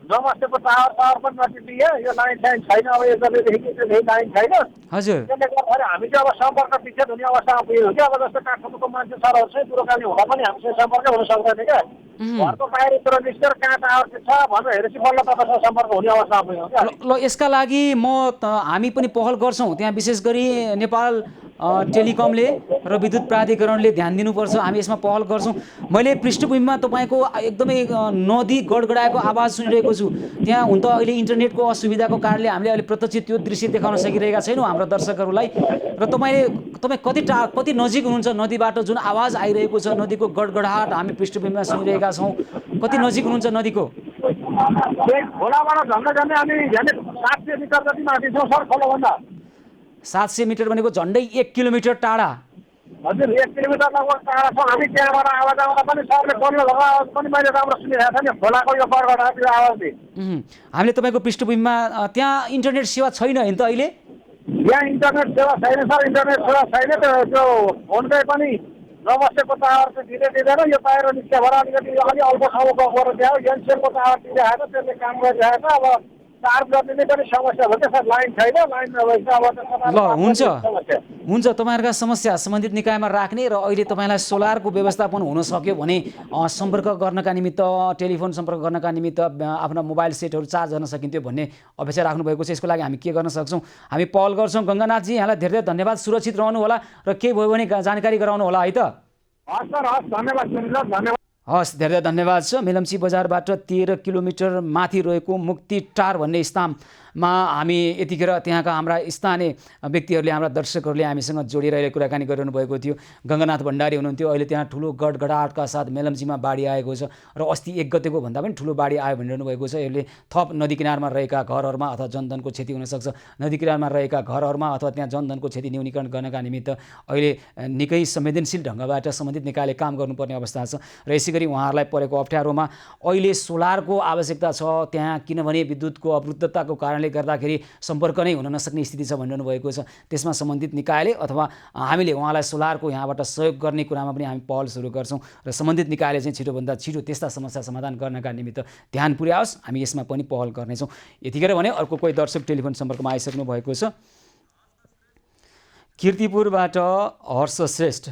[SPEAKER 6] नमस्तेको टावर पनि नटिपियो, यो लाइन छैन। अब यो जबदेखि लाइन छैन।
[SPEAKER 2] हजुर,
[SPEAKER 6] त्यसले गर्दाखेरि हामी चाहिँ अब सम्पर्क विच्छेद हुने अवस्थामा पुग्यौँ क्या। अब जस्तो काठमाडौँको मान्छे सरहरू चाहिँ कुरोकानी हुँदा पनि हामीसँग सम्पर्कै हुन सक्दैन क्या। घरको बाहिरतिर निस्केर कहाँ टावर छ भनेर हेरेपछि बल्ल तपाईँसँग सम्पर्क हुने अवस्थामा पुग्यौँ क्या।
[SPEAKER 2] ल यसका लागि हामी पनि पहल गर्छौँ। त्यहाँ विशेष गरी नेपाल टेलिकमले र विद्युत प्राधिकरणले ध्यान दिनुपर्छ। हामी यसमा पहल गर्छौँ। मैले पृष्ठभूमिमा तपाईँको एकदमै नदी गडगडाएको आवाज सुनिरहेको छु। त्यहाँ हुन त अहिले इन्टरनेटको असुविधाको कारणले हामीले अहिले प्रत्यक्ष त्यो दृश्य देखाउन सकिरहेका छैनौँ हाम्रो दर्शकहरूलाई। र तपाईँ कति नजिक हुनुहुन्छ नदीबाट? जुन आवाज आइरहेको छ नदीको गडगडाहट हामी पृष्ठभूमिमा सुनिरहेका छौँ, कति नजिक हुनुहुन्छ नदीको?
[SPEAKER 6] खोलाबाट झन्डै हामी 700 मिटर जति माथि छौँ सर खोलाभन्दा।
[SPEAKER 2] 700 मिटर भनेको झन्डै 1 किलोमिटर टाढा।
[SPEAKER 6] हजुर, 1 किलोमिटर लगभग टाढा छ हामी। त्यहाँबाट आवाज आउँदा पनि सरले बोल्नु भएको आवाज पनि मैले राम्रो सुनिरहेको छ नि, खोलाको यो गडगडाटको आवाजले।
[SPEAKER 2] हामीले तपाईँको पृष्ठभूमिमा त्यहाँ इन्टरनेट सेवा छैन होइन त अहिले?
[SPEAKER 6] यहाँ इन्टरनेट सेवा छैन सर, इन्टरनेट सेवा छैन। त्यो फोनकै पनि नमस्तेको टावर चाहिँ दिँदैन। यो बाहिर निस्केबाट अलिकति अलि अल्पो ठाउँमा गएर त्यहाँ एनसेलको टावर दिइरहेको छ, त्यसले काम गरिरहेको छ। अब चार्ज गर्ने पनि समस्या हो क्या सर, लाइन छैन। लाइन नभएपछि अब
[SPEAKER 2] हुन्छ तपाईँहरूका समस्या सम्बन्धित निकायमा राख्ने। र अहिले तपाईँलाई सोलरको व्यवस्थापन हुन सक्यो भने सम्पर्क गर्नका निमित्त टेलिफोन सम्पर्क गर्नका निमित्त आफ्ना मोबाइल सेटहरू चार्ज गर्न सकिन्थ्यो भन्ने अपेक्षा राख्नुभएको छ। यसको लागि हामी के गर्न सक्छौँ हामी पहल गर्छौँ। गङ्गानाथजी, यहाँलाई धेरै धेरै धन्यवाद। सुरक्षित रहनु होला र केही भयो भने जानकारी गराउनु होला है त।
[SPEAKER 6] हस् सर, हस्, धन्यवाद।
[SPEAKER 2] हस्, धेरै धन्यवाद छ। मेलम्ची बजारबाट 13 किलोमिटर माथि रहेको मुक्तिटार भन्ने स्थान हामी यतिखेर त्यहाँका हाम्रा स्थानीय व्यक्तिहरूले हाम्रा दर्शकहरूले हामीसँग जोडेर अहिले कुराकानी गरिरहनु भएको थियो। गङ्गानाथ भण्डारी हुनुहुन्थ्यो। अहिले त्यहाँ ठुलो गडगडाटका साथ मेलम्चीमा बाढी आएको छ र अस्ति 1 गतेको भन्दा पनि ठुलो बाढी आयो भनिरहनु भएको छ। यसले थप नदी किनारमा रहेका घरहरूमा अथवा जनधनको क्षति हुनसक्छ। नदी किनारमा रहेका घरहरूमा अथवा त्यहाँ जनधनको क्षति न्यूनीकरण गर्नका निमित्त अहिले निकै संवेदनशील ढङ्गबाट सम्बन्धित निकायले काम गर्नुपर्ने अवस्था छ र यसै गरी उहाँहरूलाई परेको अप्ठ्यारोमा अहिले सोलरको आवश्यकता छ त्यहाँ, किनभने विद्युतको अवरुद्धताको कारणले गर्दाखेरि सम्पर्क नै हुन नसक्ने स्थिति छ भनिरहनु भएको छ। त्यसमा सम्बन्धित निकायले अथवा हामीले उहाँलाई सोलरको यहाँबाट सहयोग गर्ने कुरामा पनि हामी पहल सुरु गर्छौँ र सम्बन्धित निकायले चाहिँ छिटोभन्दा छिटो त्यस्ता समस्या समाधान गर्नका निमित्त ध्यान पुर्याओस्, हामी यसमा पनि पहल गर्नेछौँ। यतिखेर भने अर्को कोही दर्शक टेलिफोन सम्पर्कमा आइसक्नु भएको छ। कीर्तिपुरबाट हर्ष श्रेष्ठ,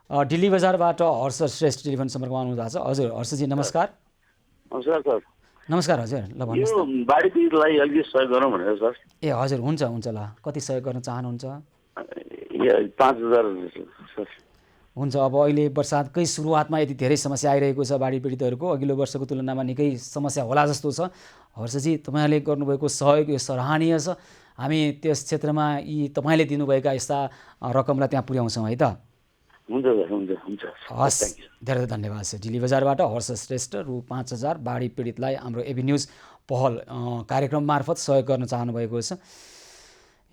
[SPEAKER 2] दिल्ली बजारबाट हर्ष श्रेष्ठ टेलिफोन सम्पर्कमा आउनु भएको छ। हजुर हर्षजी नमस्कार।
[SPEAKER 11] नमस्कार सर।
[SPEAKER 2] नमस्कार हजुर, ल भन्नुहोस्।
[SPEAKER 11] यो बाढी पीडितलाई अलिकति सहयोग गरौँ भनेर सर।
[SPEAKER 2] ए हजुर, हुन्छ हुन्छ, ल कति सहयोग गर्न चाहनुहुन्छ?
[SPEAKER 11] 5,000 सर।
[SPEAKER 2] हुन्छ। अब अहिले बर्सातकै सुरुवातमा यति धेरै समस्या आइरहेको छ बाढी पीडितहरूको, अघिल्लो वर्षको तुलनामा निकै समस्या होला जस्तो छ। हर्षजी, तपाईँले गर्नुभएको सहयोग यो सराहनीय छ। हामी त्यस क्षेत्रमा यी तपाईँले दिनुभएका यस्ता रकमलाई त्यहाँ पुर्याउँछौँ है त।
[SPEAKER 11] हुन्छ सर, हुन्छ हुन्छ।
[SPEAKER 2] हस्, धेरै धेरै धन्यवाद छ। दिल्ली बजारबाट हर्ष श्रेष्ठ रु 5,000 बाढी पीडितलाई हाम्रो एबी न्युज पहल कार्यक्रम मार्फत सहयोग गर्न चाहनुभएको छ।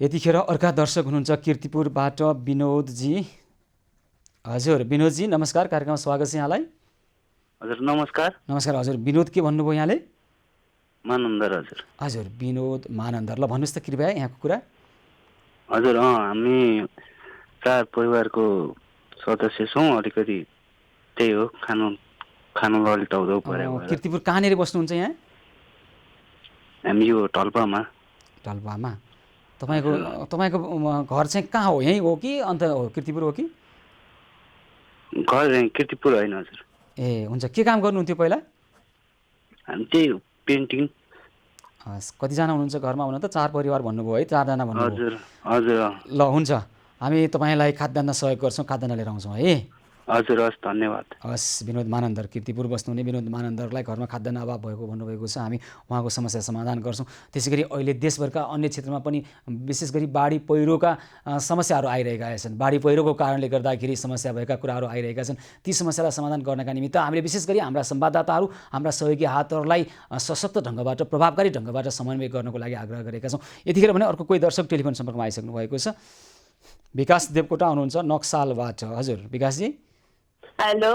[SPEAKER 2] यतिखेर अर्का दर्शक हुनुहुन्छ कीर्तिपुरबाट विनोदजी। हजुर विनोदजी नमस्कार, कार्यक्रममा स्वागत छ यहाँलाई।
[SPEAKER 11] हजुर नमस्कार।
[SPEAKER 2] नमस्कार हजुर, विनोद के भन्नुभयो यहाँले?
[SPEAKER 11] मानन्दर हजुर।
[SPEAKER 2] हजुर विनोद मानन्दर, ल भन्नुहोस् त कृपया यहाँको कुरा।
[SPEAKER 11] हजुर हामी 4 परिवारको सदस्य छौँ। अलिकति त्यही हो, खानुको अलिक टाउदाउ पऱ्यो।
[SPEAKER 2] कीर्तिपुर कहाँनिर बस्नुहुन्छ यहाँ?
[SPEAKER 11] हामी यो टल्पामा।
[SPEAKER 2] टल्पामा। तपाईँको घर चाहिँ कहाँ हो, यहीँ हो कि अन्त कीर्तिपुर हो कि?
[SPEAKER 11] घर कीर्तिपुर होइन हजुर।
[SPEAKER 2] ए हुन्छ, के काम गर्नुहुन्थ्यो पहिला?
[SPEAKER 11] हामी त्यही हो, पेन्टिङ।
[SPEAKER 2] हस्, कतिजना हुनुहुन्छ घरमा हुन त? 4 परिवार भन्नुभयो है, 4 जना भन्नुभयो।
[SPEAKER 11] हजुर हजुर।
[SPEAKER 2] ल हुन्छ, हामी तपाईँलाई खाद्यान्न सहयोग गर्छौँ, खाद्यान्न लिएर आउँछौँ है।
[SPEAKER 11] हजुर हस्, धन्यवाद।
[SPEAKER 2] हस्, विनोद मानन्दर कीर्तिपुर बस्नुहुने विनोद मानन्दरलाई घरमा खाद्यान्न अभाव भएको भन्नुभएको छ। हामी उहाँको समस्या समाधान गर्छौँ। त्यसै गरी अहिले देशभरका अन्य क्षेत्रमा पनि विशेष गरी बाढी पहिरोका समस्याहरू आइरहेका छन्। बाढी पहिरोको कारणले गर्दाखेरि समस्या भएका कुराहरू आइरहेका छन्। ती समस्यालाई समाधान गर्नका निमित्त हामीले विशेष गरी हाम्रा संवाददाताहरू, हाम्रा सहयोगी हातहरूलाई सशक्त ढङ्गबाट, प्रभावकारी ढङ्गबाट समन्वय गर्नको लागि आग्रह गरेका छौँ। यतिखेर भने अर्को कोही दर्शक टेलिफोन सम्पर्कमा आइसक्नु भएको छ। विकास देवकोटा हुनुहुन्छ नक्सालबाट। हजुर विकासजी।
[SPEAKER 9] हेलो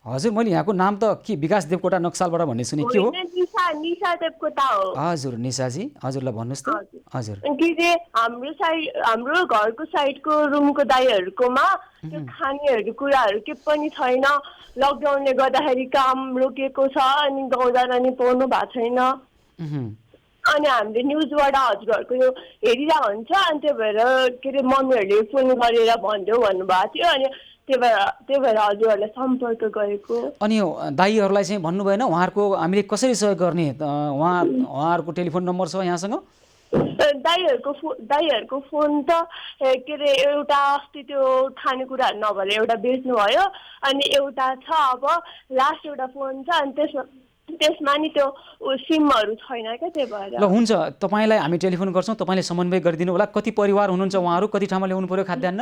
[SPEAKER 2] हजुर, मैले यहाँको नाम त के विकास देवकोटा नक्सालबाट भन्ने सुने, के हो?
[SPEAKER 9] निशा देवकोटा हो।
[SPEAKER 2] हजुर निशाजी, हजुर ल भन्नुहोस् त। हजुर
[SPEAKER 9] के रे हाम्रो घरको साइडको रुमको दाइहरुकोमा त्यो खानेहरु कुराहरु के पनि छैन। लकडाउनले गर्दाखेरि काम रोकिएको छ अनि गाउँजान नि पाउनु भएको छैन। अनि हामीले न्युजबाट हजुरहरूको यो हेरिरहेको हुन्छ अनि त्यही भएर के अरे मम्मीहरूले फोन गरेर भनिदेऊ भन्नुभएको थियो। अनि त्यही भएर हजुरहरूलाई सम्पर्क गरेको।
[SPEAKER 2] अनि दाइहरूलाई चाहिँ भन्नु भएन उहाँहरूको हामीले कसरी सहयोग गर्ने? उहाँहरूको टेलिफोन नम्बर छ यहाँसँग?
[SPEAKER 9] दाइहरूको फोन त के अरे एउटा अस्ति त्यो खानेकुराहरू नभएर एउटा बेच्नु भयो अनि एउटा छ अब लास्ट एउटा फोन छ अनि त्यसमा नि त्यो सिमहरू छैन क्या, त्यही भएर।
[SPEAKER 2] ल हुन्छ, तपाईँलाई हामी टेलिफोन गर्छौँ, तपाईँले समन्वय गरिदिनु होला। कति परिवार हुनुहुन्छ उहाँहरू? कति ठाउँमा ल्याउनु पर्यो खाद्यान्न?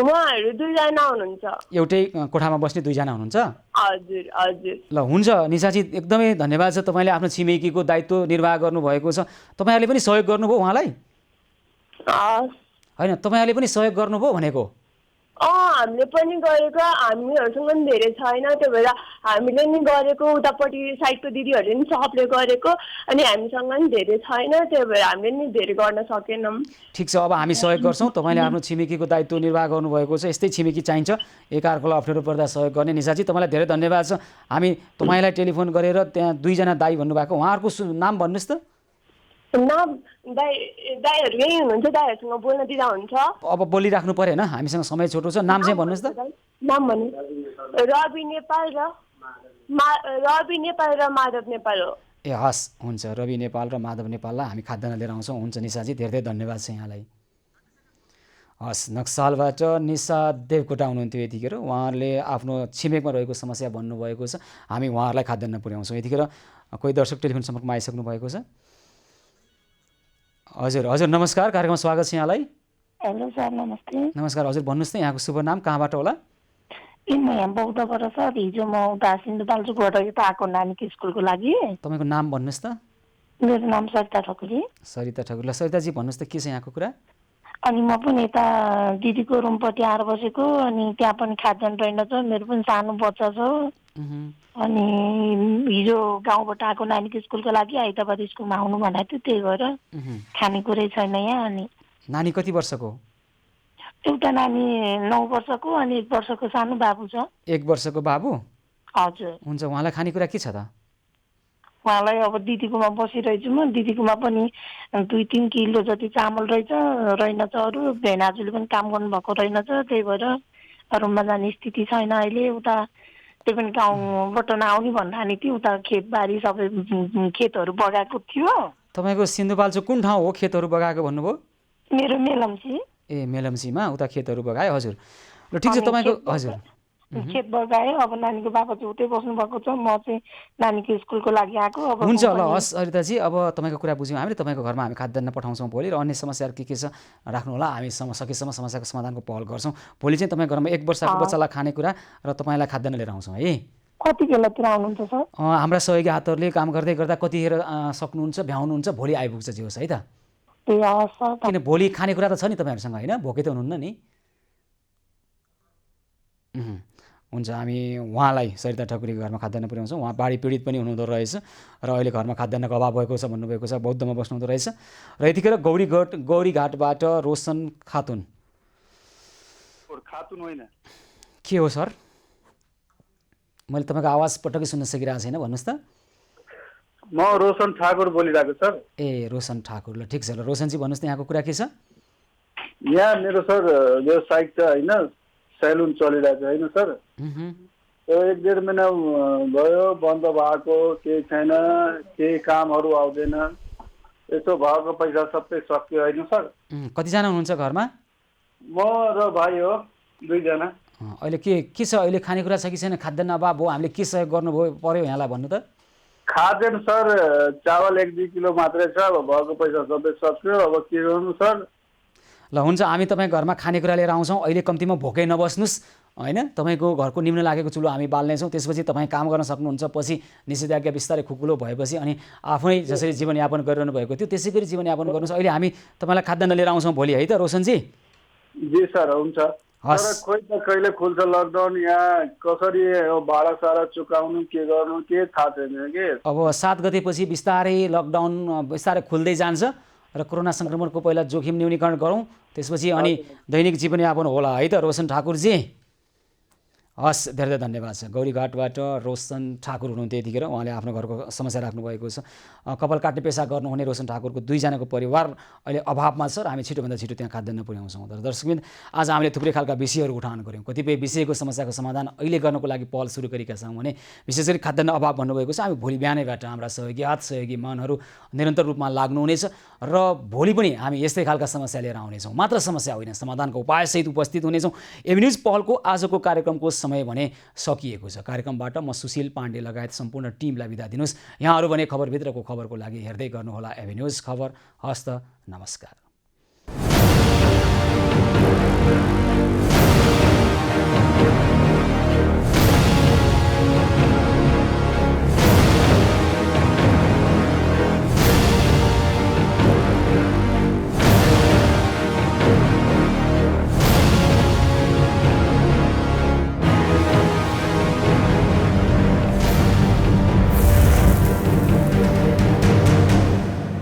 [SPEAKER 9] उहाँहरू 2 जना हुनुहुन्छ।
[SPEAKER 2] एउटै कोठामा बस्ने 2 जना हुनुहुन्छ?
[SPEAKER 9] हजुर हजुर।
[SPEAKER 2] ल हुन्छ निशाजी, एकदमै धन्यवाद छ। तपाईँले आफ्नो छिमेकीको दायित्व निर्वाह गर्नुभएको छ। तपाईँहरूले पनि सहयोग गर्नुभयो उहाँलाई? होइन, तपाईँहरूले पनि सहयोग गर्नुभयो भनेको?
[SPEAKER 9] हामीले पनि गरेको, हामीहरूसँग पनि धेरै छैन त्यही भएर हामीले नि गरेको। उतापट्टि साइडको दिदीहरूले नि सबले गरेको अनि हामीसँग पनि धेरै छैन त्यही भएर हामीले नि धेरै गर्न सकेनौँ।
[SPEAKER 2] ठिक छ, अब हामी सहयोग गर्छौँ। तपाईँले आफ्नो छिमेकीको दायित्व निर्वाह गर्नुभएको छ। यस्तै छिमेकी चाहिन्छ एकअर्कालाई अप्ठ्यारो पर्दा सहयोग गर्ने। निशाजी तपाईँलाई धेरै धन्यवाद छ। हामी तपाईँलाई टेलिफोन गरेर त्यहाँ 2 जना दाइ भन्नुभएको उहाँहरूको नाम भन्नुहोस् त।
[SPEAKER 9] नाम दाइहरू यही हुनुहुन्छ, दाइहरूसँग बोल्न दिँदा हुन्छ?
[SPEAKER 2] अब बोलिराख्नु पऱ्यो होइन, हामीसँग समय छोटो छ। नाम चाहिँ भन्नुहोस् त।
[SPEAKER 9] नाम भन्नु रवि नेपाल र माधव नेपाल हो।
[SPEAKER 2] ए हस्, हुन्छ। रवि नेपाल र माधव नेपाललाई हामी खाद्यान्न लिएर आउँछौँ। हुन्छ निशाजी, धेरै धेरै धन्यवाद छ यहाँलाई। हस्, नक्सालबाट निशा देवकोटा हुनुहुन्थ्यो यतिखेर। उहाँहरूले आफ्नो छिमेकमा रहेको समस्या भन्नुभएको छ। हामी उहाँहरूलाई खाद्यान्न पुर्याउँछौँ। यतिखेर कोही दर्शक टेलिफोन सम्पर्कमा आइसक्नु भएको छ। हजुर हजुर नमस्कार, कार्यक्रममा स्वागत छ यहाँलाई।
[SPEAKER 12] हेलो सर, नमस्ते।
[SPEAKER 2] नमस्कार हजुर, भन्नुहोस् न यहाँको शुभ नाम, कहाँबाट होला?
[SPEAKER 12] म यहाँ बौद्धबाट सर। हिजो म उता सिन्धुपाल्चोकबाट यता आएको नानीको स्कुलको लागि।
[SPEAKER 2] तपाईँको नाम भन्नुहोस् त।
[SPEAKER 12] मेरो नाम सरिता ठकुरी।
[SPEAKER 2] सरिता ठकुरी। ल सरिताजी भन्नुहोस् त के छ यहाँको कुरा?
[SPEAKER 12] अनि म पनि यता दिदीको रुमपट्टि आएर बसेको, अनि त्यहाँ पनि खाद्यान्न रहेनछ। मेरो पनि सानो बच्चा छ। अनि हिजो गाउँबाट आएको नानीको स्कुलको लागि आइतबार स्कुलमा आउनु भनेको थियो, त्यही भएर खानेकुरै छैन यहाँ। अनि
[SPEAKER 2] नानी कति वर्षको?
[SPEAKER 12] एउटा नानी 9 वर्षको अनि 1 वर्षको सानो बाबु छ।
[SPEAKER 2] 1 वर्षको बाबु?
[SPEAKER 12] हजुर।
[SPEAKER 2] हुन्छ, उहाँलाई खानेकुरा के छ त?
[SPEAKER 12] उहाँलाई अब दिदीकोमा बसिरहेछु म। दिदीकोमा पनि 2-3 किलो जति चामल रहेनछ। अरू भेनाजुले पनि काम गर्नुभएको रहेनछ, त्यही भएर रुममा जाने स्थिति छैन अहिले। उता त्यो पनि गाउँबाट नआउने भन्नानी थियो। उता खेतबारी सबै खेतहरू बगाएको थियो।
[SPEAKER 2] तपाईँको सिन्धुपाल्चोक कुन ठाउँ हो खेतहरू बगाएको भन्नुभयो?
[SPEAKER 12] मेरो मेलम्ची।
[SPEAKER 2] ए मेलम्चीमा उता खेतहरू बगायो। हजुर, ल ठिक छ। तपाईँको हजुर
[SPEAKER 12] खेत बगायो। अब नानीको बाबा चाहिँ उतै बस्नु भएको छ, म चाहिँ नानीको स्कुलको लागि आएको। अब
[SPEAKER 2] हुन्छ, ल हस् सरिताजी, अब तपाईँको कुरा बुझ्यौँ हामीले। तपाईँको घरमा हामी खाद्यान्न पठाउँछौँ भोलि, र अन्य समस्याहरू के छ राख्नु होला। हामी सकेसम्म समस्याको समाधानको पहल गर्छौँ। भोलि चाहिँ तपाईँको घरमा 1 वर्षको बच्चालाई खानेकुरा र तपाईँलाई खाद्यान्न लिएर आउँछौँ है।
[SPEAKER 12] कति बेलातिर आउनुहुन्छ सर?
[SPEAKER 2] हाम्रा सहयोगी हातहरूले काम गर्दै गर्दा कतिखेर सक्नुहुन्छ भ्याउनुहुन्छ भोलि आइपुग्छ जे होस् है त।
[SPEAKER 12] ए हस् सर।
[SPEAKER 2] किन भोलि खानेकुरा त छ नि तपाईँहरूसँग होइन, भोकै त हुनुहुन्न नि? हुन्छ, हामी उहाँलाई सरिता ठकुरीको घरमा खाद्यान्न पुर्याउँछौँ। उहाँ बाढी पीडित पनि हुनुहुँदो रहेछ र अहिले घरमा खाद्यान्नको अभाव भएको छ भन्नुभएको छ। बौद्धमा बस्नुहुँदो रहेछ। र यतिखेर गौरीघाटबाट रोशन खातुन।
[SPEAKER 13] होइन
[SPEAKER 2] के हो सर? मैले तपाईँको आवाज पटक्कै सुन्न सकिरहेको छैन, भन्नुहोस् त।
[SPEAKER 13] म रोशन ठाकुर बोलिरहेको सर।
[SPEAKER 2] ए रोशन ठाकुर, ल ठिक छ। ल रोशनजी भन्नुहोस् न यहाँको कुरा के छ?
[SPEAKER 13] यहाँ मेरो सर व्यवसायिक त होइन, सेलुन चलिरहेको होइन सर। 1-1.5 महिना भयो बन्द भएको, केही छैन, केही कामहरू आउँदैन। यसो भएको पैसा सबै सक्यो होइन सर।
[SPEAKER 2] कतिजना हुनुहुन्छ घरमा?
[SPEAKER 13] म र भाइ हो, 2 जना।
[SPEAKER 2] अहिले के छ? अहिले खानेकुरा छ कि छैन? खाद्यान्न अभाव हो, हामीले के सहयोग गर्नुभयो पर्यो यहाँलाई भन्नु त?
[SPEAKER 13] खाद्यान्न सर चावल 1-2 किलो मात्रै छ। अब भएको पैसा सबै सक्यो, अब के गर्नु सर?
[SPEAKER 2] ल हुन्छ, हामी तपाईँको घरमा खानेकुरा लिएर आउँछौँ। अहिले कम्तीमा भोकै नबस्नुहोस् होइन। तपाईँको घरको निम्न लागेको चुलो हामी बाल्नेछौँ। त्यसपछि तपाईँ काम गर्न सक्नुहुन्छ। पछि निषेधाज्ञा बिस्तारै खुकुलो भएपछि अनि आफै जसरी जीवनयापन गरिरहनु भएको थियो त्यसै गरी जीवनयापन गर्नुहोस्। अहिले हामी तपाईँलाई खाद्यान्न लिएर आउँछौँ भोलि है त रोशनजी?
[SPEAKER 13] जी सर, हुन्छ। तर खोइ त कहिले खुल्छ लकडाउन, यहाँ कसरी भाडा सारा चुकाउनु, के गर्नु, के थाहा छैन के।
[SPEAKER 2] अब 7 गतेपछि बिस्तारै लकडाउन बिस्तारै खुल्दै जान्छ र कोरोना सङ्क्रमणको पहिला जोखिम न्यूनीकरण गरौँ, त्यसपछि अनि दैनिक जीवनयापन होला है त रोशन ठाकुरजी? हस्, धेरै धेरै धन्यवाद छ। गौरीघाटबाट रोशन ठाकुर हुनुहुन्थ्यो यतिखेर। उहाँले आफ्नो घरको समस्या राख्नुभएको छ। कपाल काट्ने पेसा गर्नुहुने रोशन ठाकुरको 2 जनाको परिवार अहिले अभावमा छ र हामी छिटोभन्दा छिटो त्यहाँ खाद्यान्न पुर्याउँछौँ। तर दर्शकबिन, आज हामीले थुप्रै खालका विषयहरू उठान गऱ्यौँ। कतिपय विषयको समस्याको समाधान अहिले गर्नको लागि पहल सुरु गरेका छौँ भने विशेष गरी खाद्यान्न अभाव भन्नुभएको छ। हामी भोलि बिहानैबाट हाम्रा सहयोगी मनहरू निरन्तर रूपमा लाग्नुहुनेछ र भोलि पनि हामी यस्तै खालका समस्या लिएर आउनेछौँ। मात्र समस्या होइन, समाधानको उपायसहित उपस्थित हुनेछौँ। एभिन्युज पहलको आजको कार्यक्रमको समय भने सकिएको छ। कार्यक्रमबाट म सुशील पाण्डे लगायत सम्पूर्ण टिमलाई बिदा दिनुहोस्। यहाँहरू भने खबरभित्रको खबरको लागि हेर्दै गर्नुहोला एभिन्युज खबर। हस्त, नमस्कार।